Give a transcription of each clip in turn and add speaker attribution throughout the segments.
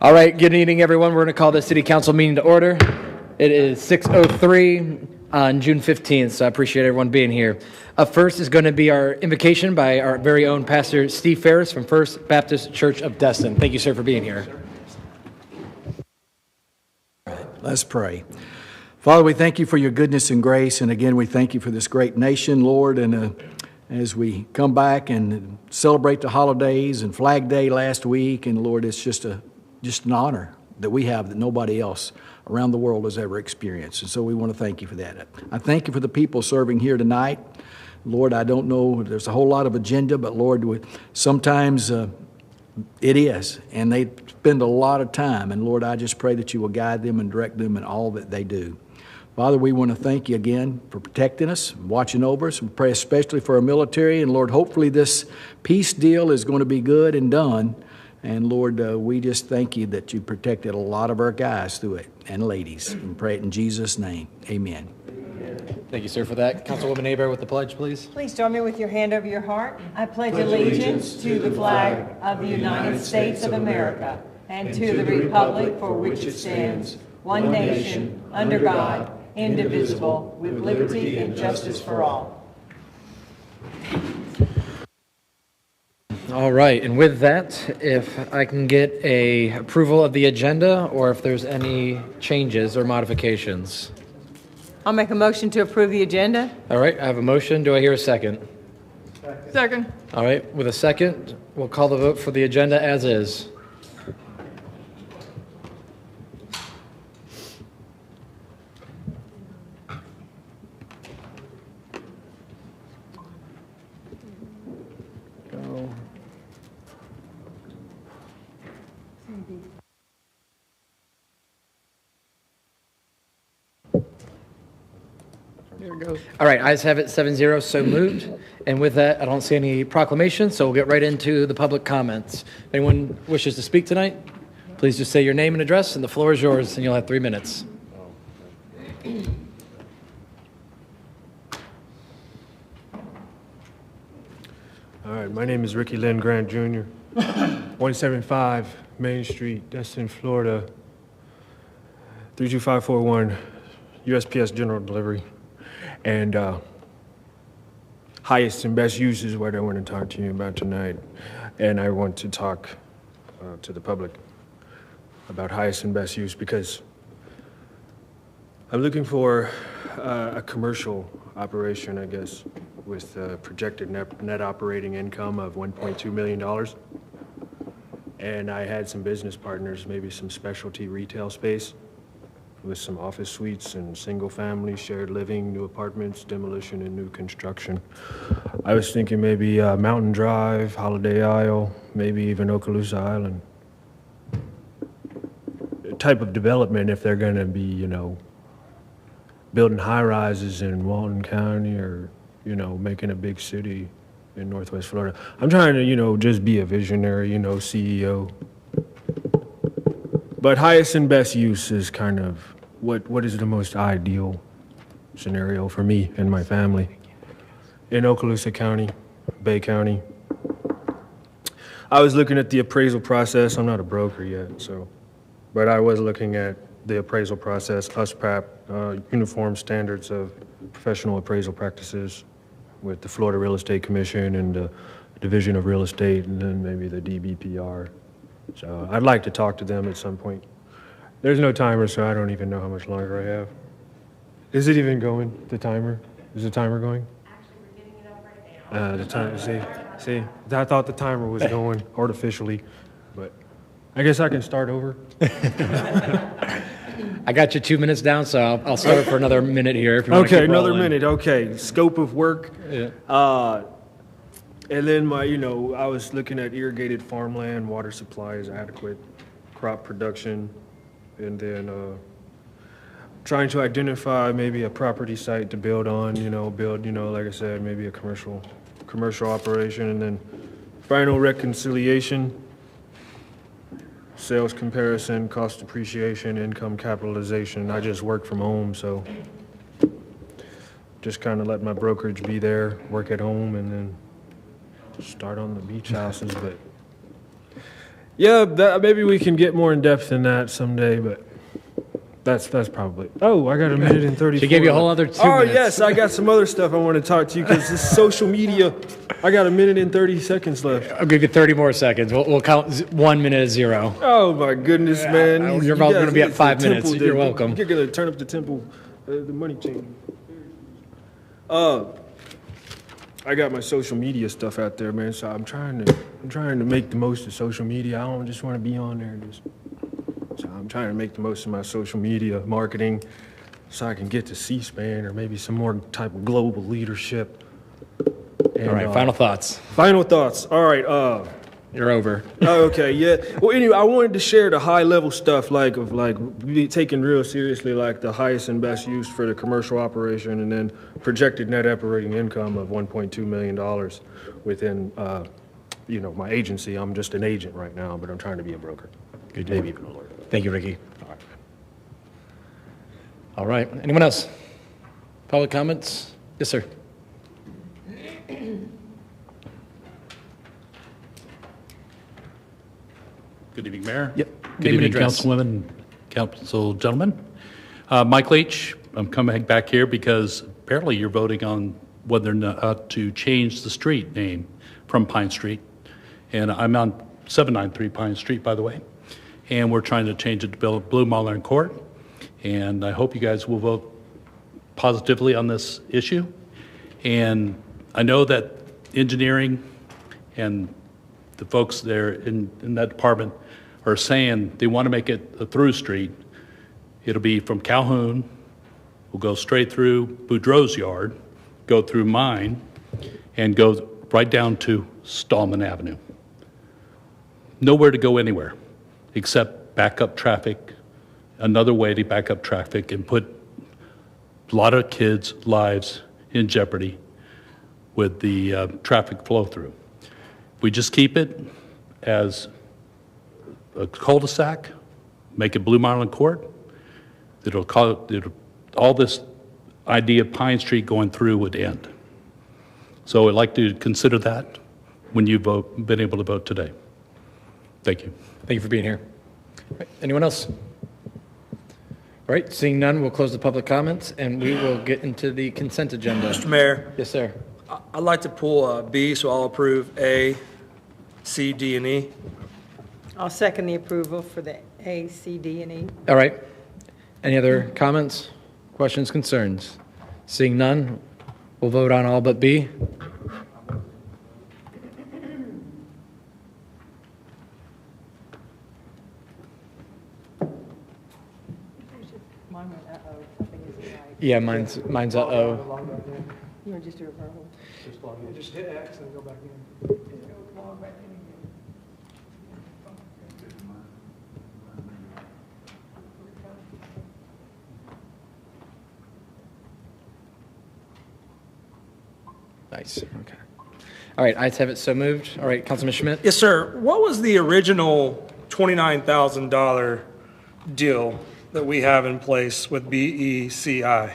Speaker 1: All right, good evening, everyone. We're going to call the City Council meeting to order. It is 6:03 on June 15th, so I appreciate everyone being here. Up first is going to be our invocation by our very own Pastor Steve Ferris from First Baptist Church of Destin. Thank you, sir, for being here.
Speaker 2: All right, let's pray. Father, we thank you for your goodness and grace, and again, we thank you for this great nation, Lord, and as we come back and celebrate the holidays and Flag Day last week, and Lord, it's just an honor that we have that nobody else around the world has ever experienced. And so we want to thank you for that. I thank you for the people serving here tonight. Lord, I don't know, there's a whole lot of agenda, but Lord, sometimes it is, and they spend a lot of time. And Lord, I just pray that you will guide them and direct them in all that they do. Father, we want to thank you again for protecting us, watching over us. We pray especially for our military. And Lord, hopefully this peace deal is going to be good and done. And Lord, we just thank you that you protected a lot of our guys through it, and ladies. And pray it in Jesus' name. Amen.
Speaker 1: Thank you, sir, for that. Councilwoman Aber with the pledge, please.
Speaker 3: Please join me with your hand over your heart. I pledge allegiance to the flag of the United States of America and to the republic for which it stands, one nation, under God, indivisible, with liberty and justice for all.
Speaker 1: All right, and with that, if I can get a approval of the agenda, or if there's any changes or modifications.
Speaker 3: I'll make a motion to approve the agenda.
Speaker 1: All right, I have a motion. Do I hear a second?
Speaker 3: Second.
Speaker 1: All right, with a second, we'll call the vote for the agenda as is. All right, ayes have it, 7-0, so moved. And with that, I don't see any proclamations, so we'll get right into the public comments. If anyone wishes to speak tonight, please just say your name and address, and the floor is yours, and you'll have 3 minutes.
Speaker 4: All right, my name is Ricky Lynn Grant Jr., 175 Main Street, Destin, Florida, 32541, USPS General Delivery. And highest and best use is what I want to talk to you about tonight. And I want to talk to the public about highest and best use because I'm looking for a commercial operation, I guess, with projected net operating income of $1.2 million. And I had some business partners, maybe some specialty retail space with some office suites and single family, shared living, new apartments, demolition, and new construction. I was thinking maybe Mountain Drive, Holiday Isle, maybe even Okaloosa Island. Type of development if they're gonna be, you know, building high rises in Walton County or, you know, making a big city in Northwest Florida. I'm trying to, you know, just be a visionary, you know, CEO. But highest and best use is kind of what is the most ideal scenario for me and my family in Okaloosa County, Bay County. I was looking at the appraisal process. I'm not a broker yet, but I was looking at the appraisal process, USPAP, Uniform Standards of Professional Appraisal Practices with the Florida Real Estate Commission and the Division of Real Estate, and then maybe the DBPR. So I'd like to talk to them at some point. There's no timer, so I don't even know how much longer I have. Is it even going, the timer? Is the timer going?
Speaker 3: Actually, we're getting it up right now.
Speaker 4: The time, see, I thought the timer was going artificially, but I guess I can start over.
Speaker 1: I got you 2 minutes down, so I'll start for another minute here. If you want to
Speaker 4: Okay,
Speaker 1: keep
Speaker 4: another
Speaker 1: rolling.
Speaker 4: minute, okay. Scope of work.
Speaker 1: Yeah.
Speaker 4: And then I was looking at irrigated farmland, water supply is adequate, crop production, and then trying to identify maybe a property site to build on, like I said, maybe a commercial operation, and then final reconciliation, sales comparison, cost depreciation, income capitalization. I just work from home, so just kind of let my brokerage be there, work at home, and then start on the beach houses. But yeah, maybe we can get more in depth in that someday. But that's probably. Oh, I got a minute and 34.
Speaker 1: She gave you a whole other 2
Speaker 4: Oh
Speaker 1: minutes.
Speaker 4: yes, I got some other stuff I want to talk to you because this social media. I got a minute and 30 seconds left.
Speaker 1: I'll give you 30 more seconds. We'll count 1 minute as 0.
Speaker 4: Oh my goodness, man!
Speaker 1: You're about going to be at 5 minutes. You're welcome.
Speaker 4: You're going to turn up the tempo, the money chain. I got my social media stuff out there, man. So I'm trying to make the most of social media. I don't just want to be on there. So I'm trying to make the most of my social media marketing, so I can get to C-SPAN or maybe some more type of global leadership. And,
Speaker 1: All right, final thoughts.
Speaker 4: Final thoughts. All right.
Speaker 1: You're over.
Speaker 4: Oh, okay, yeah. Well, anyway, I wanted to share the high-level stuff, like we taking real seriously, like the highest and best use for the commercial operation, and then projected net operating income of $1.2 million within, my agency. I'm just an agent right now, but I'm trying to be a broker.
Speaker 1: Good
Speaker 4: Maybe even a lawyer.
Speaker 1: Thank you, Ricky. All right. Anyone else? Public comments? Yes, sir.
Speaker 5: Good evening, Mayor.
Speaker 1: Yep.
Speaker 5: Good
Speaker 1: Name and
Speaker 5: evening,
Speaker 1: address.
Speaker 5: Councilwomen, council gentlemen. Mike Leach, I'm coming back here because apparently you're voting on whether or not to change the street name from Pine Street. And I'm on 793 Pine Street, by the way. And we're trying to change it to Blue Marlin Court. And I hope you guys will vote positively on this issue. And I know that engineering and the folks there in that department are saying they want to make it a through street. It'll be from Calhoun, we'll go straight through Boudreaux's yard, go through mine, and go right down to Stallman Avenue. Nowhere to go anywhere except back up traffic, another way to back up traffic and put a lot of kids' lives in jeopardy with the traffic flow through. We just keep it as a cul-de-sac, make it Blue Marlin Court. All this idea of Pine Street going through would end. So I'd like to consider that when you've been able to vote today. Thank you.
Speaker 1: Thank you for being here. All right, anyone else? All right, seeing none, we'll close the public comments and we will get into the consent agenda.
Speaker 6: Mr. Mayor,
Speaker 1: Yes, sir.
Speaker 6: I'd like to pull B, so I'll approve A, C, D, and E.
Speaker 3: I'll second the approval for the A, C, D, and E.
Speaker 1: All right. Any other comments, questions, concerns? Seeing none, we'll vote on all but B.
Speaker 3: Mine went uh-oh, something isn't right.
Speaker 1: Yeah, mine's uh-oh.
Speaker 3: You want to just do a verbal?
Speaker 7: Just hit X and go back in.
Speaker 1: Nice, okay. All right, ayes have it, so moved. All right, Councilman Schmidt?
Speaker 6: Yes, sir. What was the original $29,000 deal that we have in place with BECI?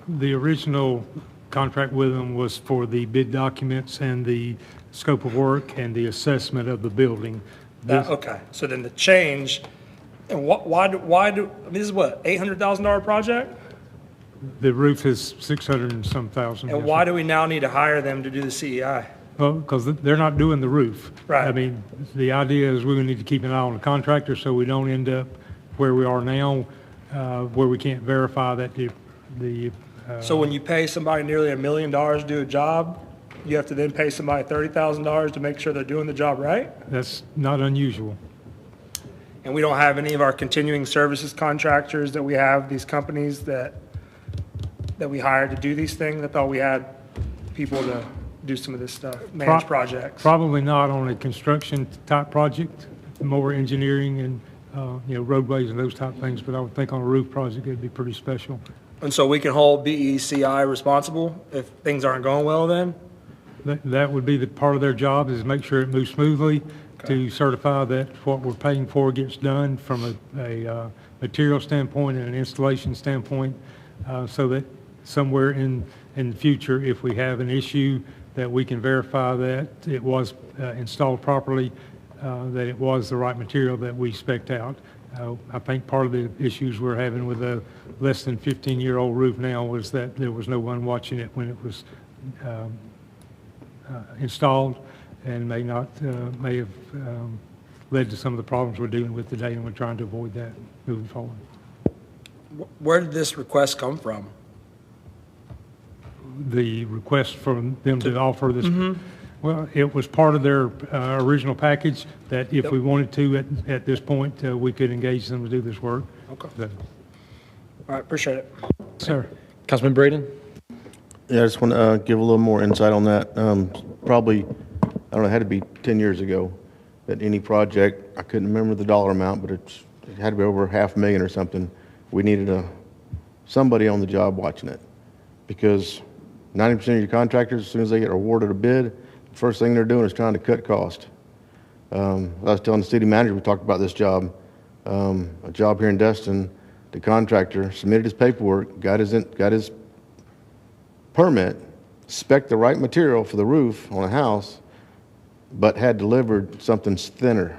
Speaker 7: The original contract with them was for the bid documents and the scope of work and the assessment of the building. This-
Speaker 6: Okay, so then the change, and why do, I mean, this is what, $800,000 project?
Speaker 7: The roof is 600 and some thousand.
Speaker 6: And why do we now need to hire them to do the CEI?
Speaker 7: Well, because they're not doing the roof.
Speaker 6: Right.
Speaker 7: I mean, the idea is we're going to need to keep an eye on the contractor so we don't end up where we are now, where we can't verify that
Speaker 6: So when you pay somebody nearly $1 million to do a job, you have to then pay somebody $30,000 to make sure they're doing the job right?
Speaker 7: that's not unusual.
Speaker 6: And we don't have any of our continuing services contractors that we have, these companies that we hired to do these things. I thought we had people to do some of this stuff, manage projects.
Speaker 7: Probably not on a construction type project, more engineering and, roadways and those type things, but I would think on a roof project, it'd be pretty special.
Speaker 6: And so we can hold BECI responsible if things aren't going well then?
Speaker 7: That would be the part of their job, is make sure it moves smoothly, to certify that what we're paying for gets done from a material standpoint and an installation standpoint, so that somewhere in the future, if we have an issue, that we can verify that it was installed properly, that it was the right material that we spec'd out. I think part of the issues we're having with a less than 15-year-old roof now was that there was no one watching it when it was installed, and may have led to some of the problems we're dealing with today, and we're trying to avoid that moving forward.
Speaker 6: Where did this request come from?
Speaker 7: The request from them to offer this, well, it was part of their original package that if we wanted to at this point, we could engage them to do this work.
Speaker 6: Okay.
Speaker 7: So,
Speaker 6: All right, appreciate it.
Speaker 7: sir.
Speaker 1: Councilman Braden?
Speaker 8: Yeah, I just want to give a little more insight on that. Probably, I don't know, it had to be 10 years ago that any project, I couldn't remember the dollar amount, but it had to be over $500,000 or something. We needed somebody on the job watching it, because 90% of your contractors, as soon as they get awarded a bid, the first thing they're doing is trying to cut cost. I was telling the city manager, we talked about this job, a job here in Destin. The contractor submitted his paperwork, got his permit, spec'd the right material for the roof on a house, but had delivered something thinner,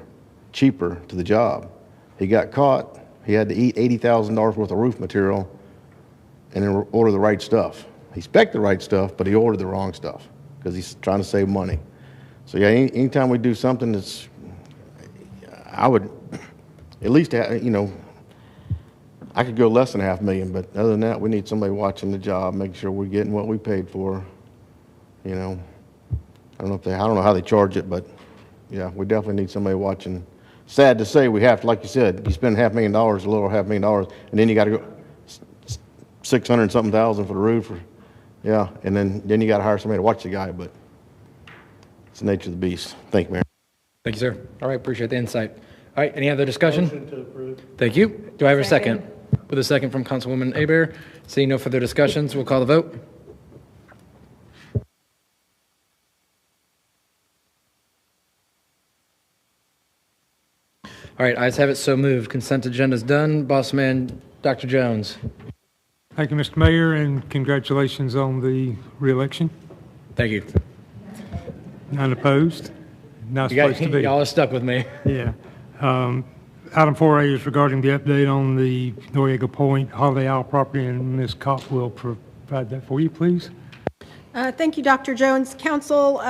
Speaker 8: cheaper to the job. He got caught. He had to eat $80,000 worth of roof material and then order the right stuff. He spec'd the right stuff, but he ordered the wrong stuff because he's trying to save money. So yeah, anytime we do something that's, I would at least, I could go less than $500,000, but other than that, we need somebody watching the job, making sure we're getting what we paid for. I don't know how they charge it, but yeah, we definitely need somebody watching. Sad to say, we have to, like you said, you spend $500,000, a little over $500,000, and then you got to go 600 and something thousand for the roof. Yeah, and then you got to hire somebody to watch the guy, but it's the nature of the beast. Thank you, Mayor.
Speaker 1: Thank you, sir. All right, appreciate the insight. All right, any other discussion? Motion to approve. Thank you. Do I have a second? With a second from Councilwoman Aber. Seeing no further discussions, we'll call the vote. All right, ayes have it, so moved. Consent agenda's done. Boss man, Dr. Jones.
Speaker 7: Thank you, Mr. Mayor, and congratulations on the reelection.
Speaker 1: Thank you.
Speaker 7: None opposed. Nice place to be.
Speaker 1: Y'all are stuck with me.
Speaker 7: Yeah. Item 4A is regarding the update on the Noriega Point Holiday Isle property, and Ms. Kopp will provide that for you, please.
Speaker 9: Thank you, Dr. Jones. Council,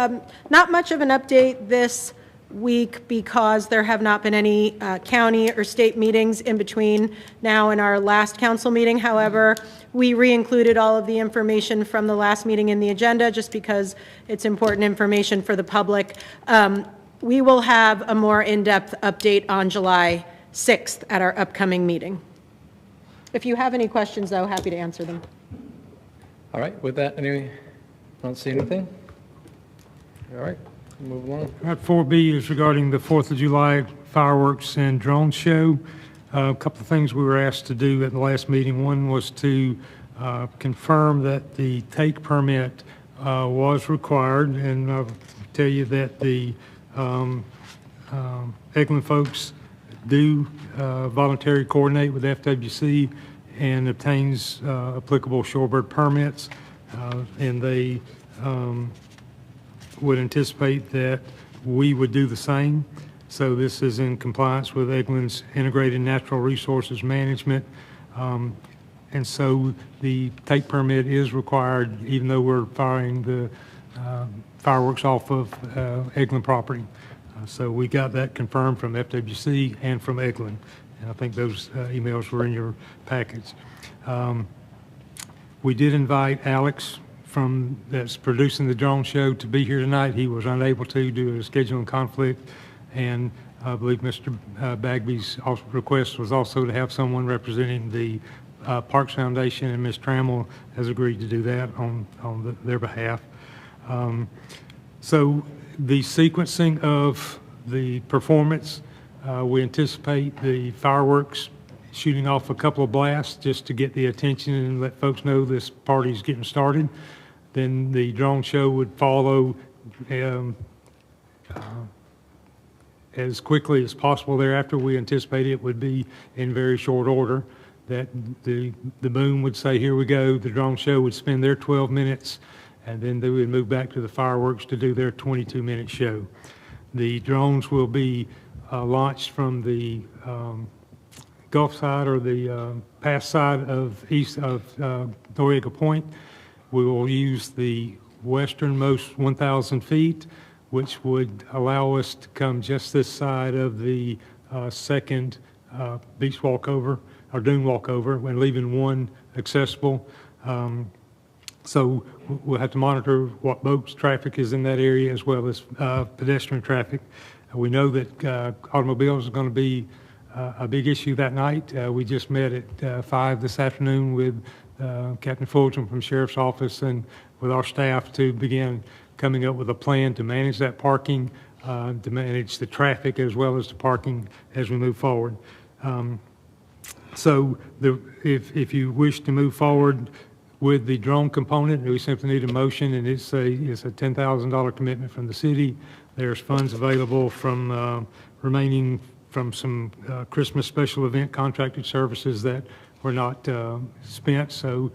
Speaker 9: not much of an update this week because there have not been any county or state meetings in between now and our last council meeting. However, we re-included all of the information from the last meeting in the agenda just because it's important information for the public. We will have a more in-depth update on July 6th at our upcoming meeting. If you have any questions, though, happy to answer them.
Speaker 1: All right, with that, I don't see anything. All right, move along.
Speaker 7: All right, 4B is regarding the 4th of July fireworks and drone show. A couple of things we were asked to do at the last meeting. One was to confirm that the take permit was required, and I'll tell you that the Eglin folks do voluntarily coordinate with FWC and obtains applicable shorebird permits, and they would anticipate that we would do the same. So this is in compliance with Eglin's Integrated Natural Resources Management. And so the take permit is required even though we're firing the fireworks off of Eglin property. So we got that confirmed from FWC and from Eglin. And I think those emails were in your package. We did invite Alex that's producing the drone show to be here tonight. He was unable to due to a scheduling conflict. And I believe Mr. Bagby's request was also to have someone representing the Parks Foundation, and Ms. Trammell has agreed to do that on their behalf. So the sequencing of the performance, we anticipate the fireworks shooting off a couple of blasts just to get the attention and let folks know this party's getting started. Then the drone show would follow as quickly as possible thereafter. We anticipate it would be in very short order. that the boom would say, here we go, the drone show would spend their 12 minutes, and then they would move back to the fireworks to do their 22-minute show. The drones will be launched from the Gulf side or the pass side of east of Noriega Point. We will use the westernmost 1,000 feet, which would allow us to come just this side of the second beach walkover or dune walkover, and leaving one accessible. So we'll have to monitor what boats traffic is in that area as well as pedestrian traffic. We know that automobiles are going to be a big issue that night. We just met at 5 this afternoon with Captain Fulton from Sheriff's Office and with our staff to begin coming up with a plan to manage that parking, to manage the traffic as well as the parking as we move forward. So if you wish to move forward with the drone component, we simply need a motion, and it's a $10,000 commitment from the city. There's funds available from remaining from some Christmas special event contracted services that were not spent. So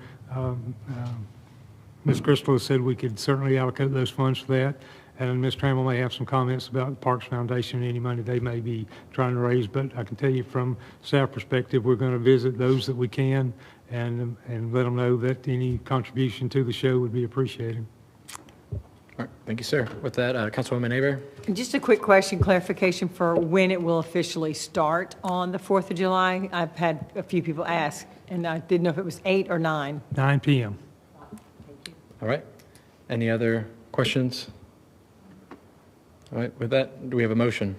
Speaker 7: Ms. Crystal has said we could certainly allocate those funds for that. And Ms. Trammell may have some comments about the Parks Foundation and any money they may be trying to raise. But I can tell you from staff perspective, we're going to visit those that we can and let them know that any contribution to the show would be appreciated.
Speaker 1: All right, thank you, sir. With that, Councilwoman Aber.
Speaker 3: Just a quick question, clarification for when it will officially start on the 4th of July. I've had a few people ask, and I didn't know if it was 8 or 9.
Speaker 7: 9 p.m.
Speaker 1: All right. Any other questions? All right, with that, do we have a motion?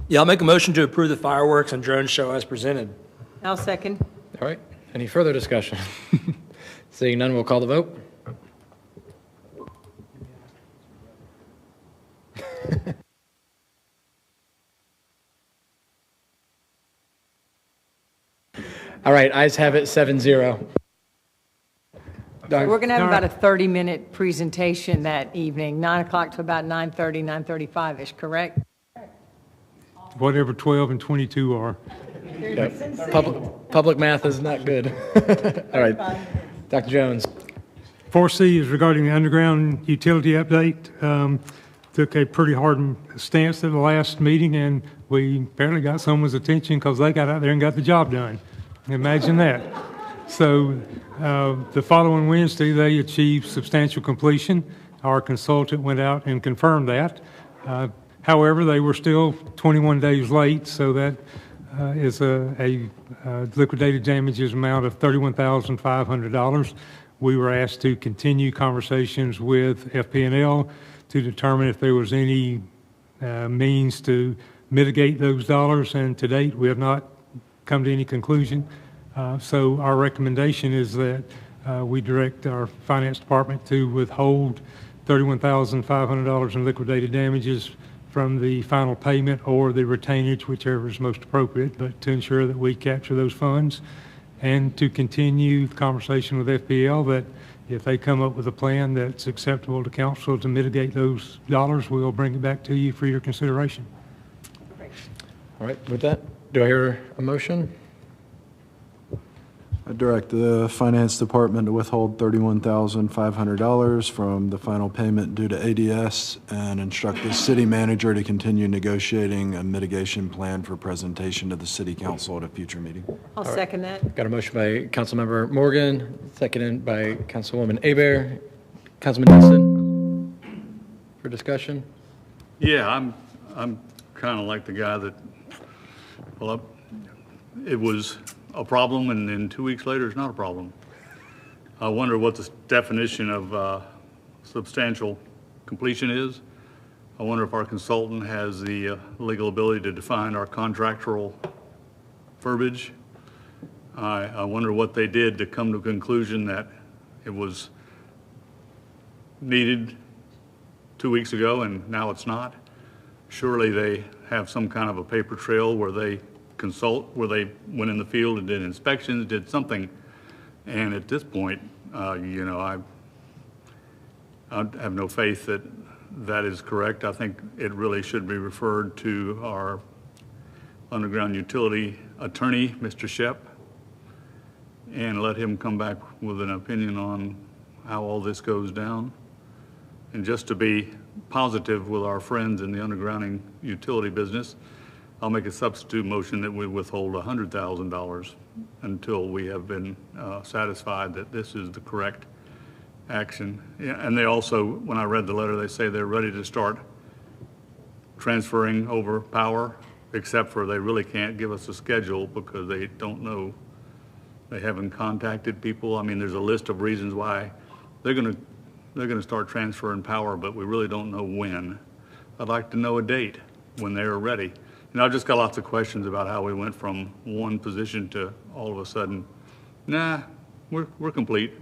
Speaker 6: Yeah, I'll make a motion to approve the fireworks and drone show as presented.
Speaker 3: I'll second.
Speaker 1: All right, any further discussion? Seeing none, we'll call the vote. All right, ayes have it, 7-0.
Speaker 3: We're going to have about a 30-minute presentation that evening, 9 o'clock to about 9:30, 9:35-ish, correct?
Speaker 7: Whatever 12 and 22 are.
Speaker 1: Yep. Public math is not good. All right, Dr. Jones.
Speaker 7: 4C is regarding the underground utility update. Took a pretty hard stance at the last meeting, and we apparently got someone's attention because they got out there and got the job done. Imagine that. So the following Wednesday, they achieved substantial completion. Our consultant went out and confirmed that. However, they were still 21 days late, so that is a liquidated damages amount of $31,500. We were asked to continue conversations with FP&L to determine if there was any means to mitigate those dollars, and to date, we have not come to any conclusion. So our recommendation is that we direct our finance department to withhold $31,500 in liquidated damages from the final payment or the retainage, whichever is most appropriate, but to ensure that we capture those funds, and to continue the conversation with FPL that if they come up with a plan that's acceptable to council to mitigate those dollars, we'll bring it back to you for your consideration.
Speaker 1: All right, with that, do I hear a motion?
Speaker 10: I direct the Finance Department to withhold $31,500 from the final payment due to ADS and instruct the city manager to continue negotiating a mitigation plan for presentation to the city council at a future meeting.
Speaker 3: I'll second that.
Speaker 1: Got a motion by Councilmember Morgan, seconded by Councilwoman Aber. Councilman Nelson, for discussion?
Speaker 11: Yeah, I'm kind of like the guy that, well, it was a problem, and then 2 weeks later, it's not a problem. I wonder what the definition of substantial completion is. I wonder if our consultant has the legal ability to define our contractual verbiage. I wonder what they did to come to a conclusion that it was needed 2 weeks ago and now it's not. Surely they have some kind of a paper trail where they consult, where they went in the field and did inspections, did something. And at this point, you know, I have no faith that that is correct. I think it really should be referred to our underground utility attorney, Mr. Shep, and let him come back with an opinion on how all this goes down. And just to be positive with our friends in the undergrounding utility business, I'll make a substitute motion that we withhold $100,000 until we have been satisfied that this is the correct action. Yeah, and they also, when I read the letter, they say they're ready to start transferring over power, except for they really can't give us a schedule because they don't know. They haven't contacted people. I mean, there's a list of reasons why they're going to start transferring power, but we really don't know when. I'd like to know a date when they're ready. And I've just got lots of questions about how we went from one position to all of a sudden, nah, we're complete,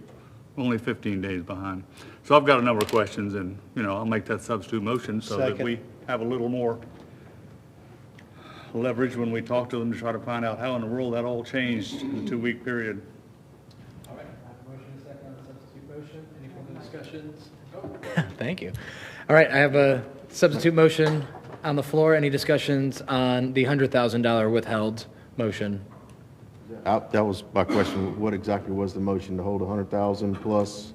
Speaker 11: only 15 days behind. So I've got a number of questions, and I'll make that substitute motion so that we have a little more leverage when we talk to them to try to find out how in the world that all changed in a 2-week period.
Speaker 1: All right, I have a motion and a second on the substitute motion. Any further discussions? Thank you. All right, I have a substitute motion on the floor. Any discussions on the $100,000 withheld motion?
Speaker 8: That was my question. What exactly was the motion, to hold 100,000 plus?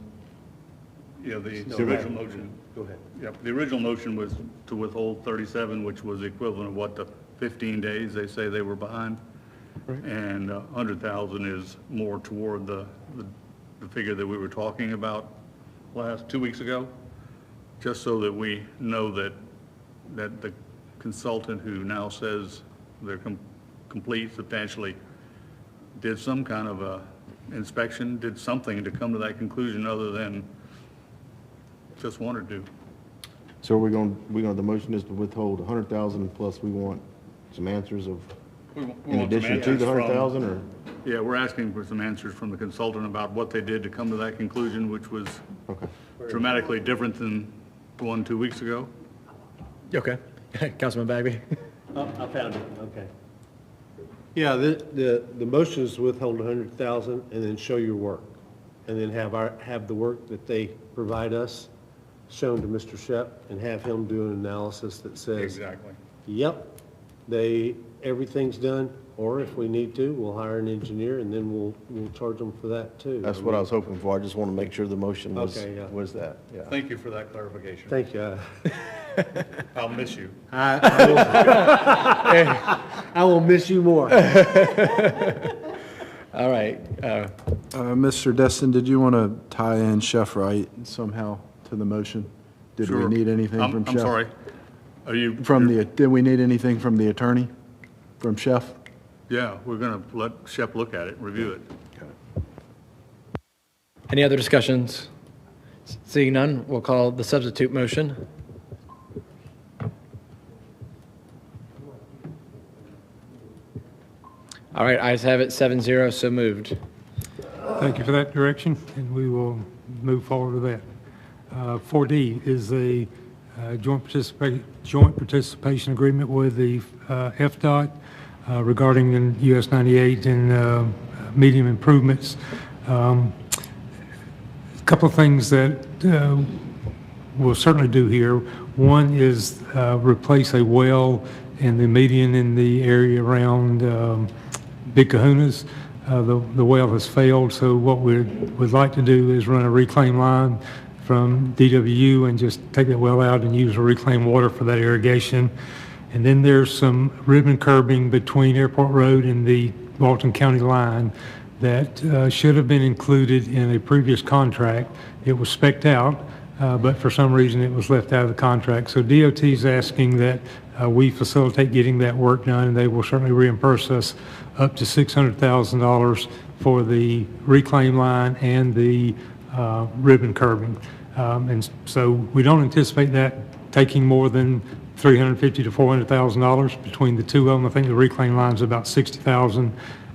Speaker 11: Yeah, the original motion.
Speaker 8: Go ahead.
Speaker 11: Yep, the original motion was to withhold 37, which was the equivalent of what, the 15 days they say they were behind? Right. And 100,000 is more toward the figure that we were talking about 2 weeks ago, just so that we know that the consultant who now says they're complete substantially did some kind of a inspection, did something to come to that conclusion other than just one or two.
Speaker 8: So the motion is to withhold 100,000 plus we want some answers of, in addition to the 100,000, or?
Speaker 11: Yeah, we're asking for some answers from the consultant about what they did to come to that conclusion, which was dramatically different than the one 2 weeks ago.
Speaker 1: Okay. Councilman Bagby.
Speaker 12: I found it, okay. Yeah, the motion is to withhold 100,000 and then show your work. And then have the work that they provide us shown to Mr. Shep and have him do an analysis that says,
Speaker 11: Exactly.
Speaker 12: yep, everything's done, or if we need to, we'll hire an engineer and then we'll charge them for that too.
Speaker 8: That's what I was hoping for. I just want to make sure the motion was,
Speaker 12: Okay, yeah.
Speaker 8: was that, yeah.
Speaker 11: Thank you for that clarification.
Speaker 12: Thank you.
Speaker 11: I'll miss you.
Speaker 12: I will miss you more.
Speaker 1: All right.
Speaker 10: Mr. Destin, did you want to tie in Chef Wright somehow to the motion? Did we
Speaker 11: Sure.
Speaker 10: need anything from Chef?
Speaker 11: I'm sorry. Are you?
Speaker 10: Did we need anything from the attorney, from Chef?
Speaker 11: Yeah, we're going to let Shep look at it, review it.
Speaker 1: Any other discussions? Seeing none, we'll call the substitute motion. All right, ayes have it, 7-0, so moved.
Speaker 7: Thank you for that direction, and we will move forward with that. 4D is a joint participation agreement with the FDOT regarding the US 98 and medium improvements. A couple of things that we'll certainly do here. One is replace a well in the median in the area around Big Kahunas. The well has failed, so what we would like to do is run a reclaim line from DWU and just take that well out and use the reclaimed water for that irrigation. And then there's some ribbon curbing between Airport Road and the Walton County line that should have been included in a previous contract. It was spec'd out, but for some reason it was left out of the contract. So DOT is asking that we facilitate getting that work done, and they will certainly reimburse us up to $600,000 for the reclaim line and the ribbon curbing. And so we don't anticipate that taking more than $350,000 to $400,000 between the two of them. I think the reclaim line is about $60,000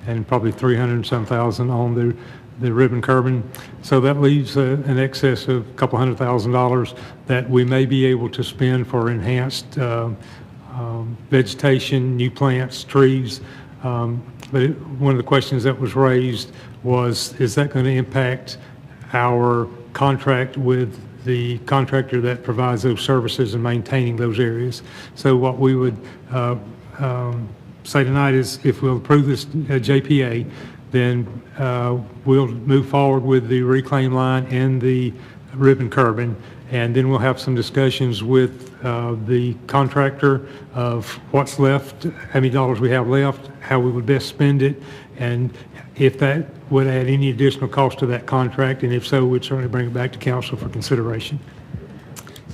Speaker 7: and probably $300,000 on the ribbon curbing. So that leaves an excess of a couple $100,000 that we may be able to spend for enhanced vegetation, new plants, trees. But one of the questions that was raised was, is that going to impact our contract with the contractor that provides those services and maintaining those areas? So what we would say tonight is, if we'll approve this JPA, then we'll move forward with the reclaim line and the ribbon curbing. And then we'll have some discussions with the contractor of what's left, how many dollars we have left, how we would best spend it, and if that would add any additional cost to that contract, and if so, we'd certainly bring it back to council for consideration.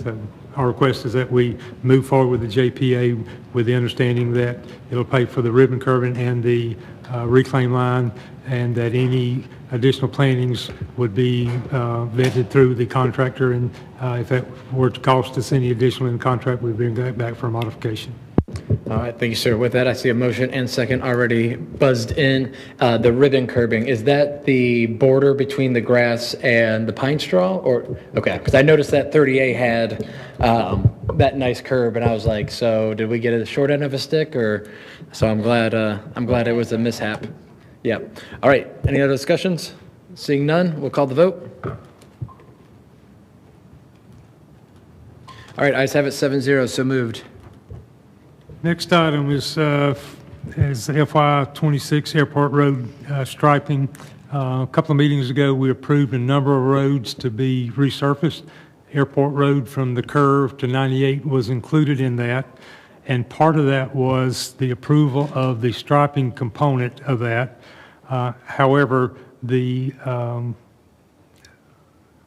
Speaker 7: So our request is that we move forward with the JPA with the understanding that it'll pay for the ribbon curbing and the reclaim line, and that any additional plannings would be vetted through the contractor, and if that were to cost us any additional in the contract, we'd bring that back for a modification.
Speaker 1: All right, thank you, sir. With that, I see a motion and second already buzzed in. The ribbon curbing, is that the border between the grass and the pine straw? Or okay, because I noticed that 30A had that nice curb, and I was like, so did we get a short end of a stick? Or so I'm glad it was a mishap. Yeah. All right. Any other discussions? Seeing none, we'll call the vote. All right, ayes have it 7-0, so moved.
Speaker 7: Next item is FY 26 Airport Road striping. A couple of meetings ago, we approved a number of roads to be resurfaced. Airport Road from the curve to 98 was included in that, and part of that was the approval of the striping component of that. However, the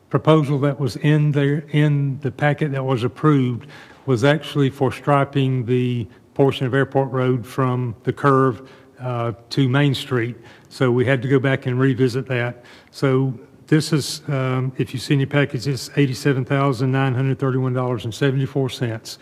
Speaker 7: proposal that was in the packet that was approved was actually for striping the portion of Airport Road from the curve to Main Street. So we had to go back and revisit that. So this is, if you see any packages, $87,931.74.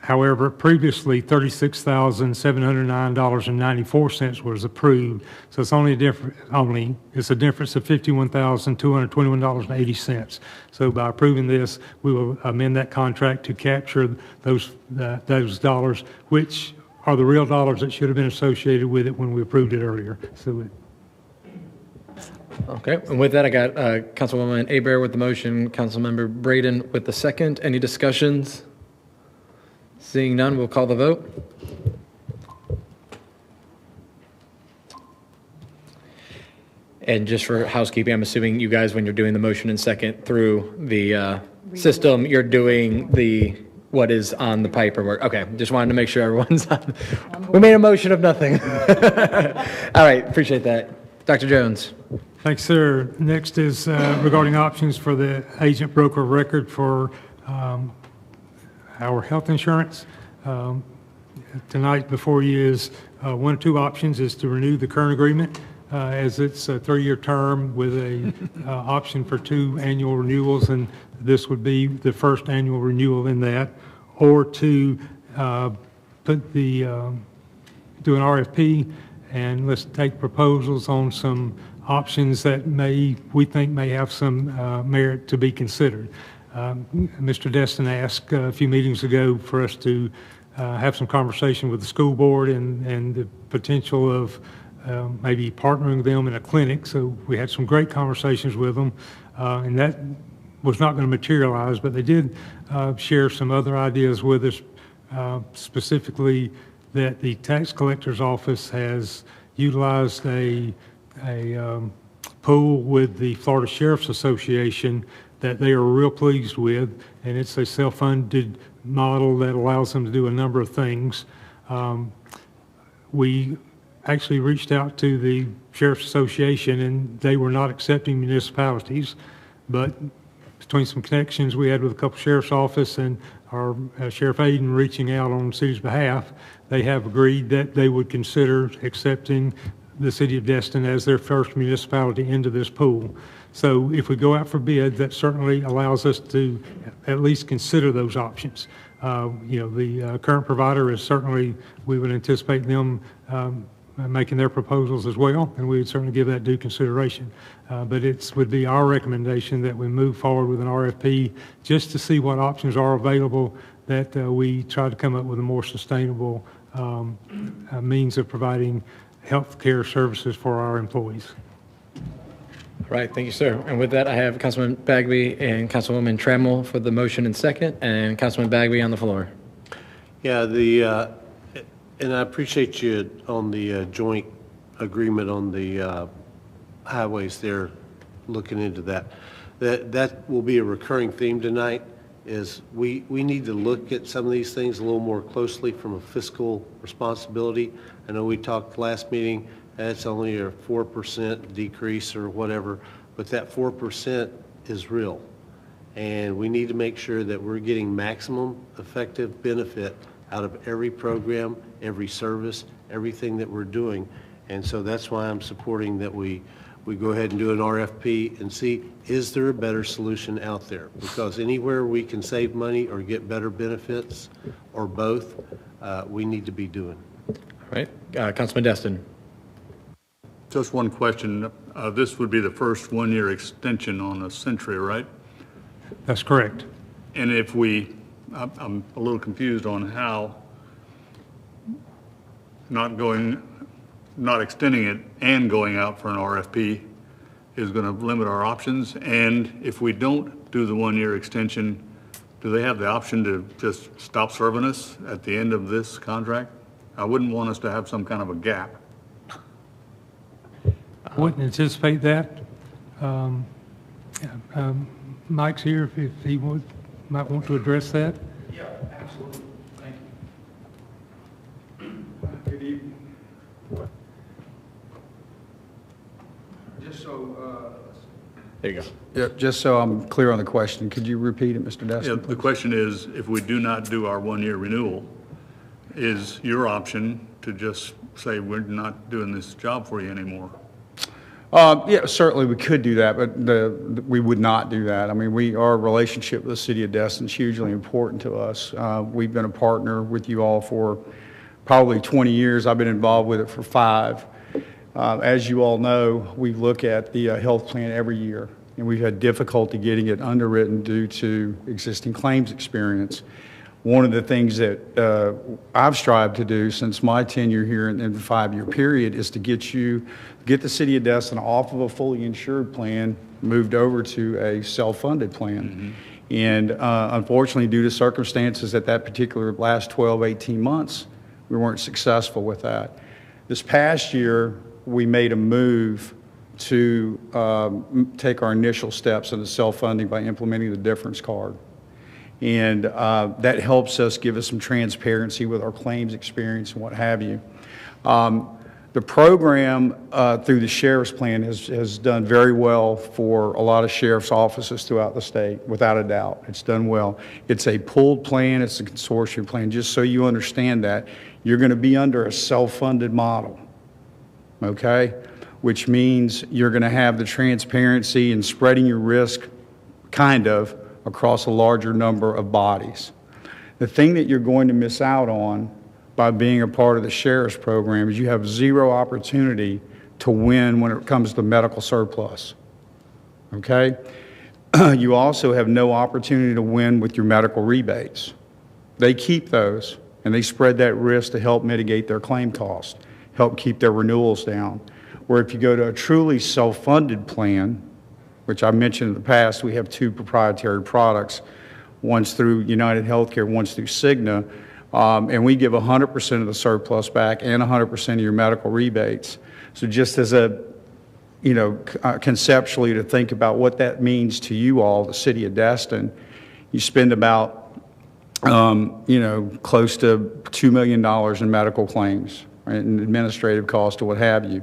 Speaker 7: However, previously $36,709.94 was approved. So it's only a difference of $51,221.80. So by approving this, we will amend that contract to capture those dollars, which are the real dollars that should have been associated with it when we approved it earlier. So
Speaker 1: Okay, and with that, I got Councilwoman Hebert with the motion, Councilmember Braden with the second. Any discussions? Seeing none, we'll call the vote. And just for housekeeping, I'm assuming you guys, when you're doing the motion and second through the system, you're doing what is on the paperwork. Okay, just wanted to make sure everyone's on. We made a motion of nothing. All right, appreciate that. Dr. Jones.
Speaker 7: thanks, sir. Next is regarding options for the agent broker record for our health insurance. Tonight before you is one of two options is to renew the current agreement as it's a 3-year term with a option for 2 annual renewals, and this would be the first annual renewal in that, or to put the do an RFP and let's take proposals on some options that we think may have some merit to be considered. Mr. Destin asked a few meetings ago for us to have some conversation with the school board and the potential of maybe partnering with them in a clinic. So we had some great conversations with them, and that was not going to materialize, but they did share some other ideas with us, specifically that the tax collector's office has utilized a pool with the Florida Sheriff's Association that they are real pleased with, and it's a self-funded model that allows them to do a number of things. We actually reached out to the Sheriff's Association, and they were not accepting municipalities, but between some connections we had with a couple sheriff's office and our Sheriff Aiden reaching out on the city's behalf, they have agreed that they would consider accepting the city of Destin as their first municipality into this pool. So if we go out for bid, that certainly allows us to at least consider those options. The current provider is certainly, we would anticipate them making their proposals as well, and we would certainly give that due consideration. But it would be our recommendation that we move forward with an RFP just to see what options are available, that we try to come up with a more sustainable means of providing health care services for our employees.
Speaker 1: All right, thank you, sir. And with that, I have Councilman Bagby and Councilwoman Trammell for the motion and second, and Councilman Bagby on the floor.
Speaker 12: Yeah, and I appreciate you on the joint agreement on the highways there, looking into that. That will be a recurring theme tonight, is we need to look at some of these things a little more closely from a fiscal responsibility. I know we talked last meeting, that's only a 4% decrease or whatever, but that 4% is real. And we need to make sure that we're getting maximum effective benefit out of every program, every service, everything that we're doing. And so that's why I'm supporting that we go ahead and do an RFP and see, is there a better solution out there? Because anywhere we can save money or get better benefits, or both, we need to be doing.
Speaker 1: All right, Councilman Destin.
Speaker 11: Just one question. This would be the first one-year extension on a century, right?
Speaker 7: That's correct.
Speaker 11: And if I'm a little confused on how not extending it and going out for an RFP is going to limit our options. And if we don't do the one-year extension, do they have the option to just stop serving us at the end of this contract? I wouldn't want us to have some kind of a gap.
Speaker 7: I wouldn't anticipate that. Mike's here if he might want to address that.
Speaker 13: Yeah, absolutely. Thank you. Good evening. Just so,
Speaker 1: There you go.
Speaker 13: yeah, just so I'm clear on the question, could you repeat it, Mr. Destin?
Speaker 11: Yeah, the question is, if we do not do our one-year renewal, is your option to just say, we're not doing this job for you anymore?
Speaker 13: Yeah, certainly we could do that, but we would not do that. I mean, our relationship with the city of Destin is hugely important to us. We've been a partner with you all for probably 20 years. I've been involved with it for 5. As you all know, we look at the health plan every year, and we've had difficulty getting it underwritten due to existing claims experience. One of the things that I've strived to do since my tenure here in the 5-year period is to get the city of Destin off of a fully insured plan, moved over to a self-funded plan. Mm-hmm. And unfortunately, due to circumstances at that particular last 12, 18 months, we weren't successful with that. This past year, we made a move to take our initial steps into self-funding by implementing the difference card. And that helps us give us some transparency with our claims experience and what have you. The program through the Sheriff's Plan has done very well for a lot of sheriff's offices throughout the state, without a doubt. It's done well. It's a pooled plan, it's a consortium plan. Just so you understand that, you're going to be under a self-funded model, okay? Which means you're going to have the transparency and spreading your risk, kind of, across a larger number of bodies. The thing that you're going to miss out on by being a part of the sheriff's program is you have zero opportunity to win when it comes to medical surplus, okay? You also have no opportunity to win with your medical rebates. They keep those, and they spread that risk to help mitigate their claim cost, help keep their renewals down. Where if you go to a truly self-funded plan, which I mentioned in the past, we have 2 proprietary products. One's through United Healthcare, one's through Cigna, and we give 100% of the surplus back and 100% of your medical rebates. So just as a, conceptually to think about what that means to you all, the city of Destin, you spend about, close to $2 million in medical claims and administrative costs or what have you.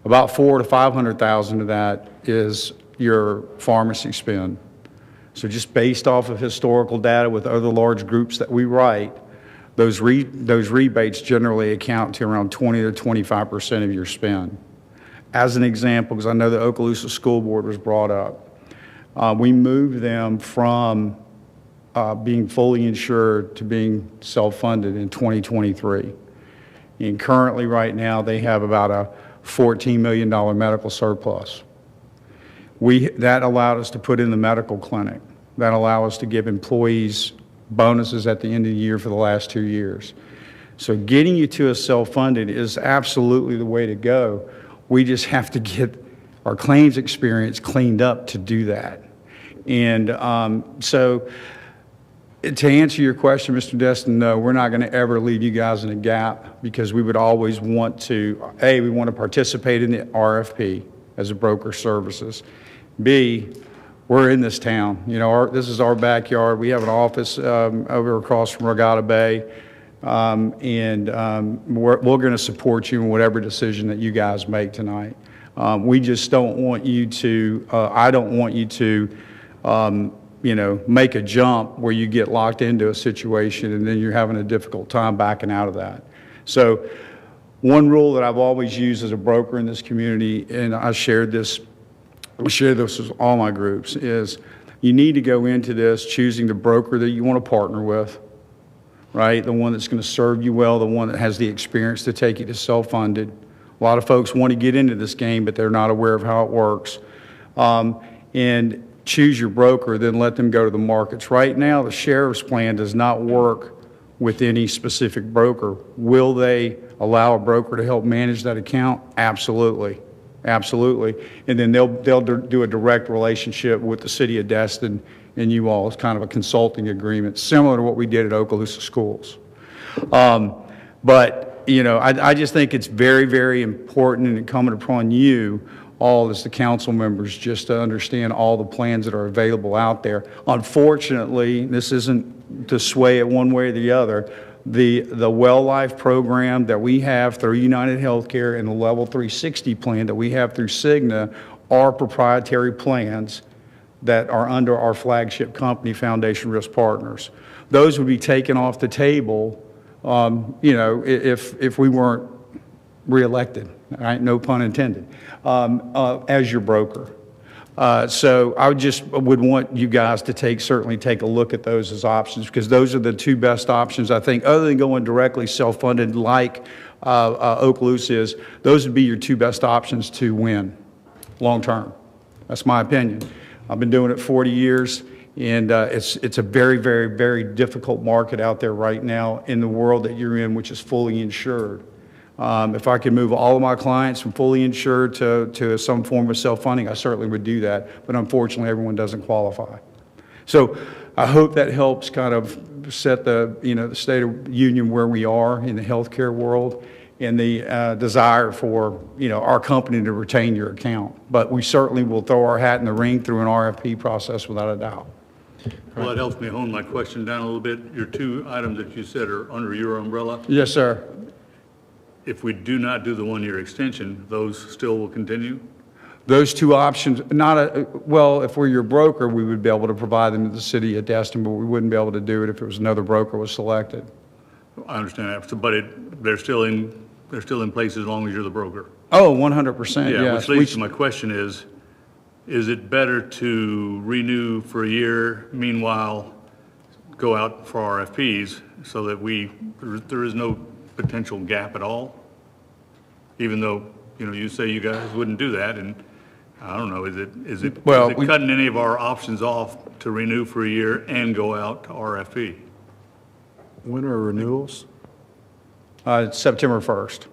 Speaker 13: About $400,000 to $500,000 of that is your pharmacy spend. So just based off of historical data with other large groups that we write, those rebates generally account to around 20 to 25% of your spend. As an example, because I know the Okaloosa School Board was brought up, we moved them from being fully insured to being self-funded in 2023. And currently right now they have about a $14 million medical surplus. That allowed us to put in the medical clinic. That allowed us to give employees bonuses at the end of the year for the last 2 years. So getting you to a self-funded is absolutely the way to go. We just have to get our claims experience cleaned up to do that. And so To answer your question, Mr. Destin, no, we're not going to ever leave you guys in a gap because we would always want to, A, we want to participate in the RFP as a broker services. B, we're in this town. You know, this is our backyard. We have an office over across from Regatta Bay, we're going to support you in whatever decision that you guys make tonight. We just don't want you to, I don't want you to, you know, make a jump where you get locked into a situation and then you're having a difficult time backing out of that. So one rule that I've always used as a broker in this community, and I share this with all my groups, is you need to go into this choosing the broker that you want to partner with, right? The one that's going to serve you well, the one that has the experience to take you to self-funded. A lot of folks want to get into this game, but they're not aware of how it works. And choose your broker, then let them go to the markets. Right now, the sheriff's plan does not work with any specific broker. Will they allow a broker to help manage that account? Absolutely. Absolutely. And then they'll do a direct relationship with the city of Destin and you all. It's kind of a consulting agreement, similar to what we did at Okaloosa Schools. But, you know, I just think it's very, very important and incumbent upon you all as the council members just to understand all the plans that are available out there. Unfortunately, this isn't to sway it one way or the other. The Well Life program that we have through United Healthcare and the Level 360 plan that we have through Cigna are proprietary plans that are under our flagship company, Foundation Risk Partners. Those would be taken off the table, you know, if we weren't reelected, right? No pun intended, as your broker. So I would want you guys to certainly take a look at those as options, because those are the two best options, I think, other than going directly self-funded like Okaloosa is. Those would be your two best options to win long term. That's my opinion. I've been doing it 40 years, and it's a very, very, very difficult market out there right now in the world that you're in, which is fully insured. If I could move all of my clients from fully insured to some form of self-funding, I certainly would do that. But unfortunately, everyone doesn't qualify. So I hope that helps kind of set the state of the union where we are in the healthcare world and the desire for our company to retain your account. But we certainly will throw our hat in the ring through an RFP process without a doubt.
Speaker 11: Well, it helps me hone my question down a little bit. Your two items that you said are under your umbrella.
Speaker 13: Yes, sir.
Speaker 11: If we do not do the one-year extension, those still will continue?
Speaker 13: Those two options, well, if we're your broker, we would be able to provide them to the city of Destin, but we wouldn't be able to do it if it was another broker was selected.
Speaker 11: I understand that, but they're still in place as long as you're the broker.
Speaker 13: Oh, 100%,
Speaker 11: yeah,
Speaker 13: yes.
Speaker 11: which leads to my question is it better to renew for a year, meanwhile go out for RFPs so that there is no potential gap at all? Even though, you say you guys wouldn't do that, and I don't know, is it cutting any of our options off to renew for a year and go out to RFP?
Speaker 10: When are renewals?
Speaker 13: September 1st.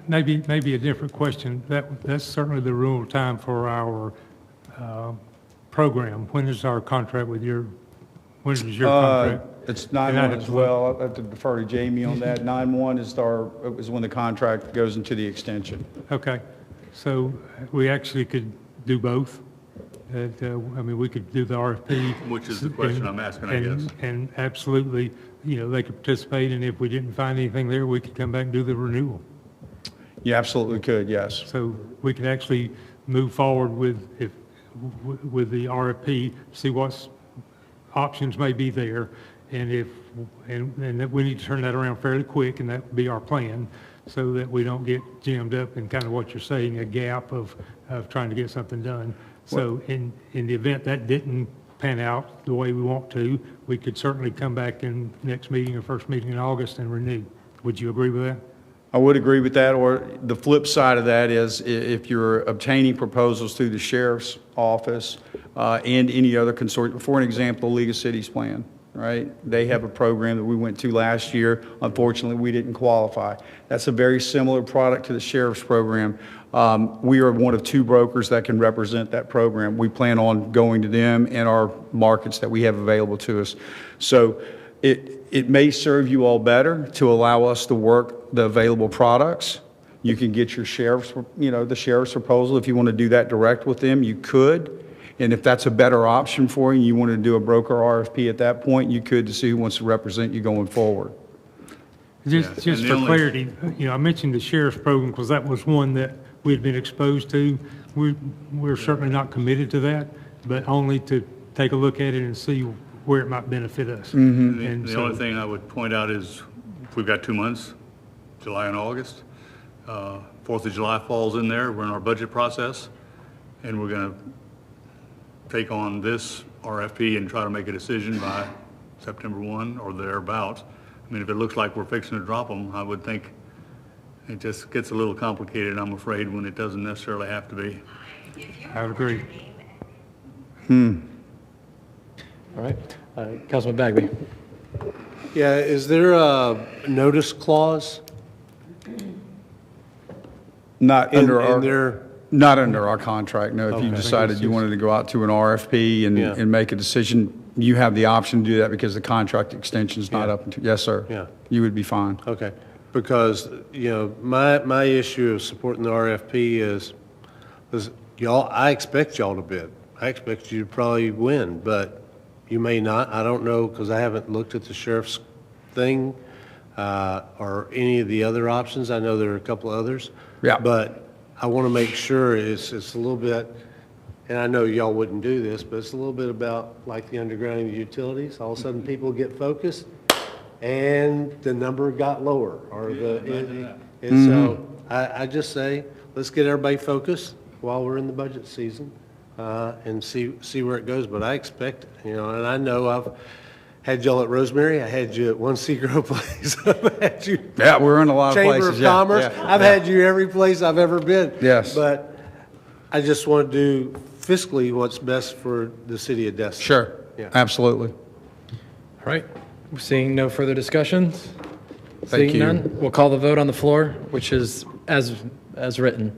Speaker 7: Maybe a different question. That's certainly the rule of time for our program. When is our contract with when is your contract?
Speaker 13: It's 9/1 as well. I'll have to defer to Jamie on that. 9/1 is when the contract goes into the extension.
Speaker 7: Okay. So we actually could do both. We could do the RFP.
Speaker 11: Which is the question I'm asking, I guess.
Speaker 7: And absolutely, they could participate, and if we didn't find anything there, we could come back and do the renewal.
Speaker 13: You absolutely could, yes.
Speaker 7: So we could actually move forward with the RFP, see what options may be there, and that we need to turn that around fairly quick, and that would be our plan, so that we don't get jammed up in kind of what you're saying, a gap of trying to get something done. So in the event that didn't pan out the way we want to, we could certainly come back in next meeting or first meeting in August and renew. Would you agree with that?
Speaker 13: I would agree with that, or the flip side of that is if you're obtaining proposals through the sheriff's office and any other consortium, for an example, League of Cities plan, right? They have a program that we went to last year. Unfortunately, we didn't qualify. That's a very similar product to the sheriff's program. We are one of 2 brokers that can represent that program. We plan on going to them in our markets that we have available to us. So it may serve you all better to allow us to work the available products. You can get your sheriff's, the sheriff's proposal. If you want to do that direct with them, you could. And if that's a better option for you, you want to do a broker RFP at that point, you could, to see who wants to represent you going forward.
Speaker 7: Just
Speaker 11: and the
Speaker 7: for
Speaker 11: only-
Speaker 7: clarity, I mentioned the sheriff's program because that was one that we had been exposed to. We're certainly not committed to that, but only to take a look at it and see where it might benefit us. And
Speaker 11: The
Speaker 7: so-
Speaker 11: only thing I would point out is, we've got 2 months, July and August. 4th of July falls in there, we're in our budget process, and we're gonna take on this RFP and try to make a decision by September 1 or thereabouts. I mean, if it looks like we're fixing to drop them, I would think it just gets a little complicated, I'm afraid, when it doesn't necessarily have to be.
Speaker 7: I would agree.
Speaker 1: All right. Councilman Bagby.
Speaker 12: Yeah, is there a notice clause
Speaker 13: Not
Speaker 12: in
Speaker 13: under our,
Speaker 12: their,
Speaker 13: not under our contract, no. If you
Speaker 12: Okay.
Speaker 13: decided you wanted to go out to an RFP
Speaker 12: Yeah.
Speaker 13: and make a decision, you have the option to do that because the contract extension's not
Speaker 12: Yeah.
Speaker 13: up until, yes, sir.
Speaker 12: Yeah.
Speaker 13: You would be fine.
Speaker 12: okay, because, my issue of supporting the RFP is y'all, I expect y'all to bid. I expect you to probably win, but you may not. I don't know, because I haven't looked at the sheriff's thing, or any of the other options. I know there are a couple others.
Speaker 13: Yeah.
Speaker 12: But I want to make sure it's a little bit, and I know y'all wouldn't do this, but it's a little bit about like the undergrounding of the utilities. All of a sudden, people get focused, and the number got lower, or and so I just say, let's get everybody focused while we're in the budget season, and see where it goes. But I expect, and I know I've had y'all at Rosemary, I had you at One Seagrove Place, I've had you
Speaker 13: Yeah, we're in a lot of
Speaker 12: Chamber
Speaker 13: places.
Speaker 12: of
Speaker 13: yeah,
Speaker 12: Commerce.
Speaker 13: yeah,
Speaker 12: I've
Speaker 13: yeah.
Speaker 12: had you every place I've ever been.
Speaker 13: Yes.
Speaker 12: But I just want to do fiscally what's best for the city of Destin.
Speaker 13: Sure,
Speaker 12: Yeah.
Speaker 13: absolutely.
Speaker 1: All right. Seeing no further discussions?
Speaker 13: Thank
Speaker 1: Seeing
Speaker 13: you.
Speaker 1: none, we'll call the vote on the floor, which is as written.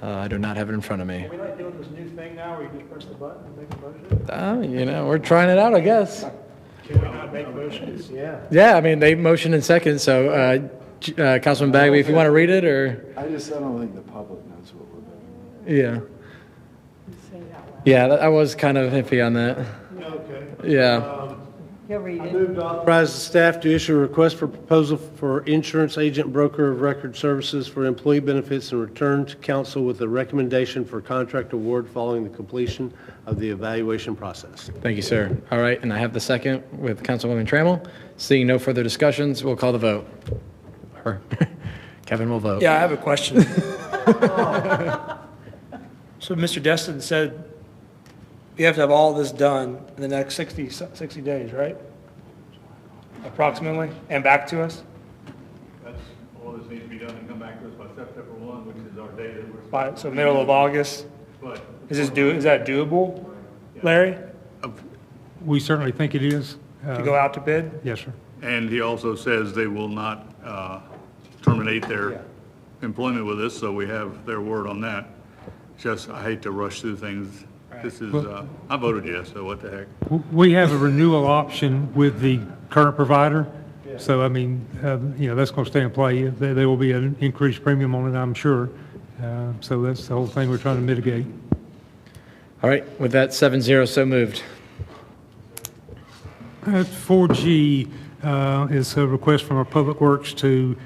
Speaker 1: I do not have it in front of me.
Speaker 6: we like doing this new thing now where you just press the button and make a motion?
Speaker 1: We're trying it out, I guess.
Speaker 6: Can we not make motions? Yeah.
Speaker 1: Yeah, I mean, they motioned in second, so Councilman Bagby, if you want to read it, or,
Speaker 10: I don't think the public knows what we're doing.
Speaker 1: yeah. Yeah, I was kind of iffy on that.
Speaker 12: Okay.
Speaker 1: Yeah.
Speaker 3: He'll read
Speaker 12: I
Speaker 3: it.
Speaker 12: move to authorize the staff to issue a request for proposal for insurance agent broker of record services for employee benefits and return to council with a recommendation for contract award following the completion of the evaluation process.
Speaker 1: Thank you, sir. All right, and I have the second with Councilwoman Trammell. Seeing no further discussions, we'll call the vote. Or Kevin will vote.
Speaker 6: Yeah, I have a question. So Mr. Destin said you have to have all this done in the next 60 days, right? Approximately, and back to us?
Speaker 11: That's all this needs to be done and come back to us by September 1, which is our date that we're.
Speaker 6: By, so middle of August?
Speaker 11: But
Speaker 6: Is that doable, Larry,
Speaker 7: We certainly think it is.
Speaker 6: to go out to bid?
Speaker 7: Yes, sir.
Speaker 11: And he also says they will not terminate their employment with us, so we have their word on that. Just, I hate to rush through things. This is, I voted yes, so what the heck?
Speaker 7: We have a renewal option with the current provider. So, I mean, that's going to stay in play. There will be an increased premium on it, I'm sure. So that's the whole thing we're trying to mitigate.
Speaker 1: All right, with that, 7-0, so moved.
Speaker 7: 4G is a request from our Public Works to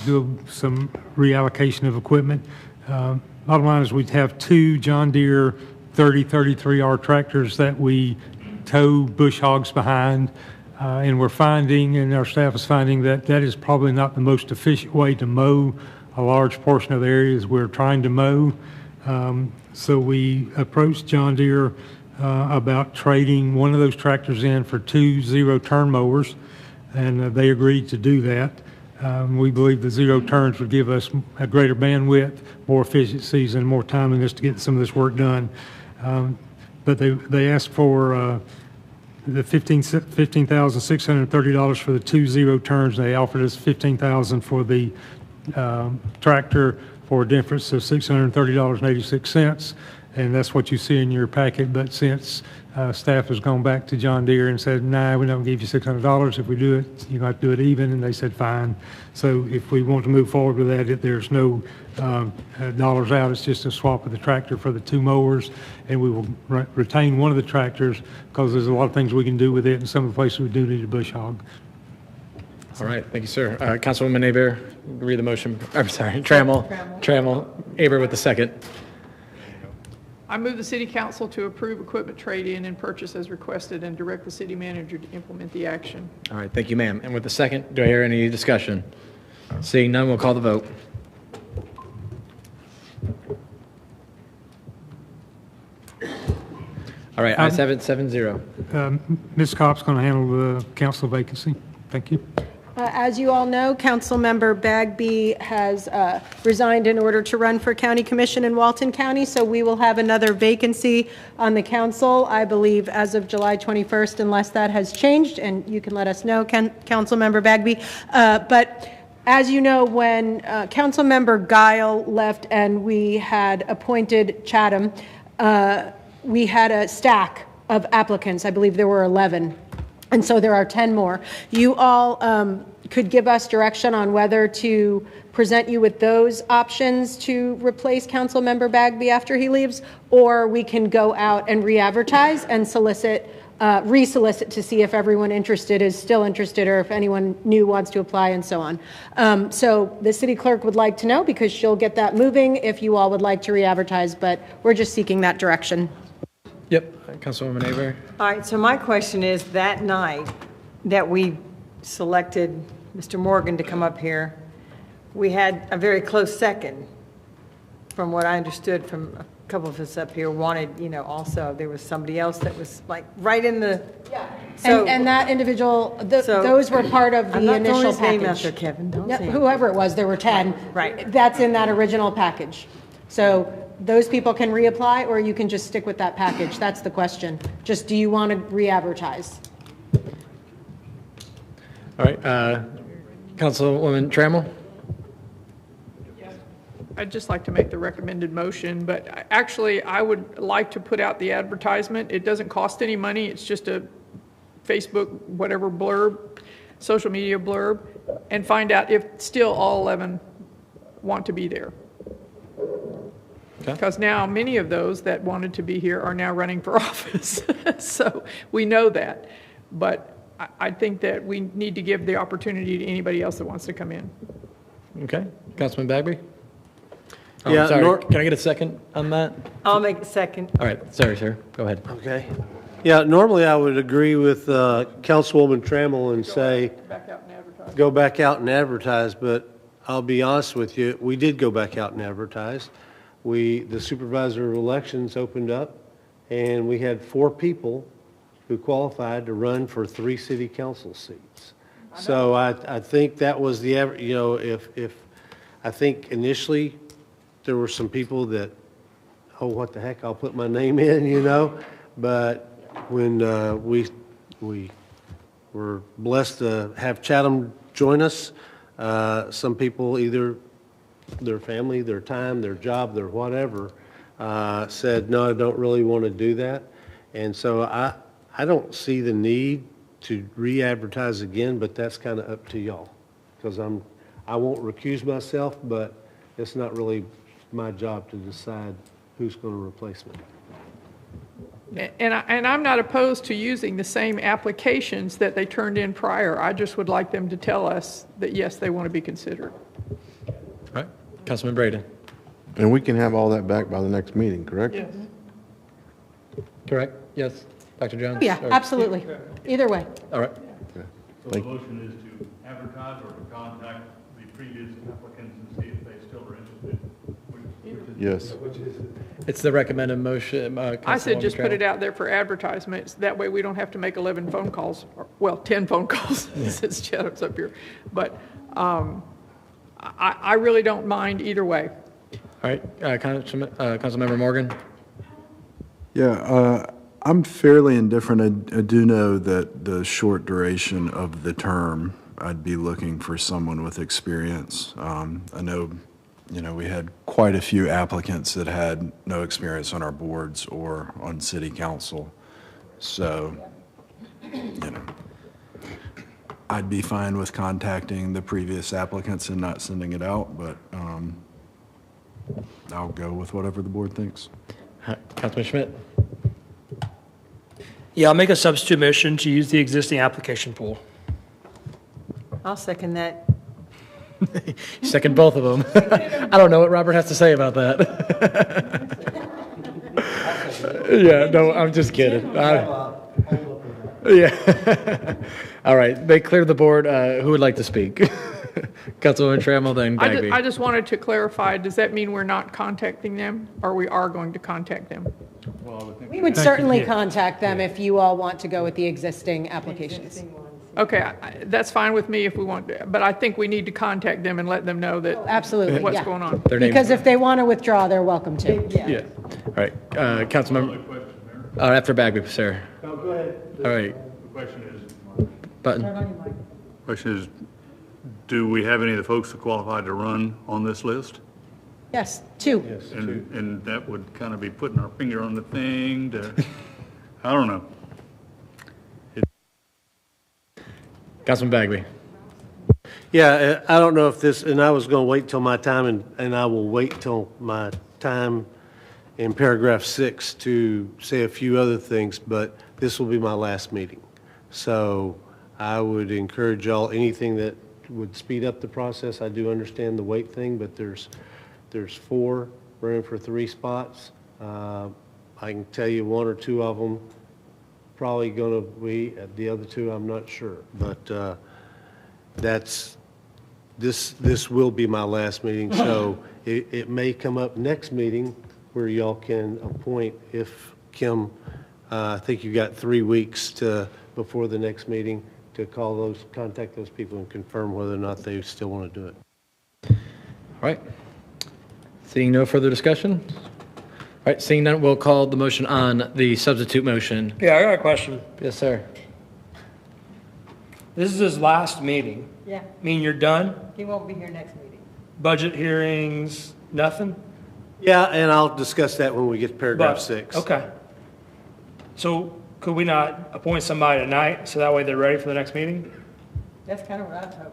Speaker 7: do some reallocation of equipment. Bottom line is we'd have 2 John Deere 33R tractors that we tow bush hogs behind. And we're finding, and our staff is finding, that that is probably not the most efficient way to mow a large portion of the areas we're trying to mow. So we approached John Deere about trading one of those tractors in for 2 zero-turn mowers, and they agreed to do that. We believe the zero turns would give us a greater bandwidth, more efficiencies, and more timeliness to get some of this work done. But they asked for the $15,630 for the 2 zero turns. They offered us $15,000 for the tractor for a difference of $630.86. And that's what you see in your packet. But since staff has gone back to John Deere and said, nah, we don't give you $600. If we do it, you're going to have to do it even. And they said, fine. So if we want to move forward with that, there's no dollars out. It's just a swap of the tractor for the 2 mowers. And we will retain one of the tractors because there's a lot of things we can do with it. And some of the places we do need a bush hog.
Speaker 1: All right, thank you, sir. Councilwoman Aber, read the motion. I'm sorry, Trammell. Aber with the second.
Speaker 14: I move the city council to approve equipment trade-in and purchase as requested and direct the city manager to implement the action.
Speaker 1: All right, thank you, ma'am. And with the second, do I hear any discussion? Seeing none, we'll call the vote. All right, ayes have it, 7-0.
Speaker 7: Ms. Copp's going to handle the council vacancy. Thank you.
Speaker 9: As you all know, Councilmember Bagby has resigned in order to run for county commission in Walton County, so we will have another vacancy on the council, I believe, as of July 21st, unless that has changed, and you can let us know, Councilmember Bagby. But as you know, when Councilmember Guile left and we had appointed Chatham, we had a stack of applicants. I believe there were 11. And so there are 10 more. You all could give us direction on whether to present you with those options to replace Councilmember Bagby after he leaves, or we can go out and re-advertise and re-solicit to see if everyone interested is still interested or if anyone new wants to apply and so on. So the city clerk would like to know because she'll get that moving if you all would like to re-advertise, but we're just seeking that direction.
Speaker 1: Yep, Councilwoman Aber.
Speaker 3: All right, so my question is, that night that we selected Mr. Morgan to come up here, we had a very close second. From what I understood from a couple of us up here, wanted, also, there was somebody else that was like right in the...
Speaker 9: Yeah.
Speaker 3: So,
Speaker 9: and that individual, those were part of the initial package.
Speaker 3: I'm not throwing his name out there, Kevin. Don't say
Speaker 9: whoever it was, there were 10.
Speaker 3: Right.
Speaker 9: That's in that original package. So those people can reapply, or you can just stick with that package. That's the question. Just, do you want to re-advertise?
Speaker 1: All right, Councilwoman Trammell?
Speaker 14: I'd just like to make the recommended motion, but actually, I would like to put out the advertisement. It doesn't cost any money. It's just a Facebook, whatever blurb, social media blurb, and find out if still all 11 want to be there. Because now many of those that wanted to be here are now running for office. So we know that. But I think that we need to give the opportunity to anybody else that wants to come in.
Speaker 1: Okay, Councilman Bagby? Oh,
Speaker 12: Yeah,
Speaker 1: sorry. Can I get a second on that?
Speaker 3: I'll make a second.
Speaker 1: All right, sorry, sir. Go ahead.
Speaker 12: Okay. Yeah, normally I would agree with Councilwoman Trammell and say,
Speaker 14: Back out and advertise.
Speaker 12: go back out and advertise, but I'll be honest with you, we did go back out and advertise. The supervisor of elections opened up, and we had 4 people who qualified to run for 3 city council seats. So I think that was the, if I think initially there were some people that, oh, what the heck, I'll put my name in, but when we were blessed to have Chatham join us, some people, either their family, their time, their job, their whatever, said, no, I don't really want to do that. And so I don't see the need to re-advertise again, but that's kind of up to y'all. Because I won't recuse myself, but it's not really my job to decide who's going to replace me.
Speaker 14: And I'm not opposed to using the same applications that they turned in prior. I just would like them to tell us that, yes, they want to be considered.
Speaker 1: All right, Councilman Braden?
Speaker 8: And we can have all that back by the next meeting, correct?
Speaker 14: Yes.
Speaker 1: Correct? Yes? Dr. Jones?
Speaker 9: Yeah,
Speaker 1: Or-
Speaker 9: absolutely. Either way.
Speaker 1: All right.
Speaker 11: So the motion is to advertise or to contact the previous applicants and see if they still are interested?
Speaker 8: Yes.
Speaker 1: It's the recommended motion.
Speaker 14: I said just put it out there for advertisements. That way we don't have to make 11 phone calls, or, well, 10 phone calls since Chatham's up here. But I really don't mind either way.
Speaker 1: All right, Councilmember Morgan?
Speaker 10: Yeah, I'm fairly indifferent. I do know that the short duration of the term, I'd be looking for someone with experience. I know, we had quite a few applicants that had no experience on our boards or on city council. So, I'd be fine with contacting the previous applicants and not sending it out, but I'll go with whatever the board thinks.
Speaker 1: Councilman Schmidt?
Speaker 6: Yeah, I'll make a substitute motion to use the existing application pool.
Speaker 3: I'll second that.
Speaker 1: Second both of them. I don't know what Robert has to say about that. Yeah, no, I'm just kidding. Yeah. All right, they cleared the board. Who would like to speak? Councilwoman Trammell, then Bagby.
Speaker 14: I just wanted to clarify, does that mean we're not contacting them, or we are going to contact them?
Speaker 9: We would certainly contact them if you all want to go with the existing applications.
Speaker 14: Okay, that's fine with me if we want to, but I think we need to contact them and let them know that.
Speaker 9: Absolutely,
Speaker 14: What's
Speaker 9: yeah.
Speaker 14: going on.
Speaker 1: Their name-
Speaker 9: Because if they want to withdraw, they're welcome to.
Speaker 1: Yeah. All right, Councilmember. After Bagby, sir.
Speaker 12: No, go ahead.
Speaker 1: All right,
Speaker 11: The question is,
Speaker 1: Button.
Speaker 11: do we have any of the folks that qualified to run on this list?
Speaker 9: Yes, two.
Speaker 11: And that would kind of be putting our finger on the thing to, I don't know.
Speaker 1: Councilman Bagby.
Speaker 12: Yeah, I don't know if this, and I was going to wait till my time, and I will wait till my time in paragraph 6 to say a few other things, but this will be my last meeting. So I would encourage y'all, anything that would speed up the process. I do understand the wait thing, but there's 4 running for 3 spots. I can tell you 1 or 2 of them probably going to be, the other 2 I'm not sure. But this will be my last meeting, so it may come up next meeting where y'all can appoint if Kim, I think you got 3 weeks before the next meeting to contact those people and confirm whether or not they still want to do it.
Speaker 1: All right. Seeing no further discussion? All right, seeing none, we'll call the motion on the substitute motion.
Speaker 6: Yeah, I got a question.
Speaker 1: Yes, sir.
Speaker 6: This is his last meeting.
Speaker 3: Yeah,
Speaker 6: Mean you're done?
Speaker 3: he won't be here next meeting.
Speaker 6: Budget hearings, nothing?
Speaker 12: Yeah, and I'll discuss that when we get to paragraph
Speaker 6: But-
Speaker 12: 6.
Speaker 6: Okay. So could we not appoint somebody tonight, so that way they're ready for the next meeting?
Speaker 3: That's kind of what I was hoping.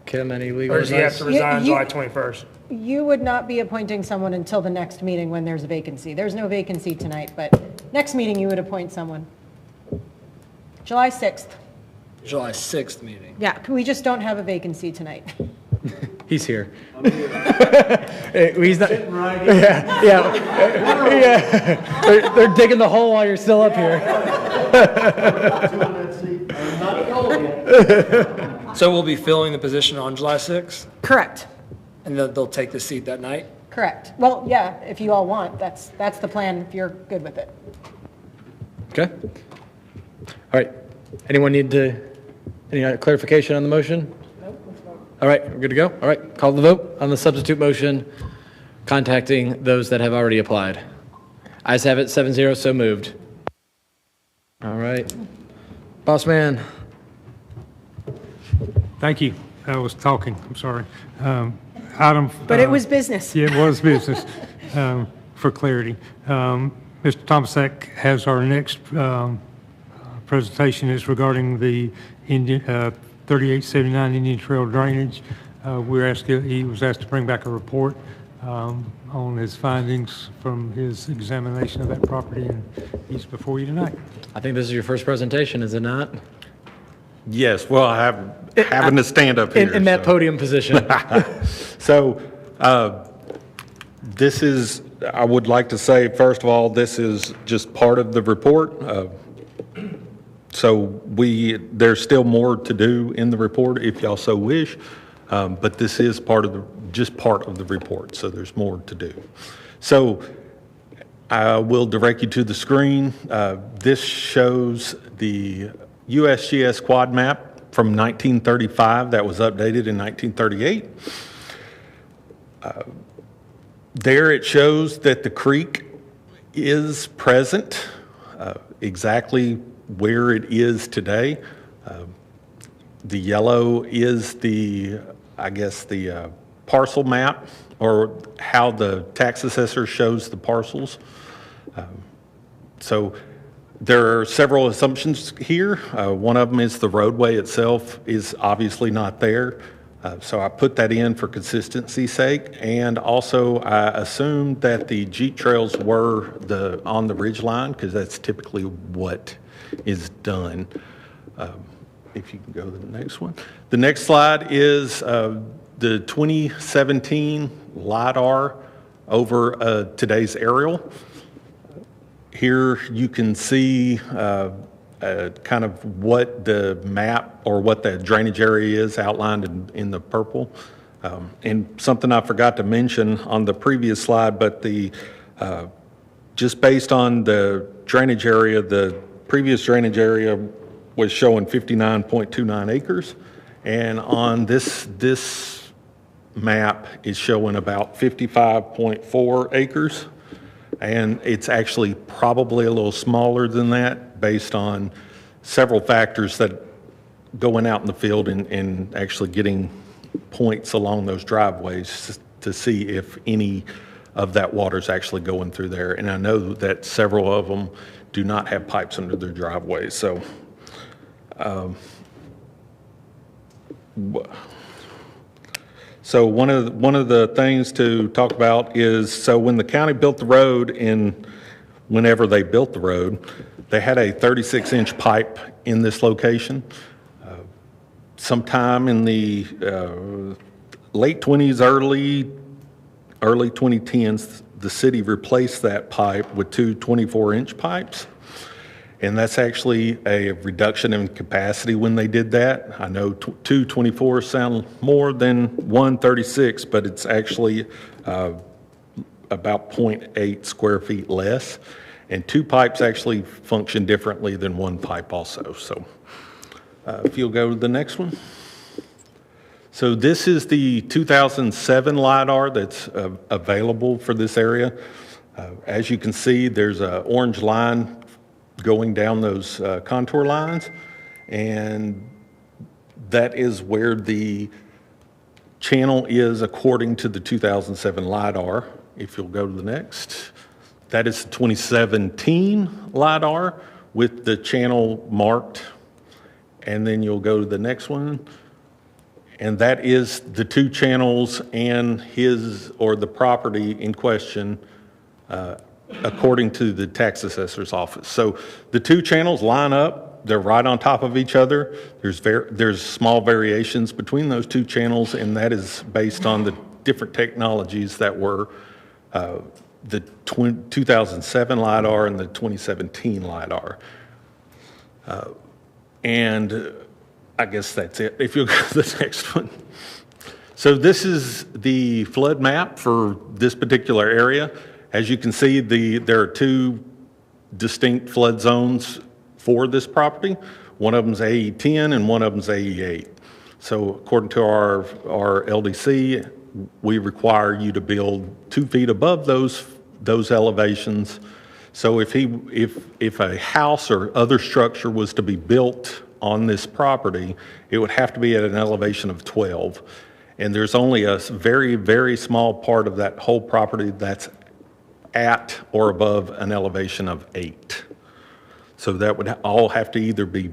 Speaker 1: Kim, any legal
Speaker 6: Or does he have
Speaker 1: advice?
Speaker 6: to resign
Speaker 9: You-
Speaker 6: July 21st?
Speaker 9: You would not be appointing someone until the next meeting when there's a vacancy. There's no vacancy tonight, but next meeting you would appoint someone. July 6th.
Speaker 1: July 6th meeting.
Speaker 9: Yeah, we just don't have a vacancy tonight.
Speaker 1: He's here. Hey, he's not. Yeah, yeah. They're digging the hole while you're still up here.
Speaker 6: So we'll be filling the position on July 6th,
Speaker 9: Correct,
Speaker 6: and they'll take the seat that night?
Speaker 9: correct. Well, yeah, if you all want, that's the plan, if you're good with it.
Speaker 1: Okay. All right. Anyone need any clarification on the motion? All right, we're good to go? All right, call the vote on the substitute motion, contacting those that have already applied. Ayes have it, 7-0, so moved. All right. Boss man.
Speaker 7: Thank you. I was talking, I'm sorry. Item.
Speaker 9: But it was business.
Speaker 7: Yeah, it was business, for clarity. Mr. Tomasak has our next presentation is regarding the 3879 Indian Trail drainage. He was asked to bring back a report on his findings from his examination of that property, and he's before you tonight.
Speaker 1: I think this is your first presentation, is it not?
Speaker 15: Yes, well, I have having to stand up here.
Speaker 1: In that podium position.
Speaker 15: So this is, I would like to say, first of all, this is just part of the report. So there's still more to do in the report if y'all so wish, but this is just part of the report, so there's more to do. So I will direct you to the screen. This shows the USGS quad map from 1935 that was updated in 1938. There it shows that the creek is present, exactly where it is today. The yellow is the, I guess, the parcel map, or how the tax assessor shows the parcels. So there are several assumptions here. One of them is the roadway itself is obviously not there. So I put that in for consistency's sake. And also I assumed that the Jeep trails were on the ridge line, because that's typically what is done. If you can go to the next one. The next slide is the 2017 LiDAR over today's aerial. Here you can see kind of what the map or what the drainage area is outlined in the purple. And something I forgot to mention on the previous slide, but just based on the drainage area, the previous drainage area was showing 59.29 acres. And on this map is showing about 55.4 acres. And it's actually probably a little smaller than that based on several factors that going out in the field and actually getting points along those driveways to see if any of that water is actually going through there. And I know that several of them do not have pipes under their driveways. So one of the things to talk about is, so when the county built the road, whenever they built the road, they had a 36-inch pipe in this location. Sometime in the late 20s, early 2010s, the city replaced that pipe with two 24-inch pipes. And that's actually a reduction in capacity when they did that. I know two 24s sound more than one 36, but it's actually about 0.8 square feet less. And two pipes actually function differently than one pipe also. So if you'll go to the next one. So this is the 2007 LiDAR that's available for this area. As you can see, there's an orange line going down those contour lines, and that is where the channel is according to the 2007 LiDAR. If you'll go to the next, that is the 2017 LiDAR with the channel marked, and then you'll go to the next one, and that is the two channels and his or the property in question according to the tax assessor's office. So the two channels line up, they're right on top of each other. There's small variations between those two channels, and that is based on the different technologies that were the 2007 LiDAR and the 2017 LiDAR. And I guess that's it. If you'll go to the next one. So this is the flood map for this particular area. As you can see, there are two distinct flood zones for this property. One of them is AE10 and one of them is AE8. So according to our LDC, we require you to build 2 feet above those elevations. So if a house or other structure was to be built on this property, it would have to be at an elevation of 12. And there's only a very, very small part of that whole property that's at or above an elevation of 8. So that would all have to either be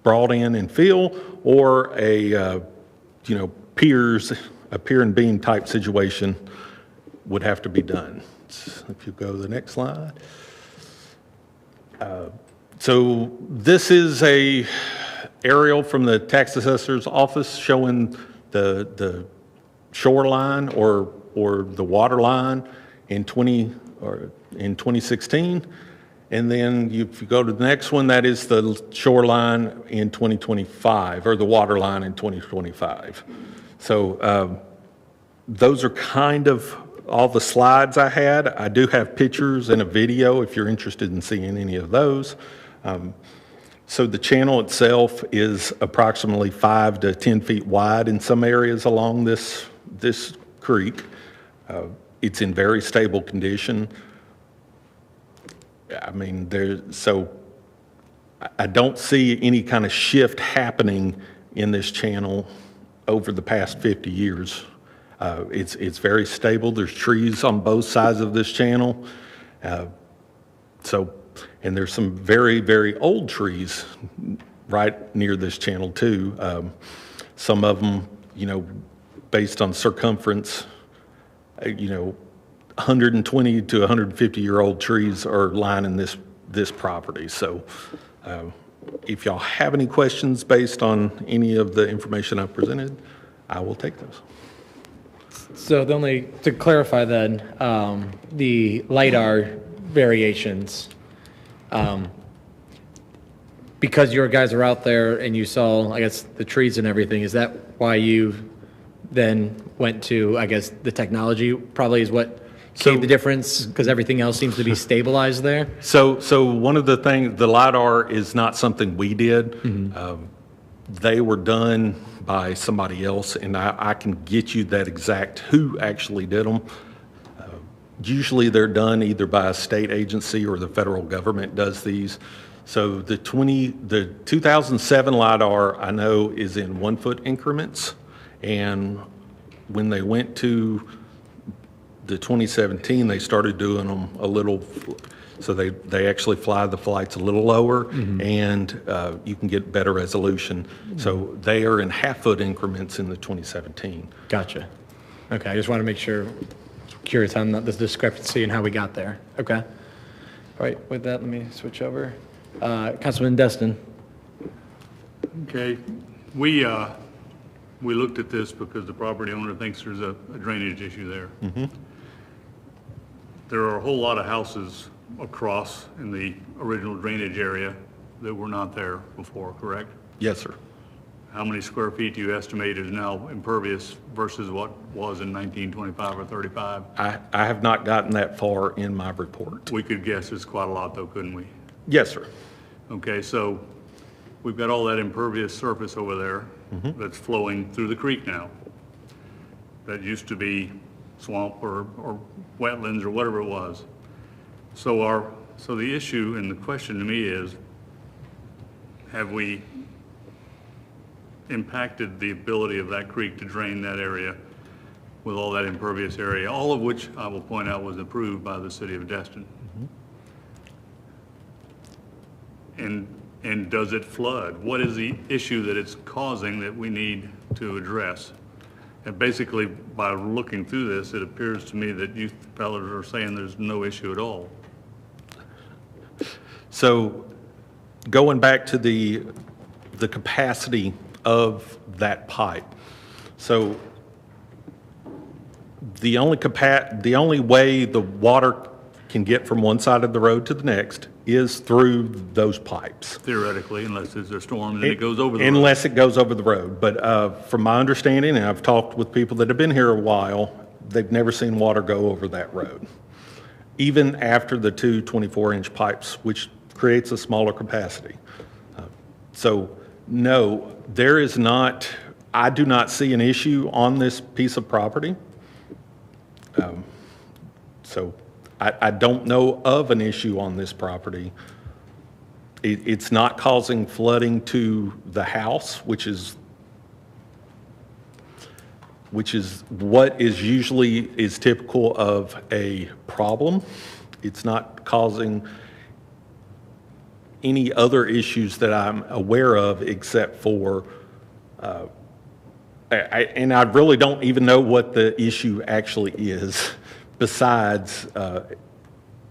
Speaker 15: brought in and fill, or a pier and beam type situation would have to be done. If you go to the next slide. So this is a aerial from the tax assessor's office showing the shoreline or the water line in 2016. And then if you go to the next one, that is the shoreline in 2025, or the water line in 2025. So those are kind of all the slides I had. I do have pictures and a video if you're interested in seeing any of those. So the channel itself is approximately 5 to 10 feet wide in some areas along this creek. It's in very stable condition. I mean, I don't see any kind of shift happening in this channel over the past 50 years. It's very stable. There's trees on both sides of this channel. And there's some very, very old trees right near this channel too. Some of them, based on circumference, 120 to 150-year-old trees are lining this property. So if y'all have any questions based on any of the information I've presented, I will take those.
Speaker 1: So to clarify then, the LiDAR variations, because your guys are out there and you saw, I guess, the trees and everything, is that why you then went to, I guess, the technology probably is what gave the difference, because everything else seems to be stabilized there?
Speaker 15: So one of the things, the LiDAR is not something we did. Mm-hmm. They were done by somebody else, and I can get you that exact who actually did them. Usually they're done either by a state agency or the federal government does these. So the 2007 LiDAR I know is in 1 foot increments, and when they went to the 2017, they started doing them a little, so they actually fly the flights a little lower, mm-hmm. and you can get better resolution. Mm-hmm. So they are in 1/2 foot increments in the 2017.
Speaker 1: Gotcha. Okay, I just want to make sure. Curious on the discrepancy and how we got there. Okay. All right, with that, let me switch over. Councilman Destin.
Speaker 11: Okay. We looked at this because the property owner thinks there's a drainage issue there. Mm-hmm. There are a whole lot of houses across in the original drainage area that were not there before, correct?
Speaker 15: Yes, sir.
Speaker 11: How many square feet do you estimate is now impervious versus what was in 1925 or 35?
Speaker 15: I have not gotten that far in my report.
Speaker 11: We could guess it's quite a lot though, couldn't we?
Speaker 15: Yes, sir.
Speaker 11: Okay, so we've got all that impervious surface over there, mm-hmm. that's flowing through the creek now. That used to be swamp or wetlands or whatever it was. So the issue and the question to me is, have we impacted the ability of that creek to drain that area with all that impervious area, all of which I will point out was approved by the city of Destin. Mm-hmm. And does it flood? What is the issue that it's causing that we need to address? And basically, by looking through this, it appears to me that you fellows are saying there's no issue at all.
Speaker 15: So going back to the capacity of that pipe. So the only way the water can get from one side of the road to the next is through those pipes.
Speaker 11: Theoretically, unless there's a storm and it goes over the road.
Speaker 15: Unless it goes over the road. But from my understanding, and I've talked with people that have been here a while, they've never seen water go over that road. Even after the two 24-inch pipes, which creates a smaller capacity. So no, there is not, I do not see an issue on this piece of property. So I don't know of an issue on this property. It's not causing flooding to the house, which is what is usually typical of a problem. It's not causing any other issues that I'm aware of except for, and I really don't even know what the issue actually is besides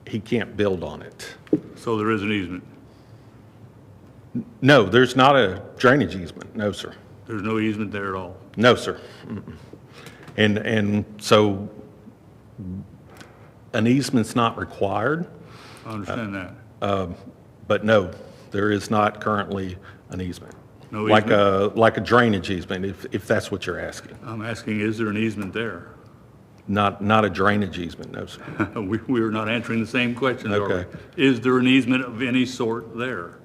Speaker 15: he can't build on it.
Speaker 11: So there is an easement?
Speaker 15: No, there's not a drainage easement. No, sir.
Speaker 11: There's no easement there at all?
Speaker 15: No, sir. Mm-mm. And so an easement's not required.
Speaker 11: I understand that.
Speaker 15: But no, there is not currently an easement.
Speaker 11: No easement?
Speaker 15: Like a drainage easement, if that's what you're asking.
Speaker 11: I'm asking, is there an easement there?
Speaker 15: Not a drainage easement, no, sir.
Speaker 11: We are not answering the same question.
Speaker 15: Okay.
Speaker 11: Is there an easement of any sort there?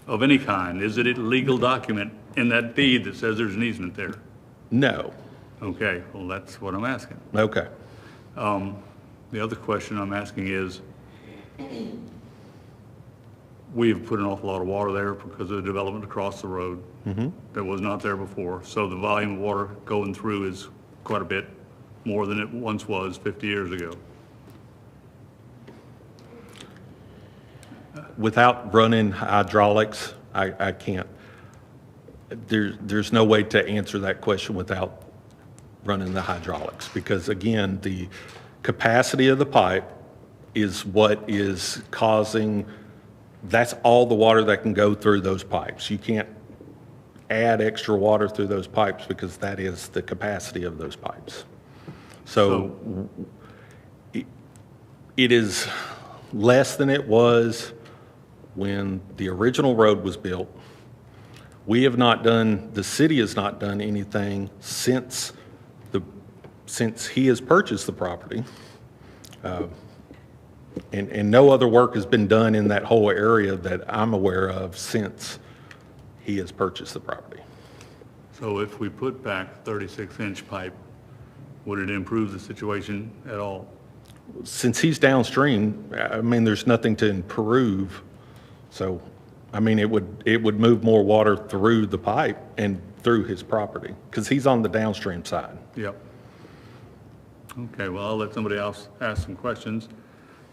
Speaker 11: Of any kind? Is it a legal document in that deed that says there's an easement there?
Speaker 15: No.
Speaker 11: Okay, well, that's what I'm asking.
Speaker 15: Okay.
Speaker 11: The other question I'm asking is, We've put an awful lot of water there because of the development across the road that was not there before. So the volume of water going through is quite a bit more than it once was 50 years ago.
Speaker 15: Without running hydraulics, I can't. There's no way to answer that question without running the hydraulics, because again, the capacity of the pipe is what is causing, that's all the water that can go through those pipes. You can't add extra water through those pipes because that is the capacity of those pipes. So it is less than it was when the original road was built. We have not done, the city has not done anything since he has purchased the property. And no other work has been done in that whole area that I'm aware of since he has purchased the property.
Speaker 11: So if we put back 36-inch pipe, would it improve the situation at all?
Speaker 15: Since he's downstream, I mean, there's nothing to improve. So, I mean, it would move more water through the pipe and through his property because he's on the downstream side.
Speaker 11: Yep. Okay, well, I'll let somebody else ask some questions,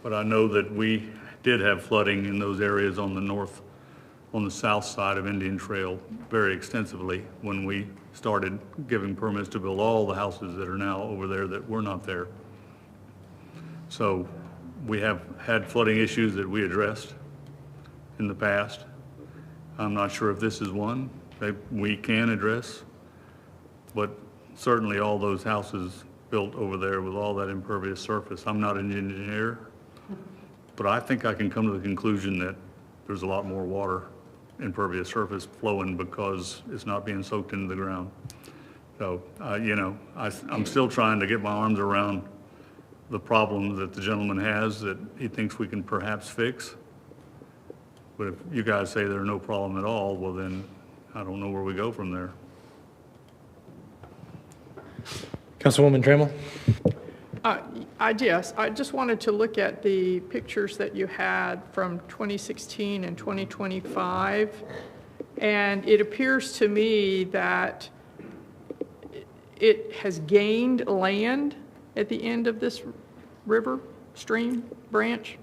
Speaker 11: but I know that we did have flooding in those areas on the south side of Indian Trail very extensively when we started giving permits to build all the houses that are now over there that were not there. So we have had flooding issues that we addressed in the past. I'm not sure if this is one that we can address, but certainly all those houses built over there with all that impervious surface. I'm not an engineer, but I think I can come to the conclusion that there's a lot more water impervious surface flowing because it's not being soaked into the ground. So, you know, I'm still trying to get my arms around the problem that the gentleman has that he thinks we can perhaps fix. But if you guys say there's no problem at all, well then, I don't know where we go from there.
Speaker 1: Councilwoman Trammell?
Speaker 14: Yes, I just wanted to look at the pictures that you had from 2016 and 2025. And it appears to me that it has gained land at the end of this river, stream, branch,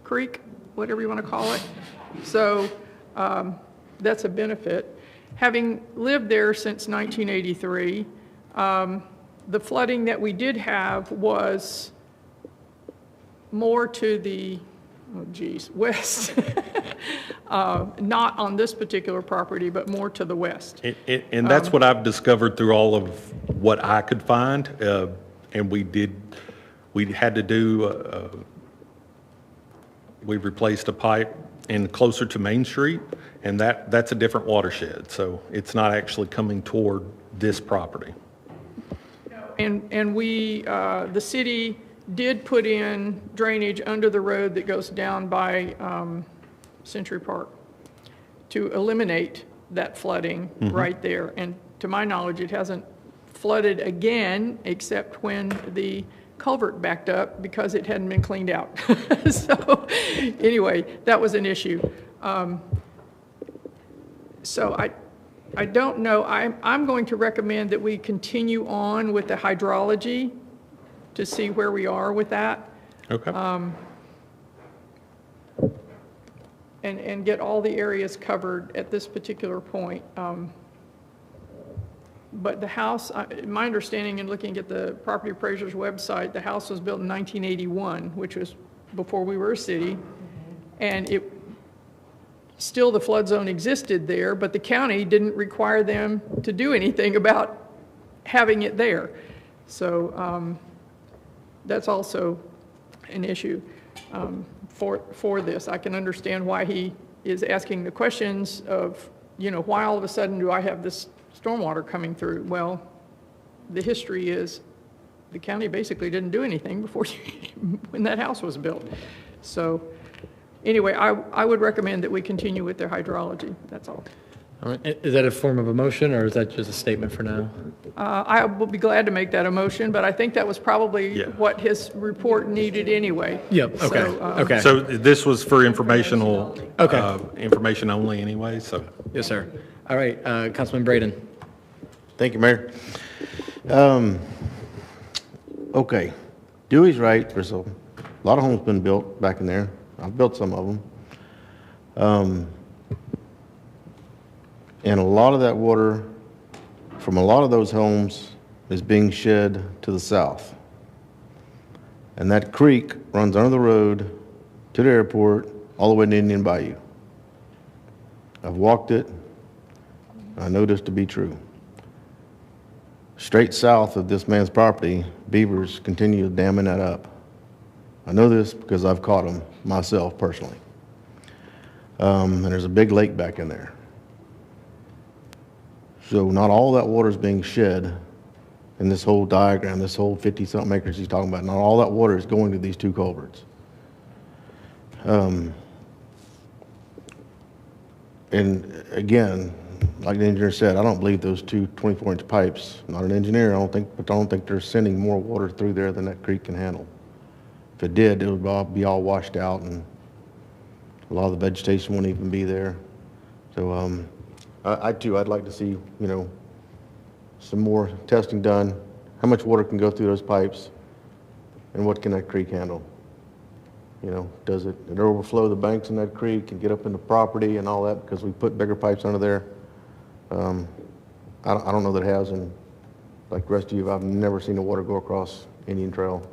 Speaker 14: creek, whatever you want to call it. So that's a benefit. Having lived there since 1983, the flooding that we did have was more to the, west. Not on this particular property, but more to the west.
Speaker 15: And that's what I've discovered through all of what I could find. And we had to do, we replaced a pipe closer to Main Street, and that's a different watershed. So it's not actually coming toward this property.
Speaker 14: And we, the city did put in drainage under the road that goes down by Century Park to eliminate that flooding right there. And to my knowledge, it hasn't flooded again, except when the culvert backed up because it hadn't been cleaned out. So anyway, that was an issue. So I don't know. I'm going to recommend that we continue on with the hydrology to see where we are with that.
Speaker 15: Okay.
Speaker 14: And get all the areas covered at this particular point. But the house, my understanding in looking at the property appraiser's website, the house was built in 1981, which was before we were a city. And still the flood zone existed there, but the county didn't require them to do anything about having it there. So that's also an issue for this. I can understand why he is asking the questions of, you know, why all of a sudden do I have this stormwater coming through? Well, the history is the county basically didn't do anything before when that house was built. So anyway, I would recommend that we continue with their hydrology. That's all.
Speaker 1: All right. Is that a form of a motion, or is that just a statement for now?
Speaker 14: I will be glad to make that a motion, but I think that was probably
Speaker 15: Yeah.
Speaker 14: what his report needed anyway.
Speaker 1: Yep, okay,
Speaker 14: So,
Speaker 1: okay.
Speaker 15: So this was for informational,
Speaker 1: Okay.
Speaker 15: information only anyway, so.
Speaker 1: Yes, sir. All right, Councilman Braden.
Speaker 8: Thank you, Mayor. Okay, Dewey's right, there's a lot of homes been built back in there. I've built some of them. And a lot of that water from a lot of those homes is being shed to the south. And that creek runs under the road to the airport, all the way to Indian Bayou. I've walked it. I know this to be true. Straight south of this man's property, beavers continue damming that up. I know this because I've caught them myself personally. And there's a big lake back in there. So not all that water is being shed in this whole diagram, this whole 50-something acres he's talking about. Not all that water is going to these two culverts. And again, like the engineer said, I don't believe those two 24-inch pipes, not an engineer, but I don't think they're sending more water through there than that creek can handle. If it did, it would be all washed out, and a lot of the vegetation wouldn't even be there. So I'd like to see, some more testing done. How much water can go through those pipes, and what can that creek handle? Does it overflow the banks in that creek and get up in the property and all that because we put bigger pipes under there? I don't know that it has, and like the rest of you, I've never seen the water go across Indian Trail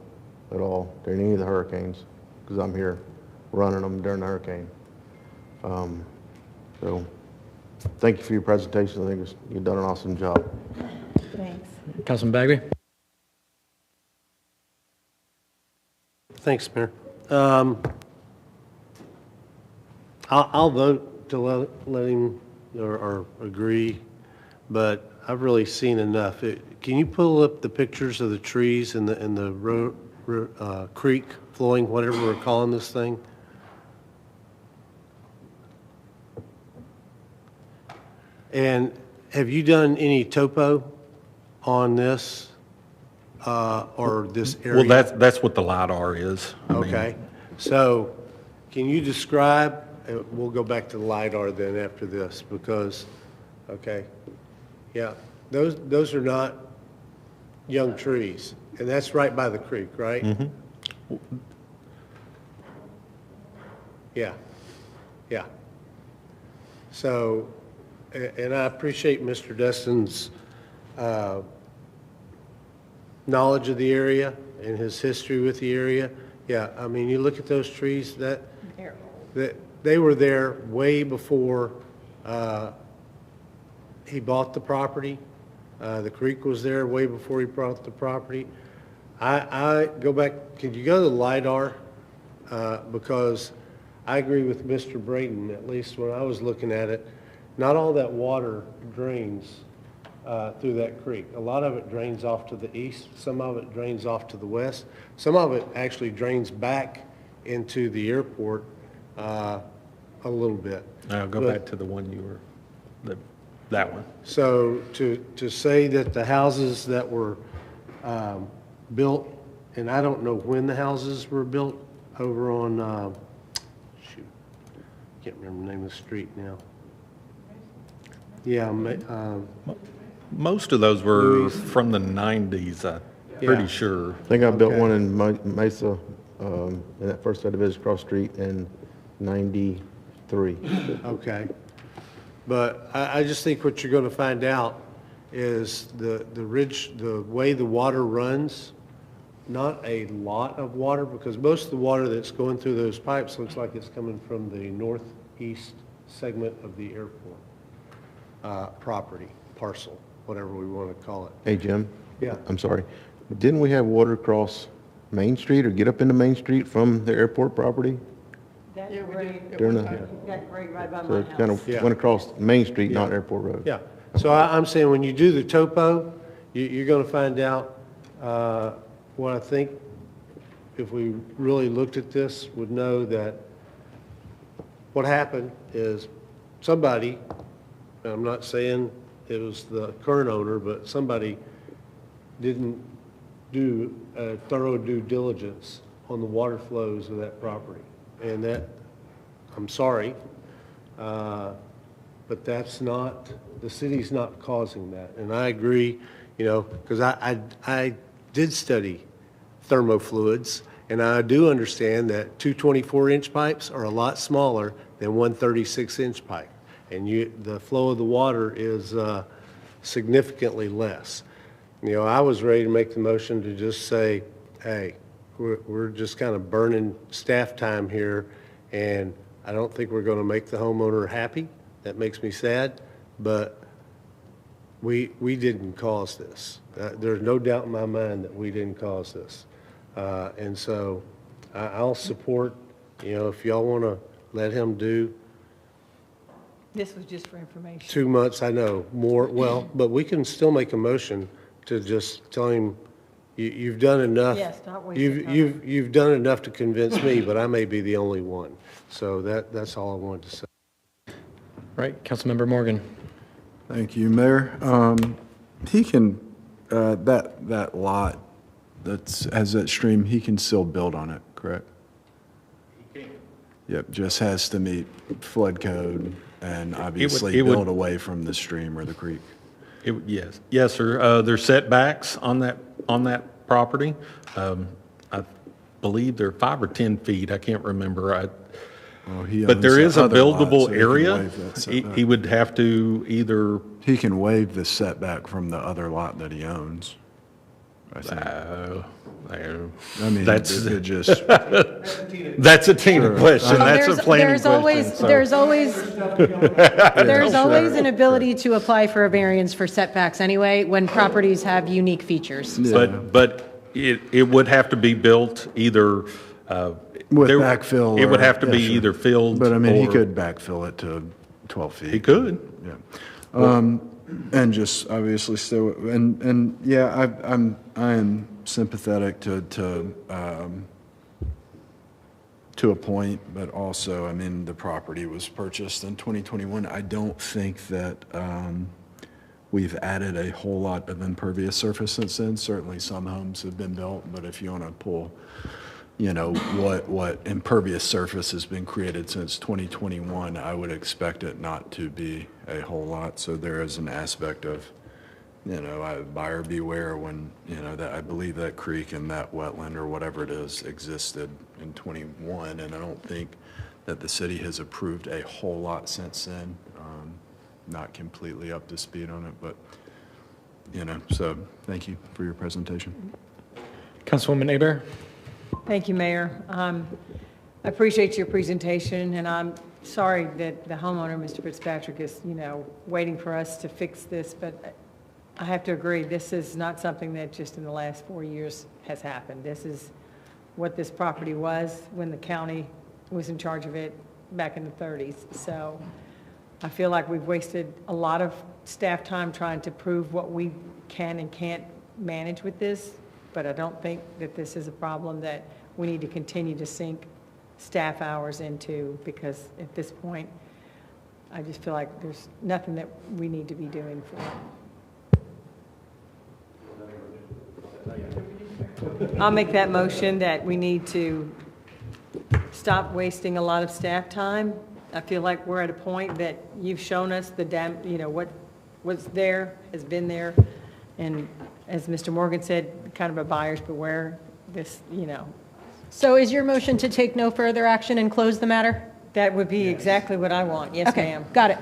Speaker 8: at all during any of the hurricanes, because I'm here running them during the hurricane. So thank you for your presentation. I think you've done an awesome job.
Speaker 3: Thanks.
Speaker 1: Councilman Bagby?
Speaker 12: Thanks, Mayor. I'll vote to let him or agree, but I've really seen enough. Can you pull up the pictures of the trees and the creek flowing, whatever we're calling this thing? And have you done any topo on this or this area?
Speaker 15: Well, that's what the LiDAR is. I mean,
Speaker 12: Okay, so can you describe, we'll go back to the LiDAR then after this, because, okay, yeah, those are not young trees, and that's right by the creek, right?
Speaker 15: Mm-hmm.
Speaker 12: Yeah, yeah. So, and I appreciate Mr. Destin's knowledge of the area and his history with the area. Yeah, I mean, you look at those trees, that they were there way before he bought the property. The creek was there way before he bought the property. I go back, could you go to the LiDAR? Because I agree with Mr. Braden, at least when I was looking at it, not all that water drains through that creek. A lot of it drains off to the east, some of it drains off to the west, some of it actually drains back into the airport a little bit.
Speaker 15: I'll go back to the one you were, that one.
Speaker 12: So to say that the houses that were built, and I don't know when the houses were built over on, shoot, can't remember the name of the street now. Yeah,
Speaker 15: Most of those were from the 90s, I'm pretty sure.
Speaker 8: I think I built one in Mesa, in that first subdivision across the street in 93.
Speaker 12: Okay. But I just think what you're going to find out is the way the water runs, not a lot of water, because most of the water that's going through those pipes looks like it's coming from the northeast segment of the airport property, parcel, whatever we want to call it.
Speaker 8: Hey, Jim?
Speaker 12: Yeah.
Speaker 8: I'm sorry. Didn't we have water cross Main Street or get up into Main Street from the airport property?
Speaker 3: That's
Speaker 14: Yeah, we
Speaker 3: great.
Speaker 14: did.
Speaker 8: During the-
Speaker 3: You've got great right by
Speaker 8: So
Speaker 3: my
Speaker 8: it kind
Speaker 3: house.
Speaker 8: of
Speaker 12: Yeah.
Speaker 8: went across Main Street, not Airport Road.
Speaker 12: Yeah. So I'm saying when you do the topo, you're going to find out what I think, if we really looked at this, would know that what happened is somebody, and I'm not saying it was the current owner, but somebody didn't do a thorough due diligence on the water flows of that property. And that, I'm sorry, but that's not, the city's not causing that. And I agree, because I did study thermofluids, and I do understand that two 24-inch pipes are a lot smaller than one 36-inch pipe. And the flow of the water is significantly less. I was ready to make the motion to just say, hey, we're just kind of burning staff time here, and I don't think we're going to make the homeowner happy. That makes me sad, but we didn't cause this. There's no doubt in my mind that we didn't cause this. And so I'll support, if y'all want to let him do
Speaker 3: This was just for information.
Speaker 12: 2 months, I know, more, well, but we can still make a motion to just tell him, you've done enough.
Speaker 3: Yes, not waste your time.
Speaker 12: You've done enough to convince me, but I may be the only one. So that's all I wanted to say.
Speaker 1: Right, Councilmember Morgan.
Speaker 10: Thank you, Mayor. He can, that lot has that stream, he can still build on it, correct? He can. Yep, just has to meet flood code and obviously build away from the stream or the creek.
Speaker 15: Yes, sir. There's setbacks on that property. I believe they're 5 or 10 feet. I can't remember. But there is a buildable area. He would have to either.
Speaker 10: He can waive the setback from the other lot that he owns, I think. I mean,
Speaker 15: that's
Speaker 10: just.
Speaker 15: That's a Tina question. That's a planning
Speaker 9: There's always an ability to apply for a variance for setbacks anyway, when properties have unique features.
Speaker 10: Yeah.
Speaker 15: But it would have to be built either.
Speaker 10: With backfill.
Speaker 15: It would
Speaker 10: or-
Speaker 15: have to
Speaker 10: yeah,
Speaker 15: be
Speaker 10: sure.
Speaker 15: either filled.
Speaker 10: But I mean, he
Speaker 15: or-
Speaker 10: could backfill it to 12 feet.
Speaker 15: He could.
Speaker 10: Yeah. And just obviously still, and yeah, I am sympathetic to a point, but also, I mean, the property was purchased in 2021. I don't think that we've added a whole lot of impervious surface since then. Certainly some homes have been built, but if you want to pull, what impervious surface has been created since 2021, I would expect it not to be a whole lot. So there is an aspect of, buyer beware when, that I believe that creek and that wetland or whatever it is existed in 21. And I don't think that the city has approved a whole lot since then. Not completely up to speed on it, but, so thank you for your presentation.
Speaker 1: Councilwoman Aber.
Speaker 3: Thank you, Mayor. I appreciate your presentation, and I'm sorry that the homeowner, Mr. Fitzpatrick, is, waiting for us to fix this, but I have to agree, this is not something that just in the last 4 years has happened. This is what this property was when the county was in charge of it back in the 30s. So I feel like we've wasted a lot of staff time trying to prove what we can and can't manage with this, but I don't think that this is a problem that we need to continue to sink staff hours into, because at this point, I just feel like there's nothing that we need to be doing for it. I'll make that motion that we need to stop wasting a lot of staff time. I feel like we're at a point that you've shown us what was there, has been there, and as Mr. Morgan said, kind of a buyer's beware, this,
Speaker 9: So is your motion to take no further action and close the matter?
Speaker 3: That would be exactly what I want. Yes,
Speaker 9: Okay,
Speaker 3: ma'am.
Speaker 9: got it.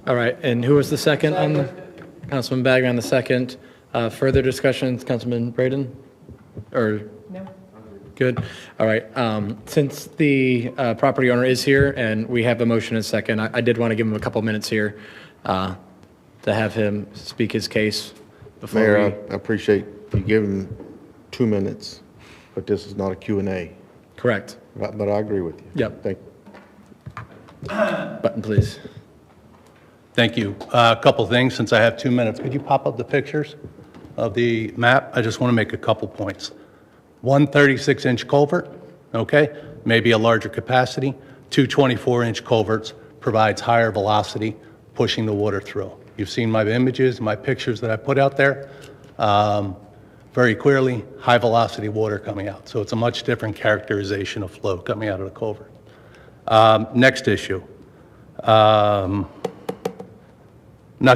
Speaker 1: All right, and who was the second on the? Councilman Bagger on the second. Further discussions, Councilman Braden? Or?
Speaker 3: No.
Speaker 1: Good. All right. Since the property owner is here and we have a motion and a second, I did want to give him a couple minutes here to have him speak his case before
Speaker 8: Mayor,
Speaker 1: we.
Speaker 8: I appreciate you giving 2 minutes, but this is not a Q&A.
Speaker 1: Correct.
Speaker 8: But I agree with you.
Speaker 1: Yep.
Speaker 8: Thank you.
Speaker 1: Button, please.
Speaker 16: Thank you. A couple things, since I have 2 minutes. Could you pop up the pictures of the map? I just want to make a couple points. 136-inch culvert, okay, maybe a larger capacity. 2 24-inch culverts provides higher velocity, pushing the water through. You've seen my images, my pictures that I put out there. Very clearly, high-velocity water coming out. So it's a much different characterization of flow coming out of the culvert. Next issue. Not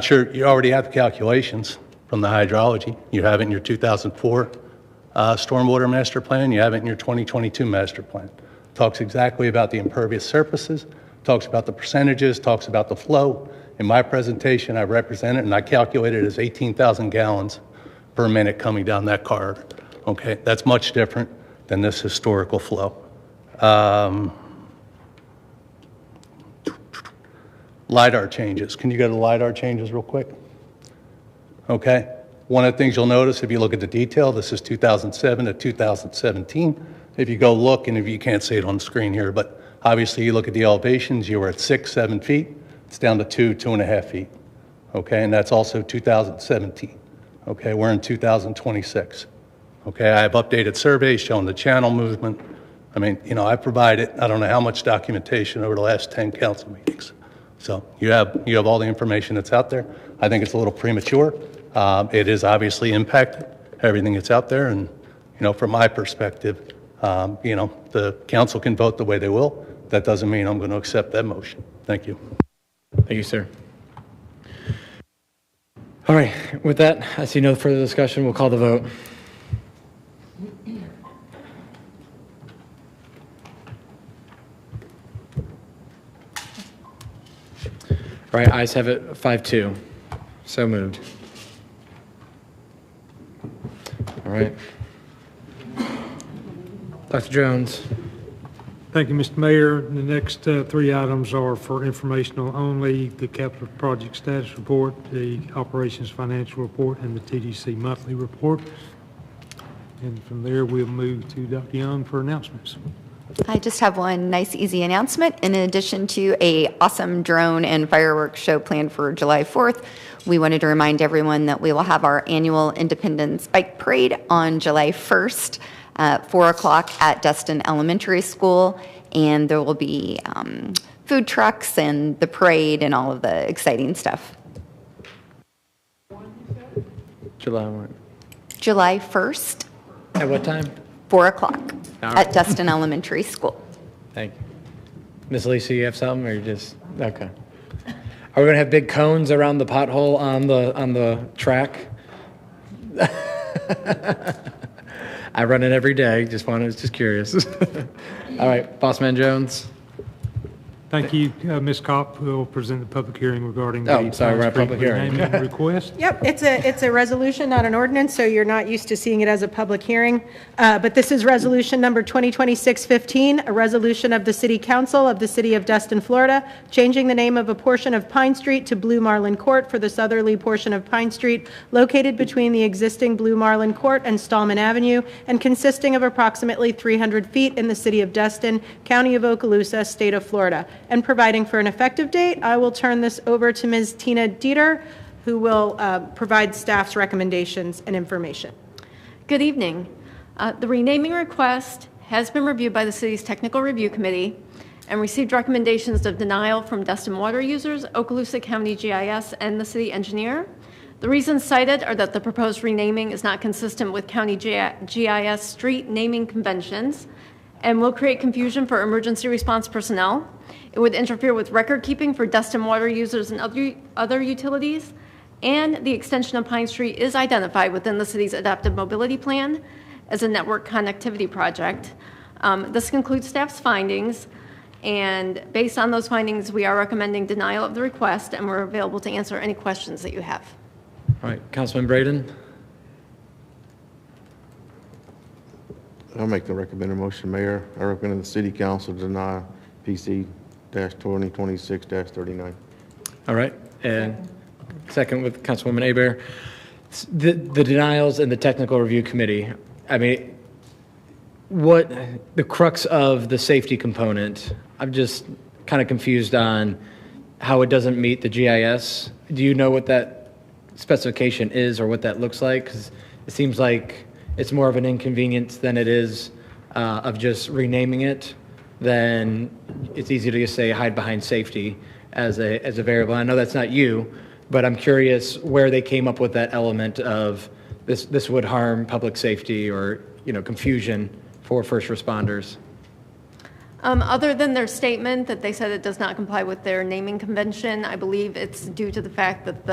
Speaker 16: sure, you already have the calculations from the hydrology. You have it in your 2004 Stormwater Master Plan. You have it in your 2022 Master Plan. Talks exactly about the impervious surfaces, talks about the percentages, talks about the flow. In my presentation, I represent it, and I calculate it as 18,000 gallons per minute coming down that corridor. Okay, that's much different than this historical flow. LiDAR changes. Can you go to LiDAR changes real quick? Okay. One of the things you'll notice if you look at the detail, this is 2007 to 2017. If you go look, and if you can't see it on the screen here, but obviously you look at the elevations, you were at 6, 7 feet. It's down to 2, 2.5 feet. Okay, and that's also 2017. Okay, we're in 2026. Okay, I have updated surveys showing the channel movement. I mean, you know, I provided, I don't know how much documentation over the last 10 council meetings. So you have all the information that's out there. I think it's a little premature. It is obviously impacted, everything that's out there. And, you know, from my perspective, you know, the council can vote the way they will. That doesn't mean I'm going to accept that motion. Thank you.
Speaker 1: Thank you, sir. All right, with that, I see no further discussion. We'll call the vote. All right, ayes have it, 5-2. So moved. All right. Dr. Jones.
Speaker 7: Thank you, Mr. Mayor. The next three items are for informational only: the capital project status report, the operations financial report, and the TDC monthly report. And from there, we'll move to Dr. Young for announcements.
Speaker 17: I just have one nice, easy announcement. In addition to an awesome drone and fireworks show planned for July 4th, we wanted to remind everyone that we will have our annual Independence Bike Parade on July 1st at 4 o'clock at Destin Elementary School, and there will be food trucks and the parade and all of the exciting stuff.
Speaker 1: July 1.
Speaker 17: July 1st.
Speaker 1: At what time?
Speaker 17: 4 o'clock
Speaker 1: All right.
Speaker 17: at Destin Elementary School.
Speaker 1: Thank you. Ms. Lisa, you have something, or you just, okay. Are we gonna have big cones around the pothole on the track? I run it every day, just curious. All right, Bossman Jones.
Speaker 7: Thank you. Ms. Kopp will present the public hearing regarding the
Speaker 1: Oh, sorry, we're at
Speaker 7: Pine
Speaker 1: public
Speaker 7: Street
Speaker 1: hearing.
Speaker 7: renaming request.
Speaker 9: Yep, it's a resolution, not an ordinance, so you're not used to seeing it as a public hearing. But this is resolution number 2026-15, a resolution of the City Council of the City of Destin, Florida, changing the name of a portion of Pine Street to Blue Marlin Court for the southerly portion of Pine Street, located between the existing Blue Marlin Court and Stallman Avenue, and consisting of approximately 300 feet in the City of Destin, County of Okaloosa, State of Florida. And providing for an effective date, I will turn this over to Ms. Tina Dieter, who will provide staff's recommendations and information.
Speaker 18: Good evening. The renaming request has been reviewed by the city's Technical Review Committee and received recommendations of denial from Destin water users, Okaloosa County GIS, and the city engineer. The reasons cited are that the proposed renaming is not consistent with county GIS street naming conventions and will create confusion for emergency response personnel. It would interfere with record keeping for Destin water users and other utilities, and the extension of Pine Street is identified within the city's adaptive mobility plan as a network connectivity project. This concludes staff's findings, and based on those findings, we are recommending denial of the request, and we're available to answer any questions that you have.
Speaker 1: All right, Councilman Braden.
Speaker 8: I'll make the recommended motion, Mayor. I recommend the City Council deny PC-2026-39.
Speaker 1: All right, and second with Councilwoman Hebert. The denials in the Technical Review Committee, I mean, what the crux of the safety component, I'm just kind of confused on how it doesn't meet the GIS. Do you know what that specification is or what that looks like? Because it seems like it's more of an inconvenience than it is of just renaming it. Then it's easy to just say hide behind safety. as a variable. I know that's not you, but I'm curious where they came up with that element of this would harm public safety or, confusion for first responders.
Speaker 18: Other than their statement that they said it does not comply with their naming convention, I believe it's due to the fact that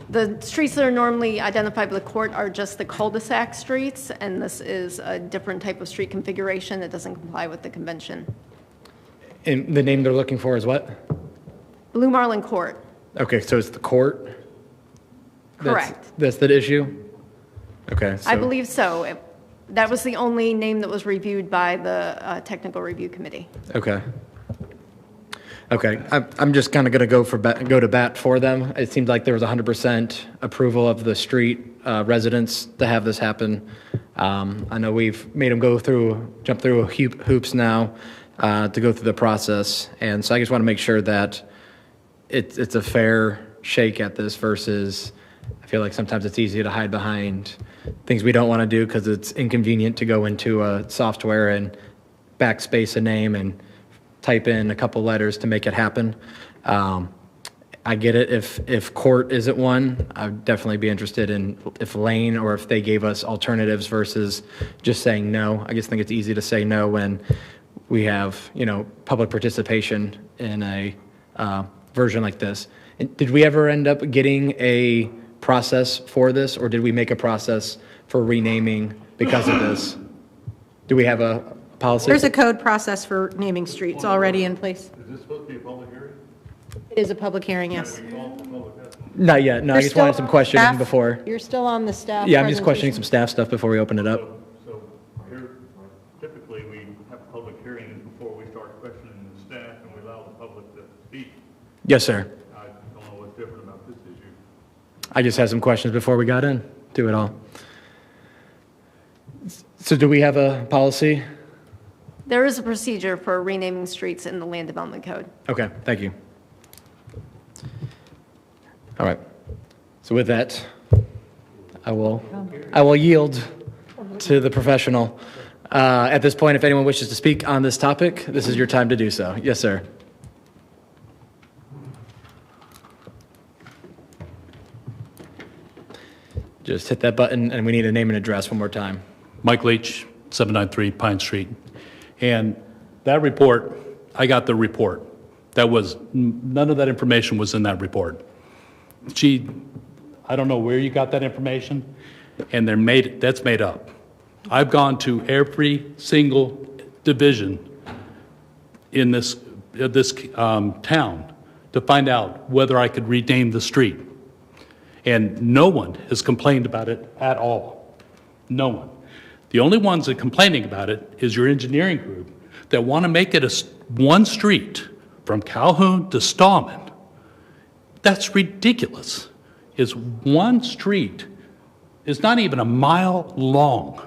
Speaker 18: the streets that are normally identified by the court are just the cul-de-sac streets, and this is a different type of street configuration that doesn't comply with the convention.
Speaker 1: And the name they're looking for is what?
Speaker 18: Blue Marlin Court.
Speaker 1: Okay, so it's the court?
Speaker 18: Correct.
Speaker 1: That's the issue? Okay.
Speaker 18: I believe so. That was the only name that was reviewed by the technical review committee.
Speaker 1: Okay. Okay, I'm just kind of going to go to bat for them. It seemed like there was 100% approval of the street residents to have this happen. I know we've made them jump through hoops now to go through the process, and so I just want to make sure that it's a fair shake at this versus I feel like sometimes it's easy to hide behind things we don't want to do because it's inconvenient to go into a software and backspace a name and type in a couple letters to make it happen. I get it. If court isn't one, I'd definitely be interested in if Lane or if they gave us alternatives versus just saying no. I just think it's easy to say no when we have, public participation in a version like this. And did we ever end up getting a process for this, or did we make a process for renaming because of this? Do we have a policy?
Speaker 9: There's a code process for naming streets already in place.
Speaker 11: Is this supposed to be a public hearing?
Speaker 9: It is a public hearing, yes.
Speaker 1: Not yet. No, I just wanted some questioning before.
Speaker 9: You're still on the staff.
Speaker 1: Yeah, I'm just questioning some staff stuff before we open it up.
Speaker 11: So here, typically, we have public hearings before we start questioning the staff and we allow the public to speak.
Speaker 1: Yes, sir.
Speaker 11: I don't know what's different about this issue.
Speaker 1: I just had some questions before we got into it all. So do we have a policy?
Speaker 18: There is a procedure for renaming streets in the Land Development Code.
Speaker 1: Okay, thank you. All right. So with that, I will yield to the professional. At this point, if anyone wishes to speak on this topic, this is your time to do so. Yes, sir. Just hit that button, and we need a name and address one more time.
Speaker 5: Mike Leach, 793 Pine Street. And that report, I got the report. None of that information was in that report. I don't know where you got that information, and that's made up. I've gone to every single division in this town to find out whether I could rename the street. And no one has complained about it at all. No one. The only ones that are complaining about it is your engineering group that want to make it one street from Calhoun to Stallman. That's ridiculous. It's one street. It's not even a mile long.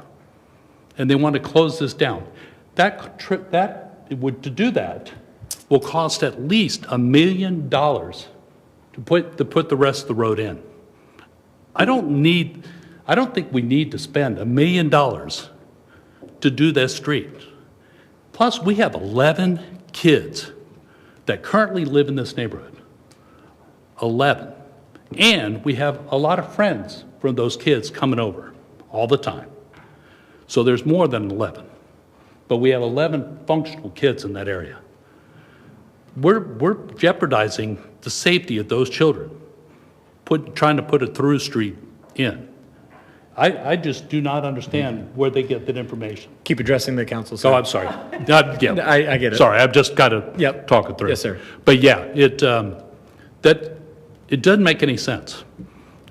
Speaker 5: And they want to close this down. To do that will cost at least $1 million to put the rest of the road in. I don't think we need to spend $1 million to do this street. Plus, we have 11 kids that currently live in this neighborhood. 11. And we have a lot of friends from those kids coming over all the time. So there's more than 11. But we have 11 functional kids in that area. We're jeopardizing the safety of those children, trying to put a through street in. I just do not understand where they get that information.
Speaker 1: Keep addressing the council, sir.
Speaker 5: Oh, I'm sorry. Yeah.
Speaker 1: I get it.
Speaker 5: Sorry, I've just got to talk it through.
Speaker 1: Yes, sir.
Speaker 5: But yeah, it doesn't make any sense.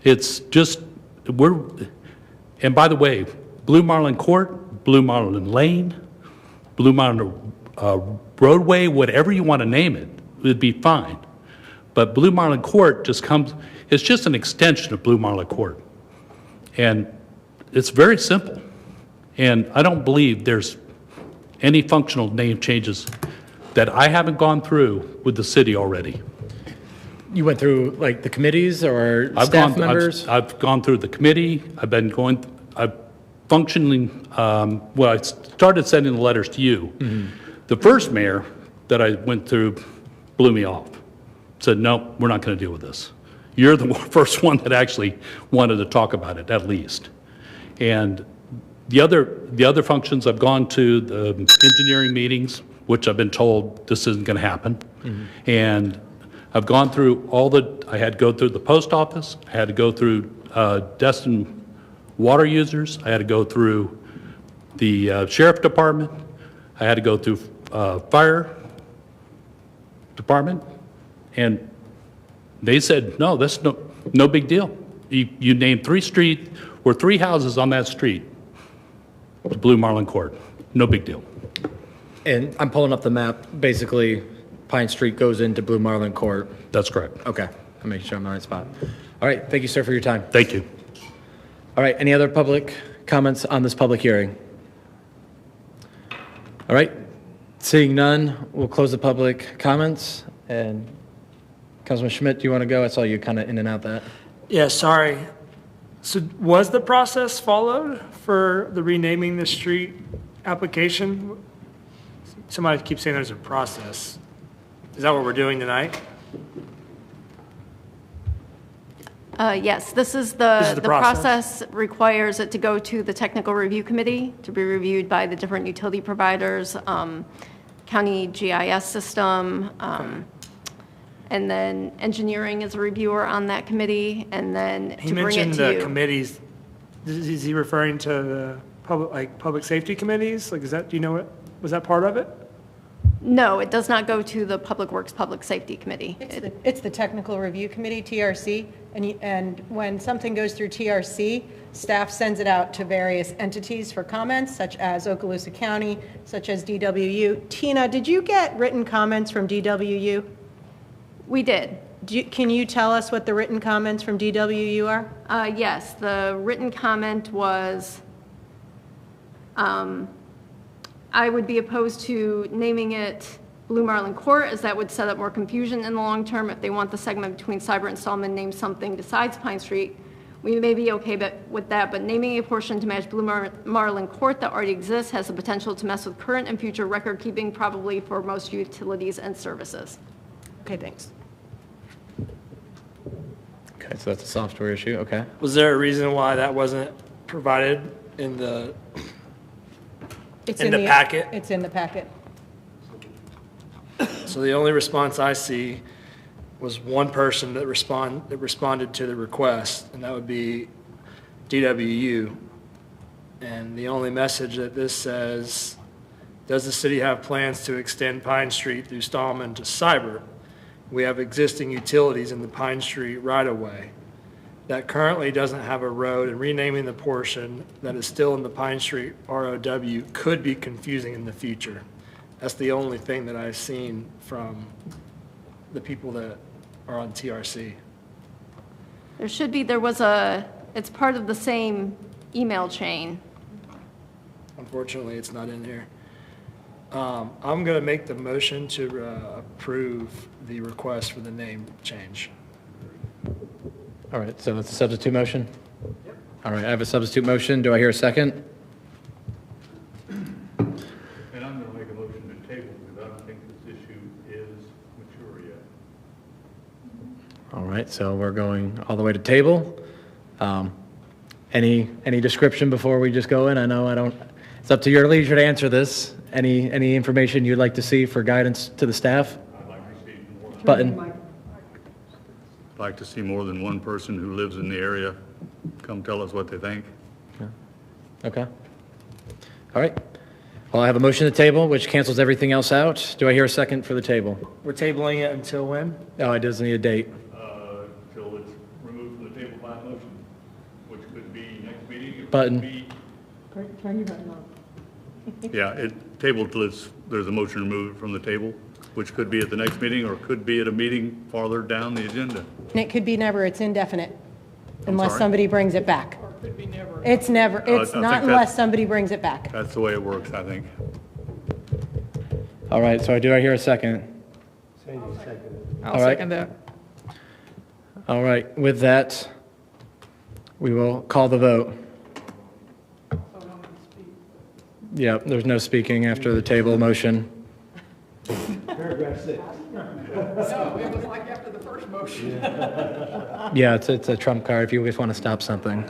Speaker 5: It's just, and by the way, Blue Marlin Court, Blue Marlin Lane, Blue Marlin Roadway, whatever you want to name it, would be fine. But Blue Marlin Court it's just an extension of Blue Marlin Court. And it's very simple. And I don't believe there's any functional name changes that I haven't gone through with the city already.
Speaker 1: You went through like the committees or staff members?
Speaker 5: I've gone through the committee. I've functioning, I started sending the letters to you. Mm-hmm. The first mayor that I went through blew me off. Said, no, we're not going to deal with this. You're the first one that actually wanted to talk about it, at least. And the other functions, I've gone to the engineering meetings, which I've been told this isn't going to happen. And I've gone through I had to go through the post office, I had to go through Destin water users, I had to go through the sheriff department, I had to go through fire department, and they said, no, that's no big deal. You named 3 houses on that street. It's Blue Marlin Court. No big deal.
Speaker 1: And I'm pulling up the map. Basically, Pine Street goes into Blue Marlin Court.
Speaker 5: That's correct.
Speaker 1: Okay. I'll make sure I'm in the right spot. All right. Thank you, sir, for your time.
Speaker 5: Thank you.
Speaker 1: All right. Any other public comments on this public hearing? All right. Seeing none, we'll close the public comments. And Councilman Schmidt, do you want to go? I saw you kind of in and out that.
Speaker 6: Yeah, sorry. So was the process followed for the renaming the street application? Somebody keeps saying there's a process. Is that what we're doing tonight?
Speaker 18: Yes, this is the process requires it to go to the technical review committee to be reviewed by the different utility providers, county GIS system, and then engineering is a reviewer on that committee, and then
Speaker 6: He
Speaker 18: to bring it
Speaker 6: mentioned
Speaker 18: to
Speaker 6: the
Speaker 18: you.
Speaker 6: committees. Is he referring to the public safety committees? Like, do you know what, was that part of it?
Speaker 18: No, it does not go to the Public Works Public Safety Committee.
Speaker 9: It's the Technical Review Committee, TRC, and when something goes through TRC, staff sends it out to various entities for comments, such as Okaloosa County, such as DWU. Tina, did you get written comments from DWU?
Speaker 18: We did.
Speaker 9: Can you tell us what the written comments from DWU are?
Speaker 18: Yes, the written comment was, I would be opposed to naming it Blue Marlin Court, as that would set up more confusion in the long term. If they want the segment between Cyber and Stallman named something besides Pine Street, we may be okay with that, but naming a portion to match Blue Marlin Court that already exists has the potential to mess with current and future record keeping, probably for most utilities and services.
Speaker 9: Okay, thanks.
Speaker 1: Okay, so that's a software issue. Okay.
Speaker 6: Was there a reason why that wasn't provided in the packet?
Speaker 9: It's in the packet.
Speaker 6: So the only response I see was one person that responded to the request, and that would be DWU. And the only message that this says, does the city have plans to extend Pine Street through Stallman to Cyber? We have existing utilities in the Pine Street right-of-way that currently doesn't have a road, and renaming the portion that is still in the Pine Street ROW could be confusing in the future. That's the only thing that I've seen from the people that are on TRC.
Speaker 18: It's part of the same email chain.
Speaker 6: Unfortunately, it's not in here. I'm going to make the motion to approve the request for the name change.
Speaker 1: All right, so that's a substitute motion? Yep. All right, I have a substitute motion. Do I hear a second?
Speaker 11: And I'm going to make a motion to table because I don't think this issue is mature yet.
Speaker 1: All right, so we're going all the way to table. Any description before we just go in? I know it's up to your leisure to answer this. Any information you'd like to see for guidance to the staff?
Speaker 11: I'd like to see more.
Speaker 1: Button.
Speaker 11: I'd like to see more than one person who lives in the area come tell us what they think.
Speaker 1: Okay. All right. Well, I have a motion to table, which cancels everything else out. Do I hear a second for the table?
Speaker 6: We're tabling it until when?
Speaker 1: Oh, it doesn't need a date.
Speaker 11: Until it's removed from the table by motion, which could be next meeting. It
Speaker 1: Button.
Speaker 11: could be-
Speaker 9: Turn your button on.
Speaker 11: Yeah, tabled till there's a motion removed from the table, which could be at the next meeting or could be at a meeting farther down the agenda.
Speaker 9: And it could be never, it's indefinite, unless
Speaker 11: sorry?
Speaker 9: somebody brings it back. It's never, it's
Speaker 11: I
Speaker 9: not
Speaker 11: think
Speaker 9: unless somebody brings it back.
Speaker 11: That's the way it works, I think.
Speaker 1: All right, so do I hear a second?
Speaker 14: I'll
Speaker 1: All right.
Speaker 14: second that.
Speaker 1: All right, with that, we will call the vote. Yeah, there's no speaking after the table motion.
Speaker 12: Paragraph 6.
Speaker 14: No, it was like after the first motion.
Speaker 1: Yeah, it's a trump card if you always want to stop something.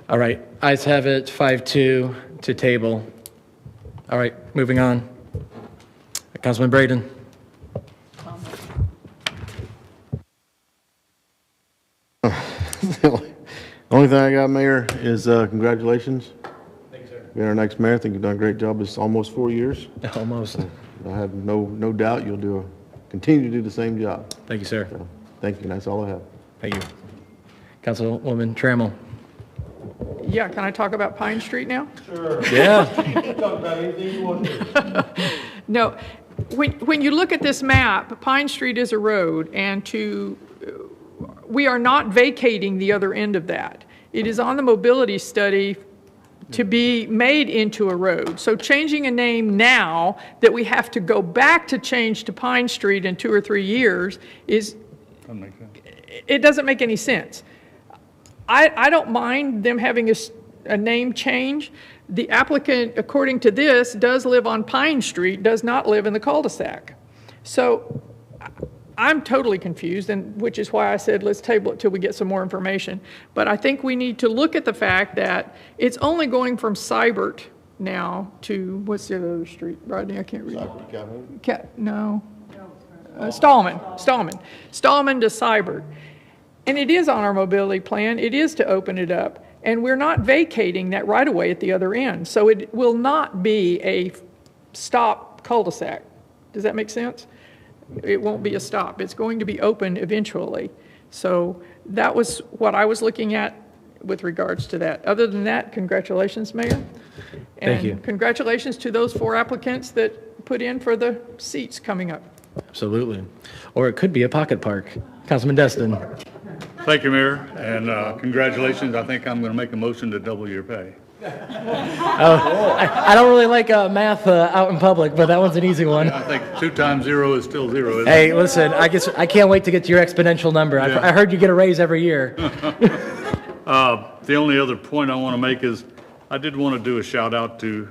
Speaker 1: All right, ayes have it, 5-2 to table. All right, moving on. Councilman Braden.
Speaker 8: The only thing I got, Mayor, is congratulations. Thanks, sir. Being our next mayor, I think you've done a great job. It's almost 4 years.
Speaker 1: Almost.
Speaker 8: I have no doubt you'll continue to do the same job.
Speaker 1: Thank you, sir.
Speaker 8: So, thank you, that's all I have.
Speaker 1: Thank you. Councilwoman Trammell.
Speaker 14: Yeah, can I talk about Pine Street now?
Speaker 12: Sure.
Speaker 1: Yeah.
Speaker 12: Talk about anything you want to.
Speaker 14: No, when you look at this map, Pine Street is a road, and we are not vacating the other end of that. It is on the mobility study to be made into a road. So changing a name now that we have to go back to change to Pine Street in 2 or 3 years it doesn't make any sense. I don't mind them having a name change. The applicant, according to this, does live on Pine Street, does not live in the cul-de-sac. So I'm totally confused, and which is why I said let's table it till we get some more information. But I think we need to look at the fact that it's only going from Seibert now to, what's the other street, Rodney? I can't read it. No. Stallman to Seibert. And it is on our mobility plan. It is to open it up. And we're not vacating that right away at the other end. So it will not be a stop cul-de-sac. Does that make sense? It won't be a stop. It's going to be open eventually. So that was what I was looking at with regards to that. Other than that, congratulations, Mayor.
Speaker 1: Thank you.
Speaker 14: And congratulations to those 4 applicants that put in for the seats coming up.
Speaker 1: Absolutely. Or it could be a pocket park. Councilman Destin.
Speaker 11: Thank you, Mayor, and congratulations. I think I'm going to make a motion to double your pay.
Speaker 1: I don't really like math out in public, but that one's an easy one.
Speaker 11: I think 2 times 0 is still 0, isn't
Speaker 1: Hey,
Speaker 11: it?
Speaker 1: listen, I can't wait to get to your exponential number.
Speaker 11: Yeah.
Speaker 1: I heard you get a raise every year.
Speaker 11: The only other point I want to make is I did want to do a shout out to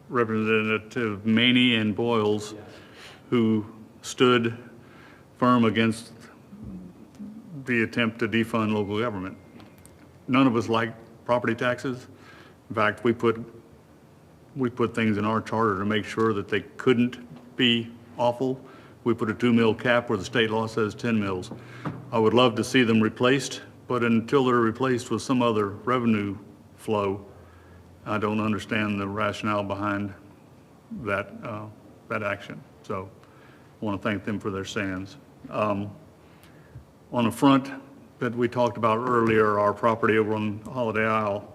Speaker 11: Representative Maney and Boyles, who stood firm against the attempt to defund local government. None of us like property taxes. In fact, we put things in our charter to make sure that they couldn't be awful. We put a 2 mil cap where the state law says 10 mils. I would love to see them replaced, but until they're replaced with some other revenue flow, I don't understand the rationale behind that action. So I want to thank them for their stands. On the front that we talked about earlier, our property over on Holiday Isle,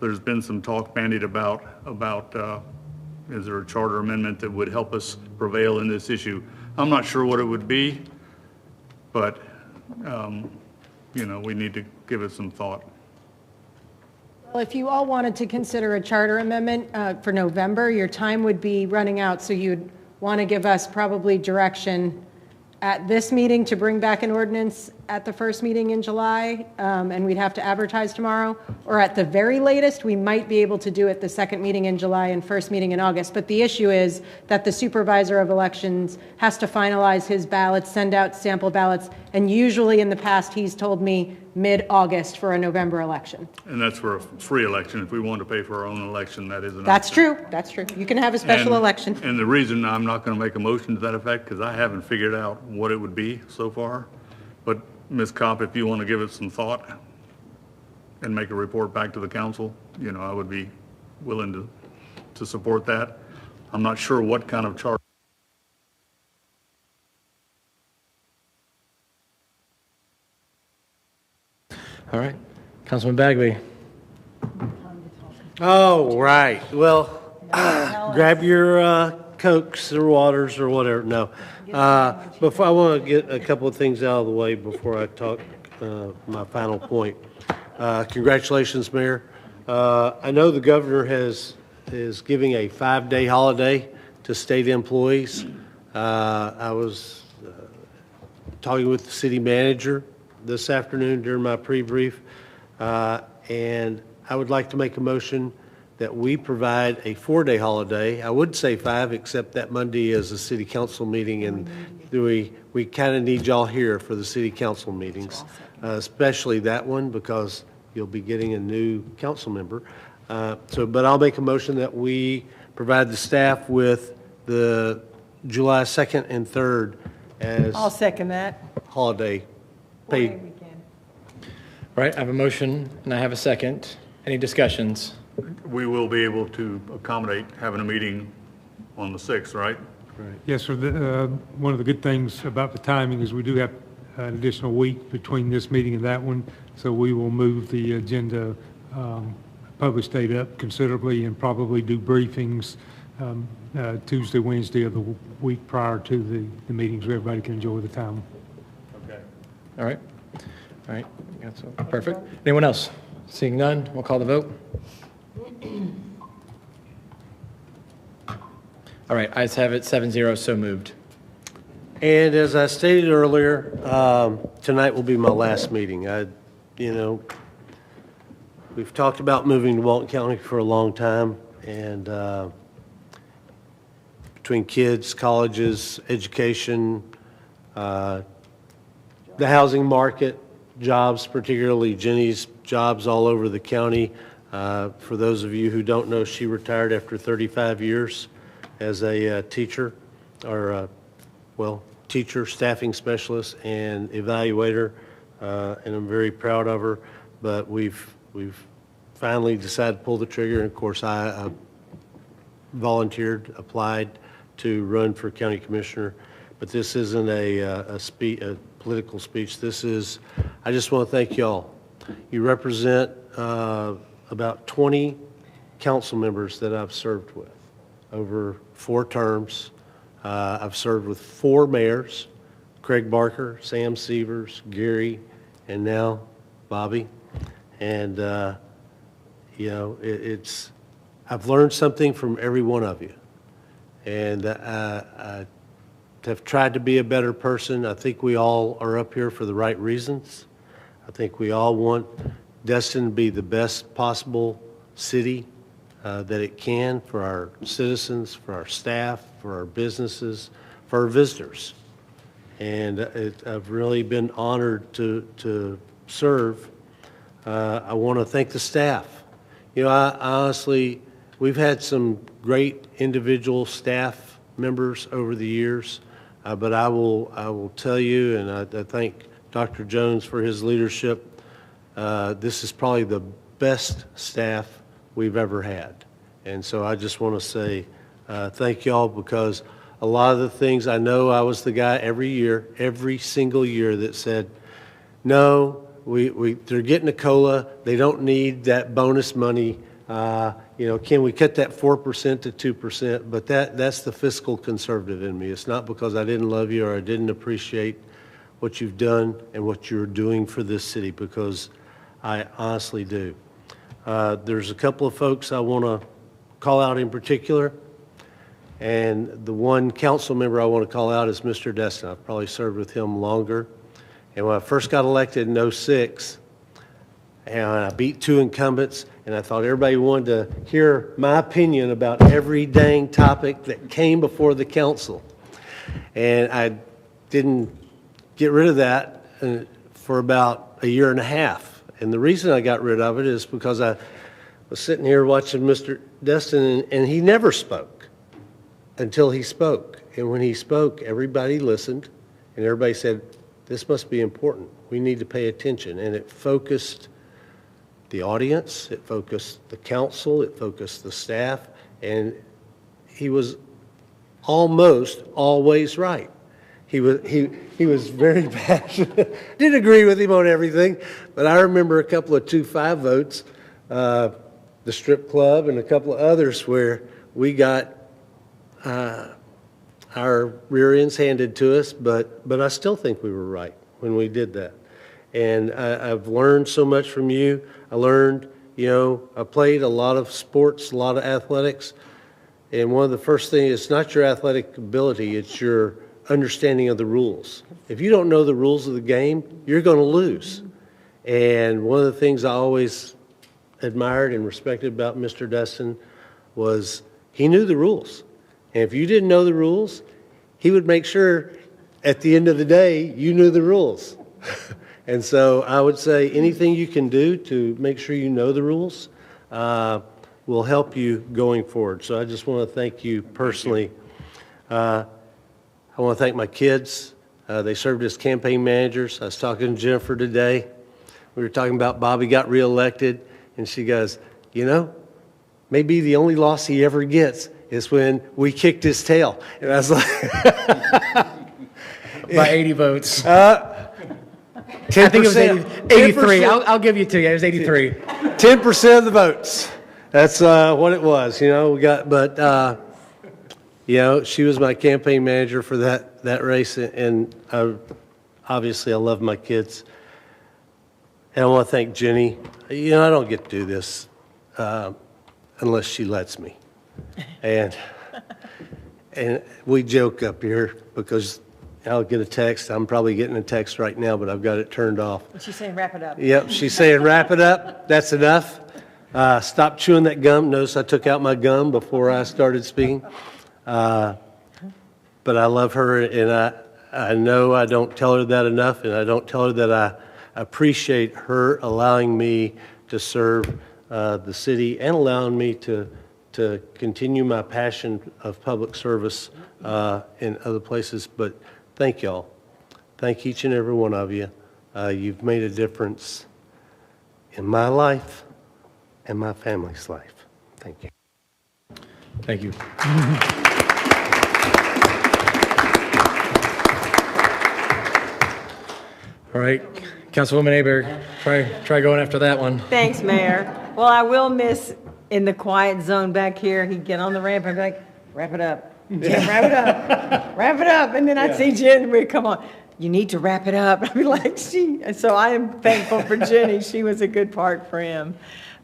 Speaker 11: there's been some talk bandied about is there a charter amendment that would help us prevail in this issue? I'm not sure what it would be, but we need to give it some thought.
Speaker 9: Well, if you all wanted to consider a charter amendment for November, your time would be running out, so you'd want to give us probably direction at this meeting to bring back an ordinance at the first meeting in July, and we'd have to advertise tomorrow, or at the very latest, we might be able to do it the second meeting in July and first meeting in August. But the issue is that the supervisor of elections has to finalize his ballots, send out sample ballots, and usually in the past, he's told me mid-August for a November election.
Speaker 11: And that's for a free election. If we want to pay for our own election, that is an
Speaker 9: That's true. That's true. You can have a special election.
Speaker 11: And the reason I'm not going to make a motion to that effect, because I haven't figured out what it would be so far. But Ms. Kopp, if you want to give it some thought and make a report back to the council, I would be willing to support that. I'm not sure what kind of charter.
Speaker 1: All right. Councilman Bagby.
Speaker 12: Oh, right. Well, grab your Cokes or waters or whatever. No. Before I want to get a couple of things out of the way before I talk my final point. Congratulations, Mayor. I know the governor is giving a 5-day holiday to state employees. I was talking with the city manager this afternoon during my pre-brief, and I would like to make a motion that we provide a 4-day holiday. I would say 5, except that Monday is a city council meeting, and we kind of need y'all here for the city council meetings, especially that one, because you'll be getting a new council member. But I'll make a motion that we provide the staff with the July 2nd and 3rd as
Speaker 3: I'll second that.
Speaker 12: holiday paid.
Speaker 1: All right, I have a motion and I have a second. Any discussions?
Speaker 11: We will be able to accommodate having a meeting on the 6th, right?
Speaker 7: Yes, sir. One of the good things about the timing is we do have an additional week between this meeting and that one, so we will move the agenda published date up considerably and probably do briefings Tuesday, Wednesday of the week prior to the meetings, so everybody can enjoy the time.
Speaker 11: Okay.
Speaker 1: All right. All right. Perfect. Anyone else? Seeing none, we'll call the vote. All right, ayes have it, 7-0, so moved.
Speaker 12: And as I stated earlier, tonight will be my last meeting. We've talked about moving to Walton County for a long time, and between kids, colleges, education, the housing market, jobs, particularly Jenny's jobs all over the county. For those of you who don't know, she retired after 35 years as a teacher, or teacher, staffing specialist, and evaluator, and I'm very proud of her. But we've finally decided to pull the trigger, and of course I volunteered, applied to run for county commissioner. But this isn't a political speech. This is, I just want to thank y'all. You represent about 20 council members that I've served with over 4 terms. I've served with 4 mayors, Craig Barker, Sam Severs, Gary, and now Bobby. And, I've learned something from every one of you. And I have tried to be a better person. I think we all are up here for the right reasons. I think we all want Destin to be the best possible city that it can for our citizens, for our staff, for our businesses, for our visitors. And I've really been honored to serve. I want to thank the staff. I honestly, we've had some great individual staff members over the years, but I will tell you, and I thank Dr. Jones for his leadership. This is probably the best staff we've ever had. And so I just want to say thank y'all, because a lot of the things, I know I was the guy every single year that said, no, they're getting a COLA, they don't need that bonus money, can we cut that 4% to 2%? But that's the fiscal conservative in me. It's not because I didn't love you or I didn't appreciate what you've done and what you're doing for this city, because I honestly do. There's a couple of folks I want to call out in particular, and the one council member I want to call out is Mr. Destin. I've probably served with him longer, and when I first got elected in 2006, and I beat 2 incumbents, and I thought everybody wanted to hear my opinion about every dang topic that came before the council, and I didn't get rid of that for about a year and a half. And the reason I got rid of it is because I was sitting here watching Mr. Destin, and he never spoke until he spoke. And when he spoke, everybody listened, and everybody said, this must be important. We need to pay attention. And it focused the audience, it focused the council, it focused the staff, and he was almost always right. He was very passionate. Didn't agree with him on everything, but I remember a couple of 2-5 votes, the strip club and a couple of others where we got our rear ends handed to us, but I still think we were right when we did that. And I've learned so much from you. I learned, I played a lot of sports, a lot of athletics, And one of the first things, it's not your athletic ability, it's your understanding of the rules. If you don't know the rules of the game, you're going to lose. And one of the things I always admired and respected about Mr. Dustin was he knew the rules. And if you didn't know the rules, he would make sure at the end of the day you knew the rules. And so I would say anything you can do to make sure you know the rules will help you going forward. So I just want to thank you personally. I want to thank my kids. They served as campaign managers. I was talking to Jennifer today. We were talking about Bobby got reelected, and she goes, you know, maybe the only loss he ever gets is when we kicked his tail. And I was like...
Speaker 1: By 80 votes.
Speaker 12: 10%,
Speaker 1: I think it was 83. I'll give you 2. Yeah, it was 83.
Speaker 12: 10% of the votes. That's what it was. You know, we got, but you know, she was my campaign manager for that race, and obviously I love my kids. And I want to thank Jenny. You know, I don't get to do this unless she lets me. And we joke up here because I'll get a text. I'm probably getting a text right now, but I've got it turned off.
Speaker 3: She's saying wrap it up.
Speaker 12: Yep, she's saying wrap it up. That's enough. Stop chewing that gum. Notice I took out my gum before I started speaking. But I love her, and I know I don't tell her that enough, and I don't tell her that I appreciate her allowing me to serve the city and allowing me to continue my passion of public service in other places. But thank y'all. Thank each and every one of you. You've made a difference in my life and my family's life. Thank you.
Speaker 1: Thank you. All right, Councilwoman Aber, try going after that one.
Speaker 3: Thanks, Mayor. Well, I will miss in the quiet zone back here. He'd get on the ramp and be like, wrap it up. Jim, wrap it up. Wrap it up. And then I'd see Jen and we'd come on. You need to wrap it up. I'd be like, and so I am thankful for Jenny. She was a good part for him.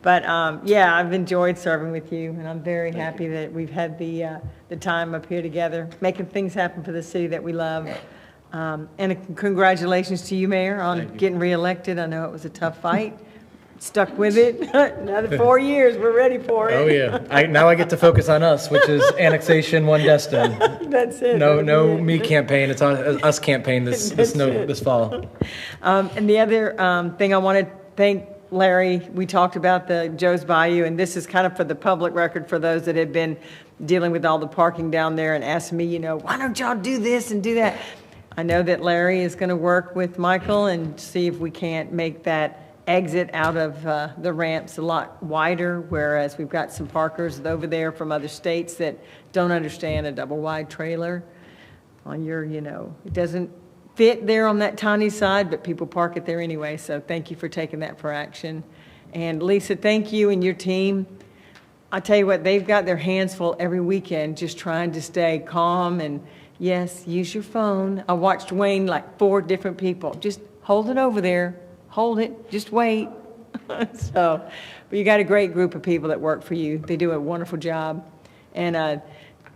Speaker 3: But yeah, I've enjoyed serving with you, and I'm very happy that we've had the time up here together, making things happen for the city that we love. And congratulations to you, Mayor, on getting reelected. I know it was a tough fight. Stuck with it. Another 4 years, we're ready for it.
Speaker 1: Oh yeah. Now I get to focus on us, which is annexation one Destin.
Speaker 3: That's it.
Speaker 1: No me campaign. It's us campaign this fall.
Speaker 3: And the other thing I want to thank Larry, we talked about the Joe's Bayou, and this is kind of for the public record for those that have been dealing with all the parking down there and asked me, you know, why don't y'all do this and do that? I know that Larry is going to work with Michael and see if we can't make that exit out of the ramps a lot wider, whereas we've got some parkers over there from other states that don't understand a double wide trailer on your, you know, it doesn't fit there on that tiny side, but people park it there anyway. So thank you for taking that for action. And Lisa, thank you and your team. I tell you what, they've got their hands full every weekend just trying to stay calm and yes, use your phone. I watched Wayne like 4 different people. Just hold it over there. Hold it. Just wait. So, but you got a great group of people that work for you. They do a wonderful job. And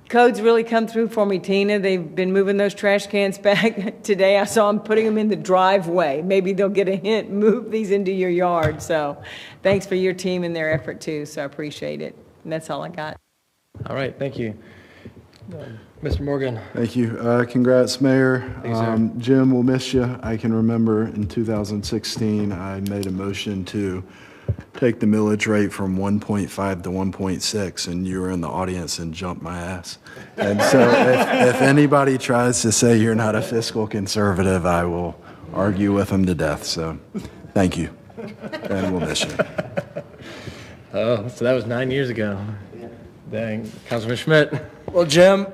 Speaker 3: codes really come through for me, Tina. They've been moving those trash cans back. Today I saw them putting them in the driveway. Maybe they'll get a hint, move these into your yard. So thanks for your team and their effort too. So I appreciate it. And that's all I got.
Speaker 1: All right. Thank you. Mr. Morgan.
Speaker 10: Thank you. Congrats, Mayor.
Speaker 1: Thanks, sir.
Speaker 10: Jim, we'll miss you. I can remember in 2016, I made a motion to take the millage rate from 1.5 to 1.6, and you were in the audience and jumped my ass. And so if anybody tries to say you're not a fiscal conservative, I will argue with them to death. So thank you, and we'll miss you.
Speaker 1: Oh, so that was 9 years ago. Dang. Councilman Schmidt.
Speaker 19: Well, Jim,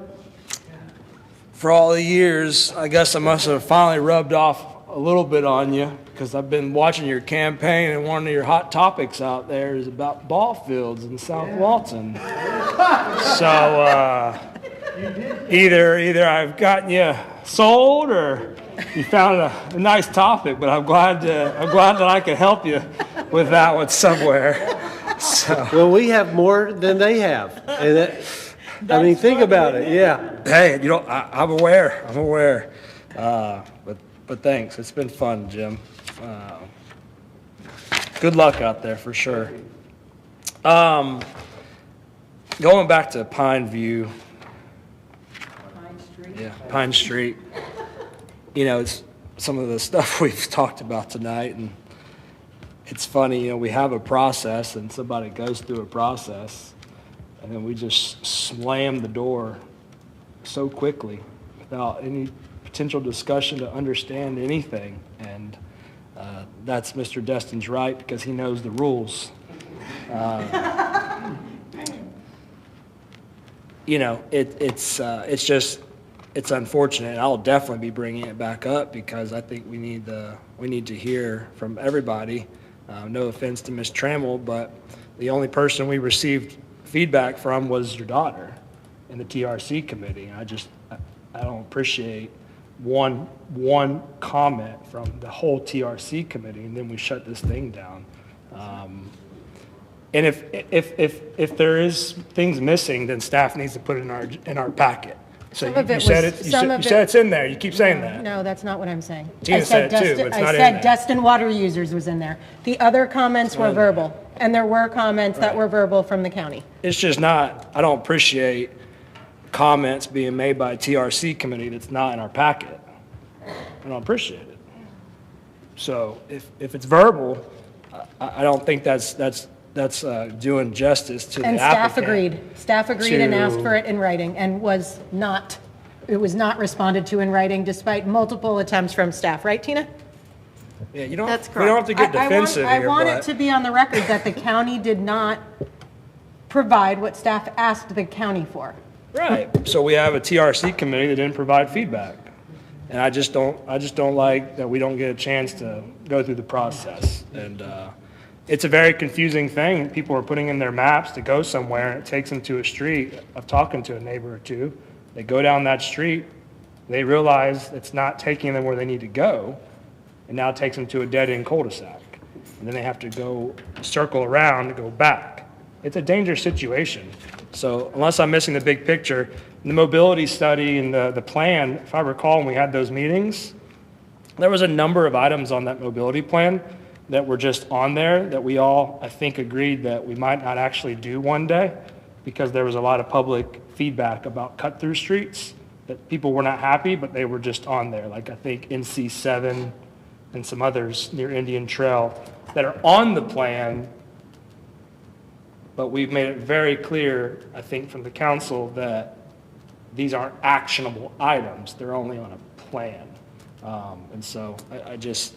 Speaker 19: for all the years, I guess I must have finally rubbed off a little bit on you because I've been watching your campaign, and one of your hot topics out there is about ball fields in South Walton. So either I've gotten you sold or you found a nice topic, but I'm glad that I could help you with that one somewhere. So.
Speaker 12: Well, we have more than they have. And I mean, think about it, yeah.
Speaker 19: Hey, you know, I'm aware. But thanks, it's been fun, Jim. Good luck out there for sure. Going back to Pine View. Yeah, Pine Street. You know, it's some of the stuff we've talked about tonight, and it's funny, you know, we have a process and somebody goes through a process and then we just slam the door so quickly without any potential discussion to understand anything. And that's Mr. Destin's right because he knows the rules. You know, it's unfortunate. I'll definitely be bringing it back up because I think we need to hear from everybody. No offense to Ms. Trammell, but the only person we received feedback from was your daughter in the TRC committee. And I don't appreciate one comment from the whole TRC committee, and then we shut this thing down. And if there is things missing, then staff needs to put it in our packet. So you said it's in there. You keep saying that.
Speaker 9: No, that's not what I'm saying.
Speaker 19: Tina said it too, but it's not in
Speaker 9: I said
Speaker 19: there.
Speaker 9: Destin Water Users was in there. The other comments were verbal, and there were comments that were verbal from the county.
Speaker 19: It's just not, I don't appreciate comments being made by a TRC committee that's not in our packet. I don't appreciate it. So if it's verbal, I don't think that's doing justice to the
Speaker 9: And
Speaker 19: applicant.
Speaker 9: Staff agreed and asked for it in writing and it was not responded to in writing despite multiple attempts from staff, right, Tina?
Speaker 19: Yeah, we don't
Speaker 9: That's
Speaker 19: have to get defensive
Speaker 9: I
Speaker 19: here,
Speaker 9: want it
Speaker 19: but
Speaker 9: to be on the record that the county did not provide what staff asked the county for.
Speaker 19: right. So we have a TRC committee that didn't provide feedback. And I just don't like that we don't get a chance to go through the process. And it's a very confusing thing. People are putting in their maps to go somewhere, and it takes them to a street. I've talked to a neighbor or two. They go down that street, they realize it's not taking them where they need to go, and now it takes them to a dead-end cul-de-sac. And then they have to go circle around to go back. It's a dangerous situation. So unless I'm missing the big picture, the mobility study and the plan, if I recall when we had those meetings, there was a number of items on that mobility plan that were just on there that we all, I think, agreed that we might not actually do one day because there was a lot of public feedback about cut-through streets that people were not happy, but they were just on there. Like I think NC7 and some others near Indian Trail that are on the plan, but we've made it very clear, I think, from the council that these aren't actionable items. They're only on a plan. And so I just,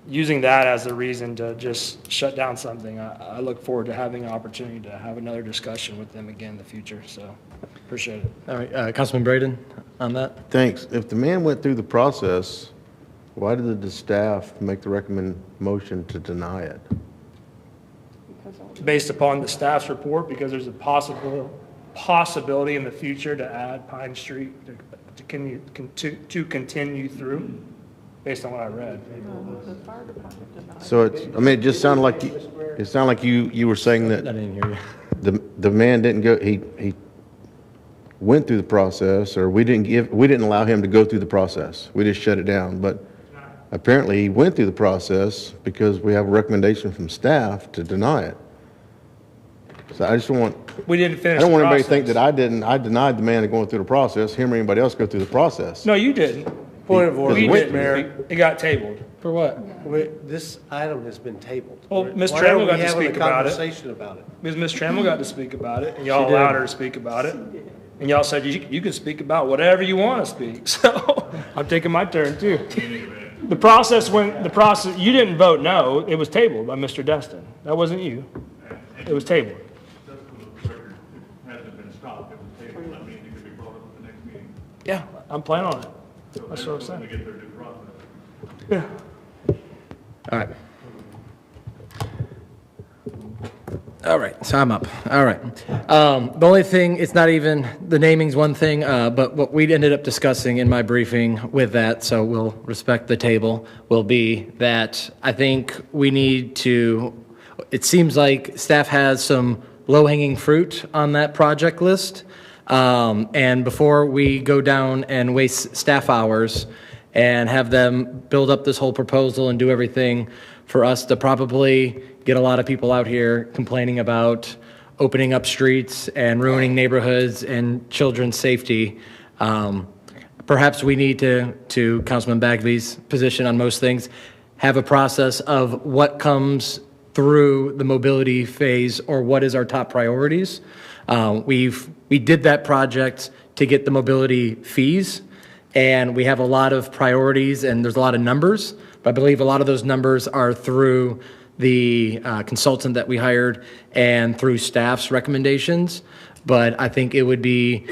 Speaker 19: using that as a reason to just shut down something, I look forward to having an opportunity to have another discussion with them again in the future. So appreciate it.
Speaker 1: All right, Councilman Braden on that?
Speaker 8: Thanks. If the man went through the process, why did the staff make the recommend motion to deny it?
Speaker 19: Based upon the staff's report, because there's a possibility in the future to add Pine Street to continue through, based on what I read.
Speaker 8: So it just sounded like you were saying that
Speaker 1: I didn't hear you.
Speaker 8: the man didn't go, he went through the process, or we didn't allow him to go through the process. We just shut it down. But apparently he went through the process because we have a recommendation from staff to deny it. So I just want,
Speaker 19: We didn't finish
Speaker 8: I don't
Speaker 19: the
Speaker 8: want anybody to
Speaker 19: process.
Speaker 8: think that I denied the man going through the process, him or anybody else go through the process.
Speaker 19: No, you didn't.
Speaker 12: Point of order,
Speaker 19: We
Speaker 12: Mr.
Speaker 19: didn't.
Speaker 12: Mayor.
Speaker 19: It got tabled. For what?
Speaker 12: This item has been tabled.
Speaker 19: Well, Ms.
Speaker 12: Why
Speaker 19: Trammell
Speaker 12: are we
Speaker 19: got to
Speaker 12: having a
Speaker 19: speak about it.
Speaker 12: conversation about it?
Speaker 19: Because Ms. Trammell got to speak about it, and y'all
Speaker 12: She did.
Speaker 19: allowed her to speak about it. And y'all said, you can speak about whatever you want to speak. So I'm taking my turn too. The process, you didn't vote no, it was tabled by Mr. Destin. That wasn't you. It was tabled.
Speaker 11: Hasn't been stopped, it was tabled, that means it could be brought up at the next meeting.
Speaker 19: Yeah, I'm planning on it. That's what I'm
Speaker 11: To
Speaker 19: saying.
Speaker 11: get their due process.
Speaker 19: Yeah.
Speaker 1: All right. All right, so I'm up. All right. The only thing, it's not even, the naming's one thing, but what we ended up discussing in my briefing with that, so we'll respect the table, will be that I think we need to, it seems like staff has some low-hanging fruit on that project list. And before we go down and waste staff hours and have them build up this whole proposal and do everything, for us to probably get a lot of people out here complaining about opening up streets and ruining neighborhoods and children's safety, perhaps we need to Councilman Bagby's position on most things, have a process of what comes through the mobility phase or what is our top priorities. We did that project to get the mobility fees, and we have a lot of priorities and there's a lot of numbers, but I believe a lot of those numbers are through the consultant that we hired and through staff's recommendations. But I think it would be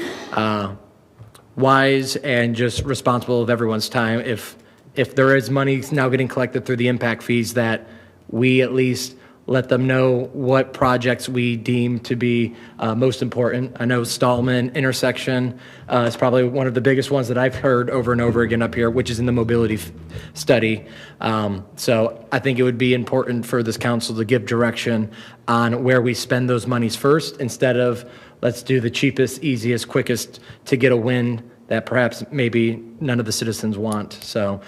Speaker 1: wise and just responsible of everyone's time if there is money now getting collected through the impact fees, that we at least let them know what projects we deem to be most important. I know Stallman intersection is probably one of the biggest ones that I've heard over and over again up here, which is in the mobility study. So I think it would be important for this council to give direction on where we spend those monies first, instead of let's do the cheapest, easiest, quickest to get a win that perhaps maybe none of the citizens want. So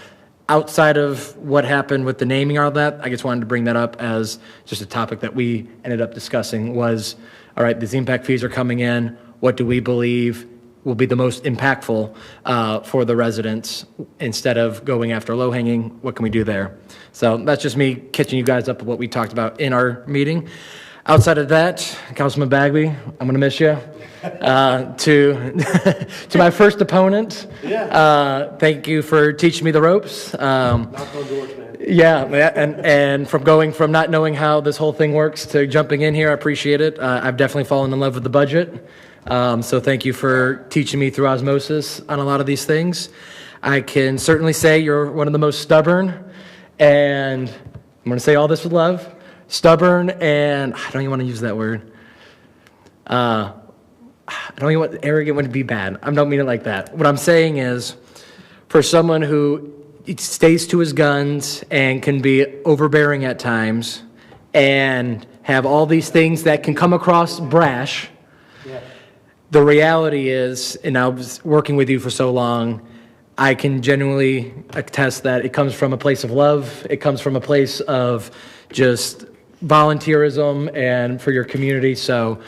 Speaker 1: outside of what happened with the naming, all that, I just wanted to bring that up as just a topic that we ended up discussing was, all right, these impact fees are coming in. What do we believe will be the most impactful for the residents? Instead of going after low hanging, what can we do there? So that's just me catching you guys up with what we talked about in our meeting. Outside of that, Councilman Bagby, I'm going to miss you. To my first opponent, thank you for teaching me the ropes. Yeah, and from going from not knowing how this whole thing works to jumping in here, I appreciate it. I've definitely fallen in love with the budget. So thank you for teaching me through osmosis on a lot of these things. I can certainly say you're one of the most stubborn, and I'm going to say all this with love, stubborn, and I don't even want to use that word. I don't even want arrogant would be bad. I don't mean it like that. What I'm saying is, for someone who stays to his guns and can be overbearing at times and have all these things that can come across brash, the reality is, and I was working with you for so long, I can genuinely attest that it comes from a place of love. It comes from a place of just volunteerism and for your community. So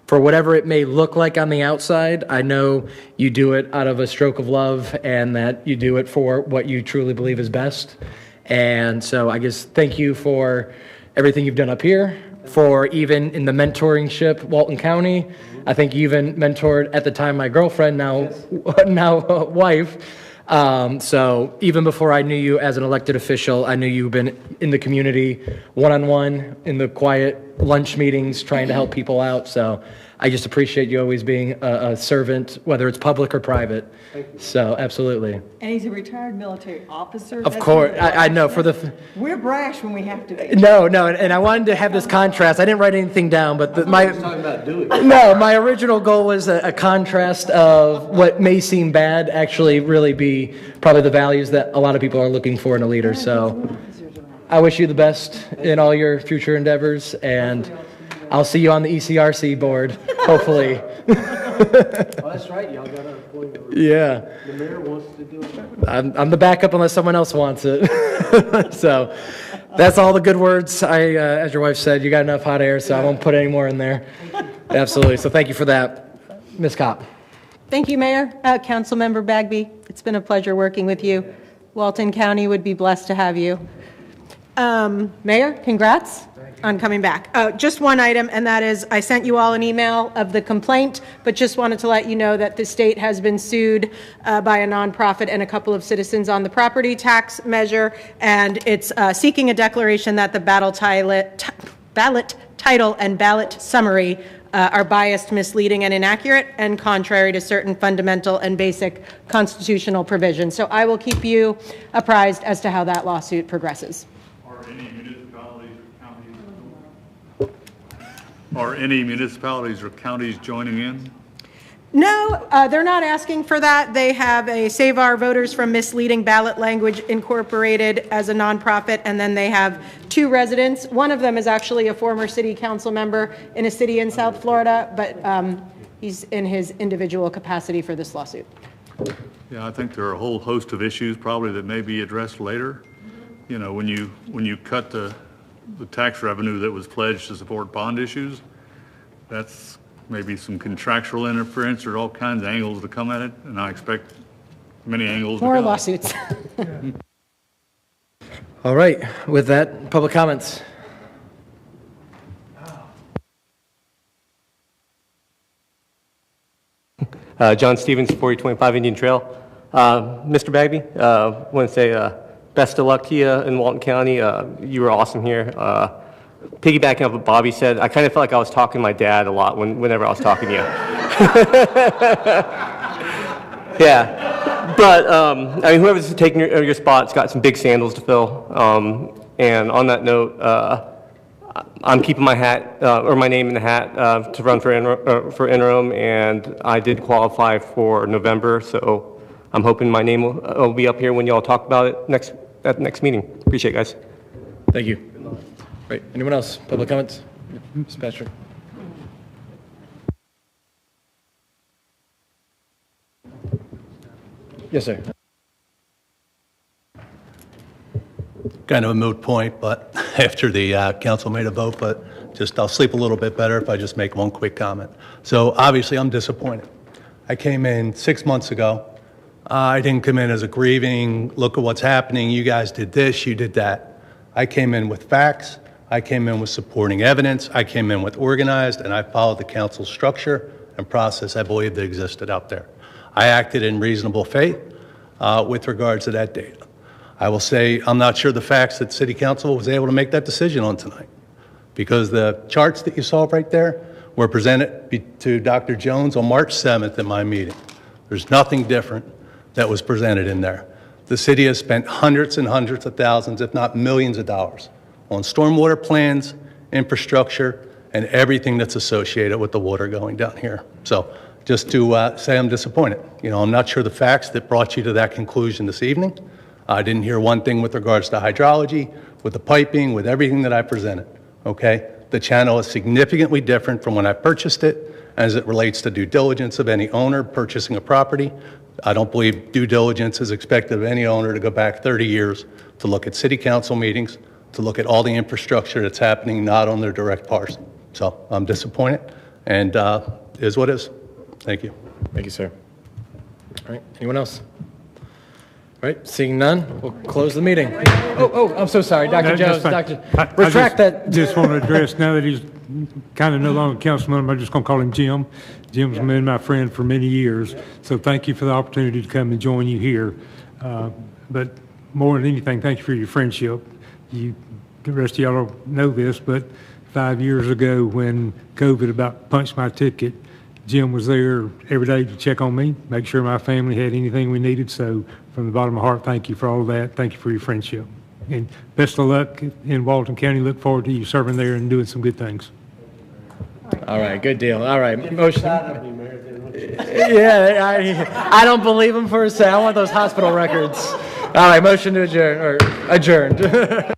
Speaker 1: for whatever it may look like on the outside, I know you do it out of a stroke of love and that you do it for what you truly believe is best. And so I just thank you for everything you've done up here, for even in the mentorship, Walton County. I think you even mentored at the time my girlfriend, now wife. So even before I knew you as an elected official, I knew you've been in the community one-on-one in the quiet lunch meetings trying to help people out. So I just appreciate you always being a servant, whether it's public or private. So absolutely.
Speaker 3: And he's a retired military officer.
Speaker 1: Of course, I know for the.
Speaker 3: We're brash when we have to be.
Speaker 1: No, and I wanted to have this contrast. I didn't write anything down, but my original goal was a contrast of what may seem bad actually really be probably the values that a lot of people are looking for in a leader. So I wish you the best in all your future endeavors, and I'll see you on the ECRC board, hopefully.
Speaker 12: That's right, y'all got to appoint.
Speaker 1: Yeah.
Speaker 12: The mayor wants to do it.
Speaker 1: I'm the backup unless someone else wants it. So that's all the good words. As your wife said, you got enough hot air, so I won't put any more in there. Absolutely. So thank you for that. Ms. Kopp.
Speaker 9: Thank you, Mayor. Councilmember Bagby, it's been a pleasure working with you. Walton County would be blessed to have you. Mayor, congrats on coming back. Just one item, and that is I sent you all an email of the complaint, but just wanted to let you know that the state has been sued by a nonprofit and a couple of citizens on the property tax measure, and it's seeking a declaration that the ballot title and ballot summary are biased, misleading, and inaccurate, and contrary to certain fundamental and basic constitutional provisions. So I will keep you apprised as to how that lawsuit progresses.
Speaker 11: Are any municipalities or counties joining in?
Speaker 9: No, they're not asking for that. They have a Save Our Voters from Misleading Ballot Language Incorporated as a nonprofit, and then they have 2 residents. One of them is actually a former city council member in a city in South Florida, but he's in his individual capacity for this lawsuit.
Speaker 11: Yeah, I think there are a whole host of issues probably that may be addressed later. You know, when you cut the tax revenue that was pledged to support bond issues, that's maybe some contractual interference or all kinds of angles to come at it, and I expect many angles to
Speaker 9: More
Speaker 11: go.
Speaker 9: lawsuits.
Speaker 1: All right, with that, public comments.
Speaker 20: John Stevens, 4025 Indian Trail. Mr. Bagby, I want to say best of luck to you in Walton County. You were awesome here. Piggybacking off what Bobby said, I kind of felt like I was talking to my dad a lot whenever I was talking to you. Yeah, but I mean, whoever's taking your spot's got some big sandals to fill. And on that note, I'm keeping my hat or my name in the hat to run for interim, and I did qualify for November, so I'm hoping my name will be up here when you all talk about it at the next meeting. Appreciate it, guys.
Speaker 1: Thank you. Right, anyone else? Public comments? Mr. Patrick. Yes, sir.
Speaker 16: Kind of a moot point, but after the council made a vote, but I'll sleep a little bit better if I just make one quick comment. So obviously I'm disappointed. I came in 6 months ago. I didn't come in as a grieving, look at what's happening, you guys did this, you did that. I came in with facts, I came in with supporting evidence, I came in with organized, and I followed the council structure and process I believe that existed out there. I acted in reasonable faith with regards to that data. I will say I'm not sure the facts that City Council was able to make that decision on tonight, because the charts that you saw right there were presented to Dr. Jones on March 7th at my meeting. There's nothing different that was presented in there. The city has spent hundreds and hundreds of thousands, if not millions of dollars, on stormwater plans, infrastructure, and everything that's associated with the water going down here. So just to say I'm disappointed. You know, I'm not sure the facts that brought you to that conclusion this evening. I didn't hear one thing with regards to hydrology, with the piping, with everything that I presented, okay? The channel is significantly different from when I purchased it as it relates to due diligence of any owner purchasing a property. I don't believe due diligence is expected of any owner to go back 30 years to look at city council meetings, to look at all the infrastructure that's happening not on their direct parcel. So I'm disappointed, and it is what it is. Thank you.
Speaker 1: Thank you, sir. All right, anyone else? All right, seeing none, we'll close the meeting. Oh, I'm so sorry, Dr. Jones. Retract that.
Speaker 7: Just want to address, now that he's kind of no longer a councilman, I'm just going to call him Jim. Jim's been my friend for many years, so thank you for the opportunity to come and join you here. But more than anything, thank you for your friendship. The rest of y'all don't know this, but 5 years ago when COVID about punched my ticket, Jim was there every day to check on me, make sure my family had anything we needed. So from the bottom of my heart, thank you for all of that. Thank you for your friendship. And best of luck in Walton County. Look forward to you serving there and doing some good things.
Speaker 1: All right, good deal. All right, motion. Yeah, I don't believe him for a second. I want those hospital records. All right, motion to adjourn, or adjourned.